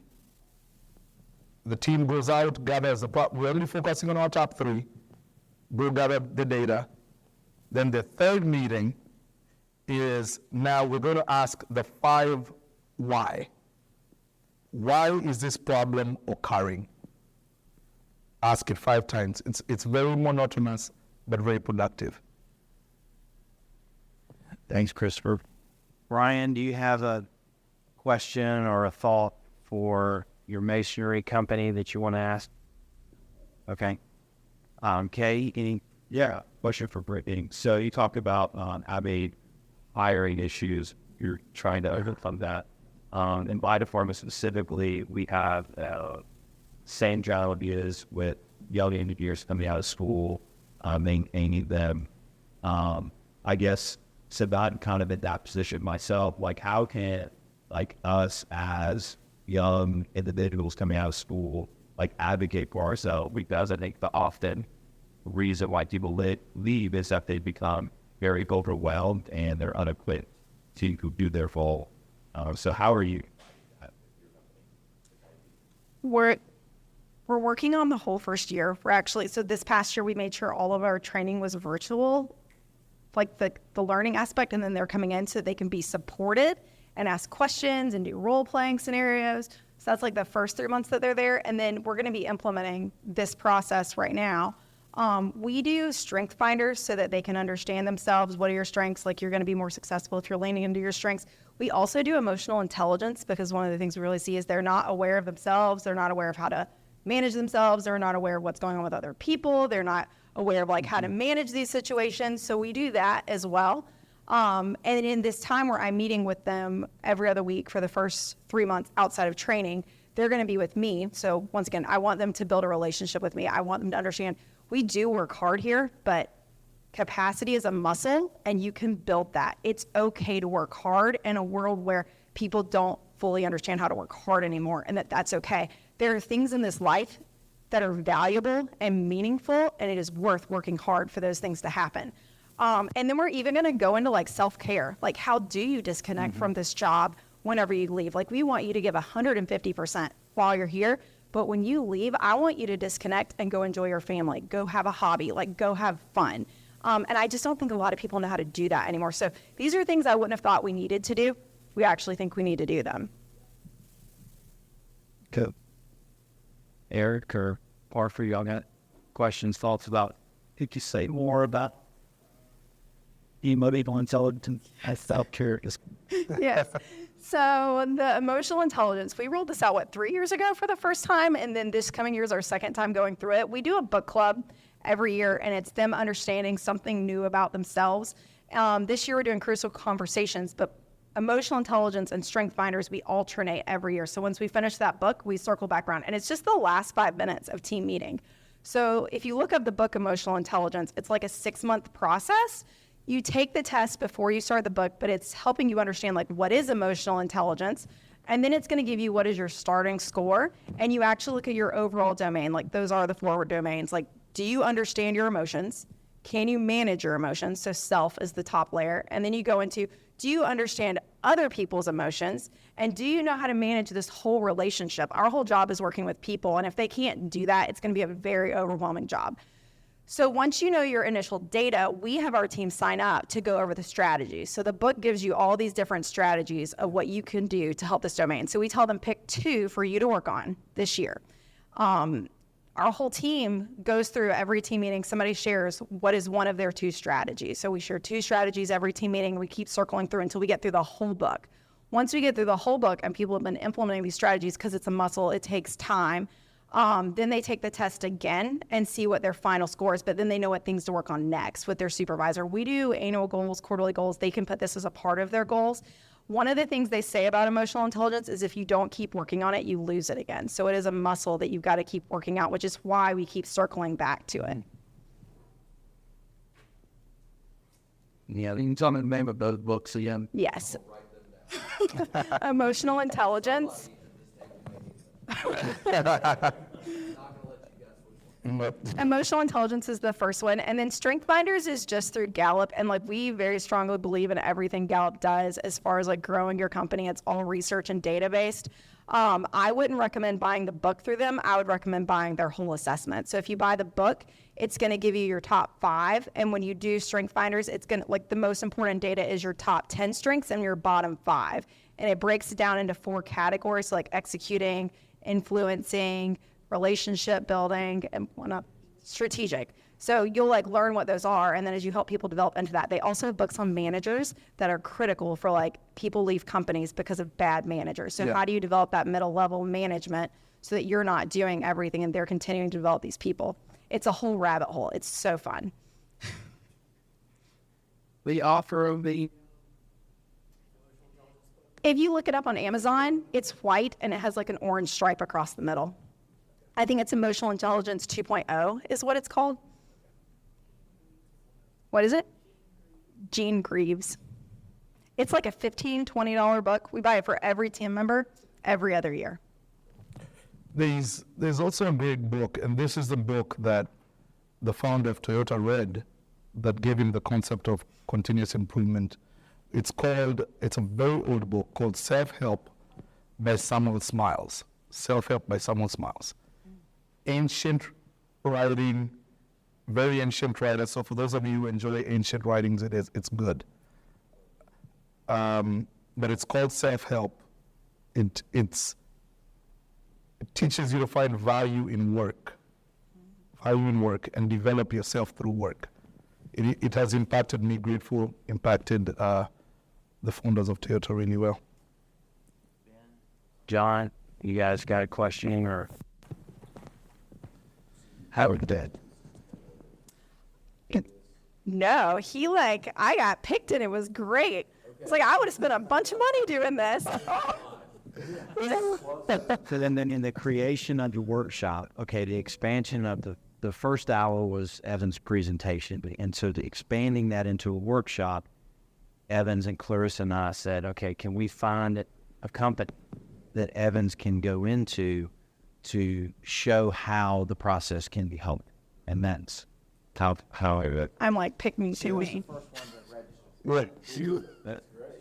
The team goes out, gathers the problem. We're only focusing on our top 3. Go gather the data. Then the third meeting is now we're going to ask the 5 why. Why is this problem occurring? Ask it 5 times. It's very monotonous, but very productive. Thanks, Christopher. Ryan, do you have a question or a thought for your masonry company that you want to ask? Okay. Kay, any? Yeah, question for Brittany. So you talked about hiring issues. You're trying to overcome that. In Vitapharma specifically, we have same challenges with young engineers coming out of school, maintaining them. I guess, so I'm kind of in that position myself. Like, how can, like, us as young individuals coming out of school, like, advocate for ourselves? Because I think the often reason why people leave is that they become very overwhelmed and they're unequipped to do their full. So how are you? We're working on the whole first year. So this past year we made sure all of our training was virtual, like the learning aspect, and then they're coming in so they can be supported and ask questions and do role-playing scenarios. So that's like the first 3 months that they're there, and then we're going to be implementing this process right now. We do strength finders so that they can understand themselves. What are your strengths? Like, you're going to be more successful if you're leaning into your strengths. We also do emotional intelligence, because one of the things we really see is they're not aware of themselves. They're not aware of how to manage themselves. They're not aware of what's going on with other people. They're not aware of like how to manage these situations. So we do that as well. And in this time where I'm meeting with them every other week for the first 3 months outside of training, they're going to be with me. So once again, I want them to build a relationship with me. I want them to understand we do work hard here, but capacity is a muscle and you can build that. It's okay to work hard in a world where people don't fully understand how to work hard anymore, and that's okay. There are things in this life that are valuable and meaningful, and it is worth working hard for those things to happen. And then we're even going to go into like self-care. Like, how do you disconnect from this job whenever you leave? Like, we want you to give 150% while you're here, but when you leave, I want you to disconnect and go enjoy your family, go have a hobby, like go have fun. And I just don't think a lot of people know how to do that anymore. So these are things I wouldn't have thought we needed to do. We actually think we need to do them. Cool. Eric or Parker, y'all got questions, thoughts about, could you say more about emotional intelligence? I'm so curious. Yes. So the emotional intelligence, we rolled this out, 3 years ago for the first time, and then this coming year is our second time going through it. We do a book club every year, and it's them understanding something new about themselves. This year we're doing crucial conversations, but emotional intelligence and strength finders, we alternate every year. So once we finish that book, we circle back around. And it's just the last 5 minutes of team meeting. So if you look up the book Emotional Intelligence, it's like a 6-month process. You take the test before you start the book, but it's helping you understand like what is emotional intelligence. And then it's going to give you what is your starting score. And you actually look at your overall domain. Like those are the forward domains. Like, do you understand your emotions? Can you manage your emotions? So self is the top layer. And then you go into, do you understand other people's emotions? And do you know how to manage this whole relationship? Our whole job is working with people. And if they can't do that, it's going to be a very overwhelming job. So once you know your initial data, we have our team sign up to go over the strategies. So the book gives you all these different strategies of what you can do to help this domain. So we tell them pick 2 for you to work on this year. Our whole team goes through every team meeting. Somebody shares what is one of their 2 strategies. So we share 2 strategies every team meeting. We keep circling through until we get through the whole book. Once we get through the whole book and people have been implementing these strategies because it's a muscle, it takes time. Then they take the test again and see what their final score is, but then they know what things to work on next with their supervisor. We do annual goals, quarterly goals. They can put this as a part of their goals. One of the things they say about emotional intelligence is if you don't keep working on it, you lose it again. So it is a muscle that you've got to keep working out, which is why we keep circling back to it. Yeah, you can tell me the name of those books again. Yes. Emotional intelligence. Emotional intelligence is the first one, and then strength finders is just through Gallup, and like we very strongly believe in everything Gallup does as far as like growing your company. It's all research and data based. I wouldn't recommend buying the book through them. I would recommend buying their whole assessment. So if you buy the book, it's going to give you your top 5, and when you do strength finders, it's going to like the most important data is your top 10 strengths and your bottom 5, and it breaks it down into 4 categories, so like executing, influencing, relationship building, and whatnot, strategic. So you'll like learn what those are, and then as you help people develop into that, they also have books on managers that are critical for like people leave companies because of bad managers. So how do you develop that middle level management so that you're not doing everything and they're continuing to develop these people? It's a whole rabbit hole. It's so fun. The author of the... If you look it up on Amazon, it's white and it has like an orange stripe across the middle. I think it's Emotional Intelligence 2.0 is what it's called. What is it? Gene Greaves. It's like a $15, $20 book. We buy it for every team member every other year. There's also a great book, and this is the book that the founder of Toyota read that gave him the concept of continuous improvement. It's a very old book called Self-Help by Samuel Smiles. Self-Help by Samuel Smiles. Ancient writing, very ancient writer. So for those of you who enjoy ancient writings, it's good. But it's called Self-Help. It teaches you to find value in work and develop yourself through work. It has impacted me, impacted the founders of Toyota really well. John, you guys got a question or... Howard dead? No, I got picked and it was great. It's like, I would have spent a bunch of money doing this. So then in the creation of the workshop, okay, the expansion of the first hour was Evan's presentation. And so expanding that into a workshop, Evans and Clarissa and I said, okay, can we find a company that Evans can go into to show how the process can be helped? And that's how I'm like, pick me to me. Right.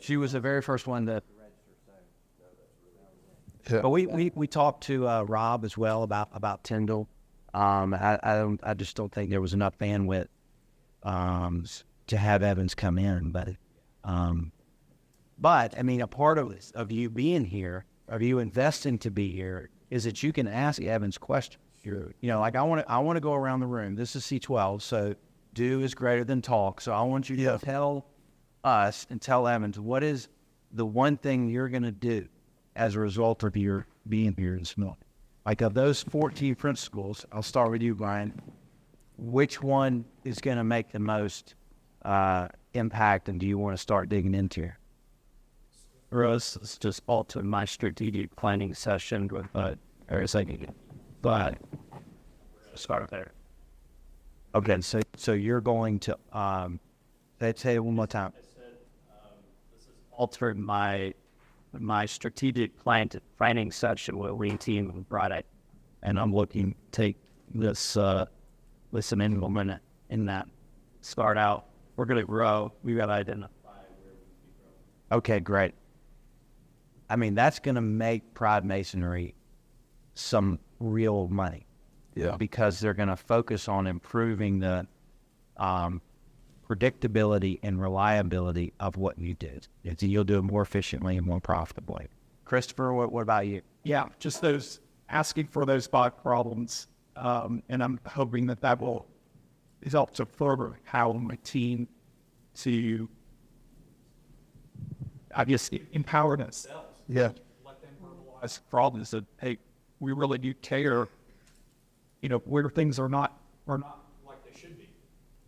She was the very first one that. Yeah. But we talked to Rob as well about Tyndall. I just don't think there was enough bandwidth to have Evans come in. But I mean, a part of you being here, of you investing to be here, is that you can ask Evans questions. Like I want to go around the room. This is C12, so do is greater than talk. So I want you to tell us and tell Evans what is the one thing you're going to do as a result of your being here this morning. Like of those 14 principles, I'll start with you, Brian. Which one is going to make the most impact, and do you want to start digging into? for us is just alter my strategic planning session with but start there. Okay, so you're going to say it one more time. Altered my strategic planning session with lean team on Friday, and I'm looking to take this and implement it in that. Start out. We're going to grow. We got to identify where we can grow. Okay, great. I mean, that's going to make Pride Masonry some real money. Yeah. Because they're going to focus on improving the predictability and reliability of what you do. You'll do it more efficiently and more profitably. Christopher, what about you? Yeah, just those asking for those bot problems, and I'm hoping that will help to further how my team to, I guess, empower themselves. Yeah. Let them verbalize problems that, hey, we really do care, where things are not like they should be.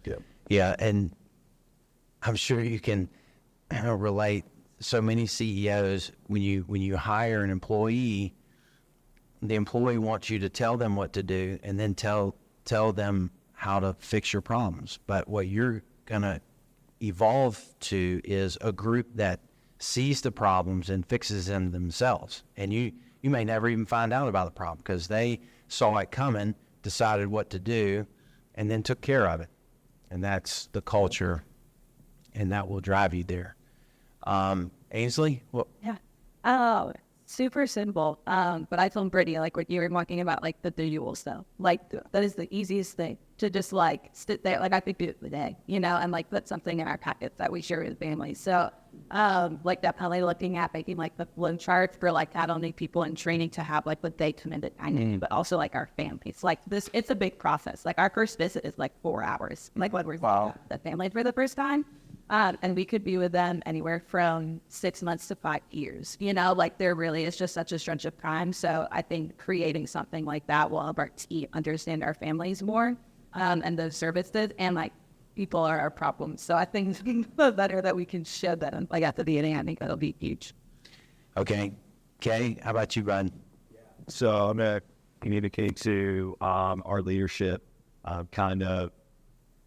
Yeah. Yeah, and I'm sure you can relate. So many CEOs, when you hire an employee, the employee wants you to tell them what to do and then tell them how to fix your problems. But what you're gonna evolve to is a group that sees the problems and fixes them themselves. And you may never even find out about the problem because they saw it coming, decided what to do, and then took care of it. And that's the culture, and that will drive you there. Ainsley? Well, Yeah. Oh, super simple. But I told Brittany, like what you were talking about, like the visual stuff. Like that is the easiest thing to just like sit there. Like I could do it today, and like put something in our packets that we share with families. So, like definitely looking at making like the flow chart for like not only people in training to have like what they committed, but also like our families. Like this, it's a big process. Like our first visit is like 4 hours. Like when we're the family for the first time. And we could be with them anywhere from 6 months to 5 years. Like there really is just such a stretch of time. So I think creating something like that will help our team understand our families more, and those services, and like people are our problems. So I think the better that we can show them like at the beginning, I think that'll be huge. okay. Kay, how about you, Ryan? So I'm going to communicate to our leadership kind of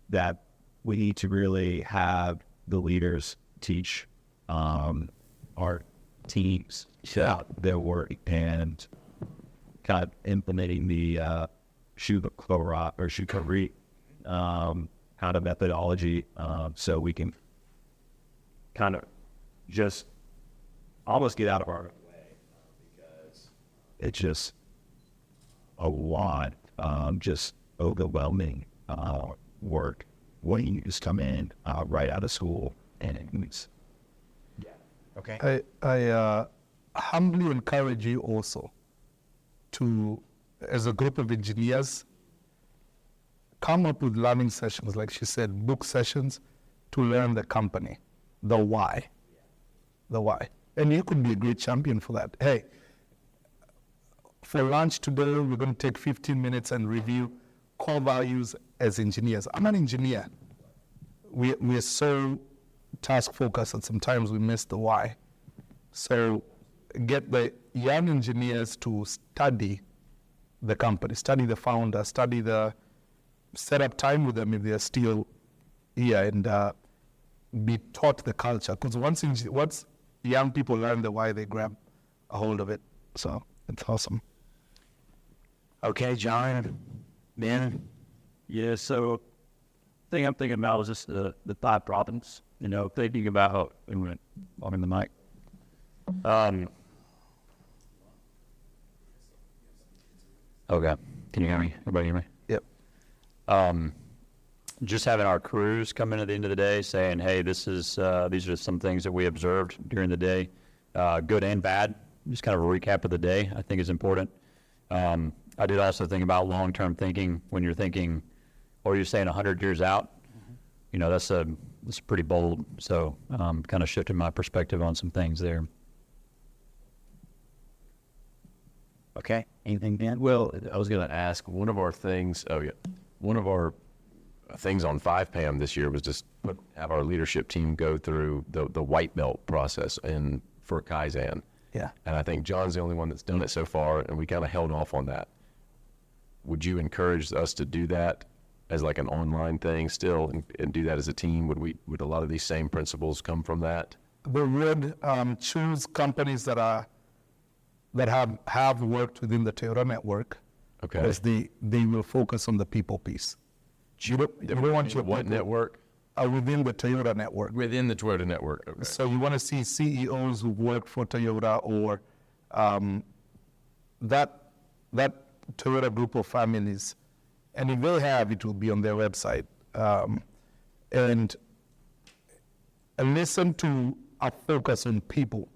that we need to really have the leaders teach our teams about their work and kind of implementing the Shukari kind of methodology so we can kind of just almost get out of our way because it's just a lot, just overwhelming work when you just come in right out of school and it's Okay. I humbly encourage you also to, as a group of engineers, come up with learning sessions, like she said, book sessions to learn the company, the why. And you could be a great champion for that. Hey, for lunch today, we're going to take 15 minutes and review core values as engineers. I'm an engineer. We are so task focused that sometimes we miss the why. So get the young engineers to study the company, study the founder, set up time with them if they're still here, and be taught the culture. Because once young people learn the why, they grab a hold of it. So it's awesome. Okay, John, Ben? Yeah, so the thing I'm thinking about is just the 5 problems. Thinking about I'm in the mic. Okay, can you hear me? Everybody hear me? Yep. Just having our crews come in at the end of the day saying, hey, these are some things that we observed during the day, good and bad. Just kind of a recap of the day, I think is important. I did also think about long-term thinking when you're thinking, or you're saying 100 years out. That's pretty bold. So kind of shifted my perspective on some things there. Okay, anything, Ben? Well, I was going to ask, one of our things on 5PAM this year was just have our leadership team go through the white belt process. And for Kaizen. Yeah. And I think John's the only one that's done it so far, and we kind of held off on that. Would you encourage us to do that as like an online thing still, and do that as a team? Would a lot of these same principles come from that? We would choose companies that have worked within the Toyota network. Okay. Because they will focus on the people piece. You don't want your what people, network? Within the Toyota network. Within the Toyota network. Okay. So you want to see CEOs who work for Toyota, or that Toyota group of families, and if they have, it will be on their website. And listen to a focus on people,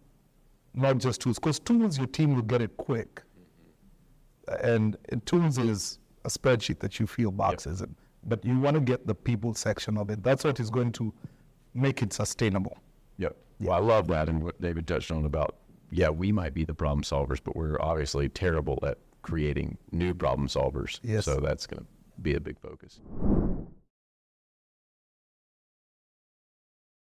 not just tools. Because tools, your team will get it quick. And tools is a spreadsheet that you fill boxes in. But you want to get the people section of it. That's what is going to make it sustainable. Yep. Well, I love that, and what David touched on about, we might be the problem solvers, but we're obviously terrible at creating new problem solvers. Yes. So that's going to be a big focus.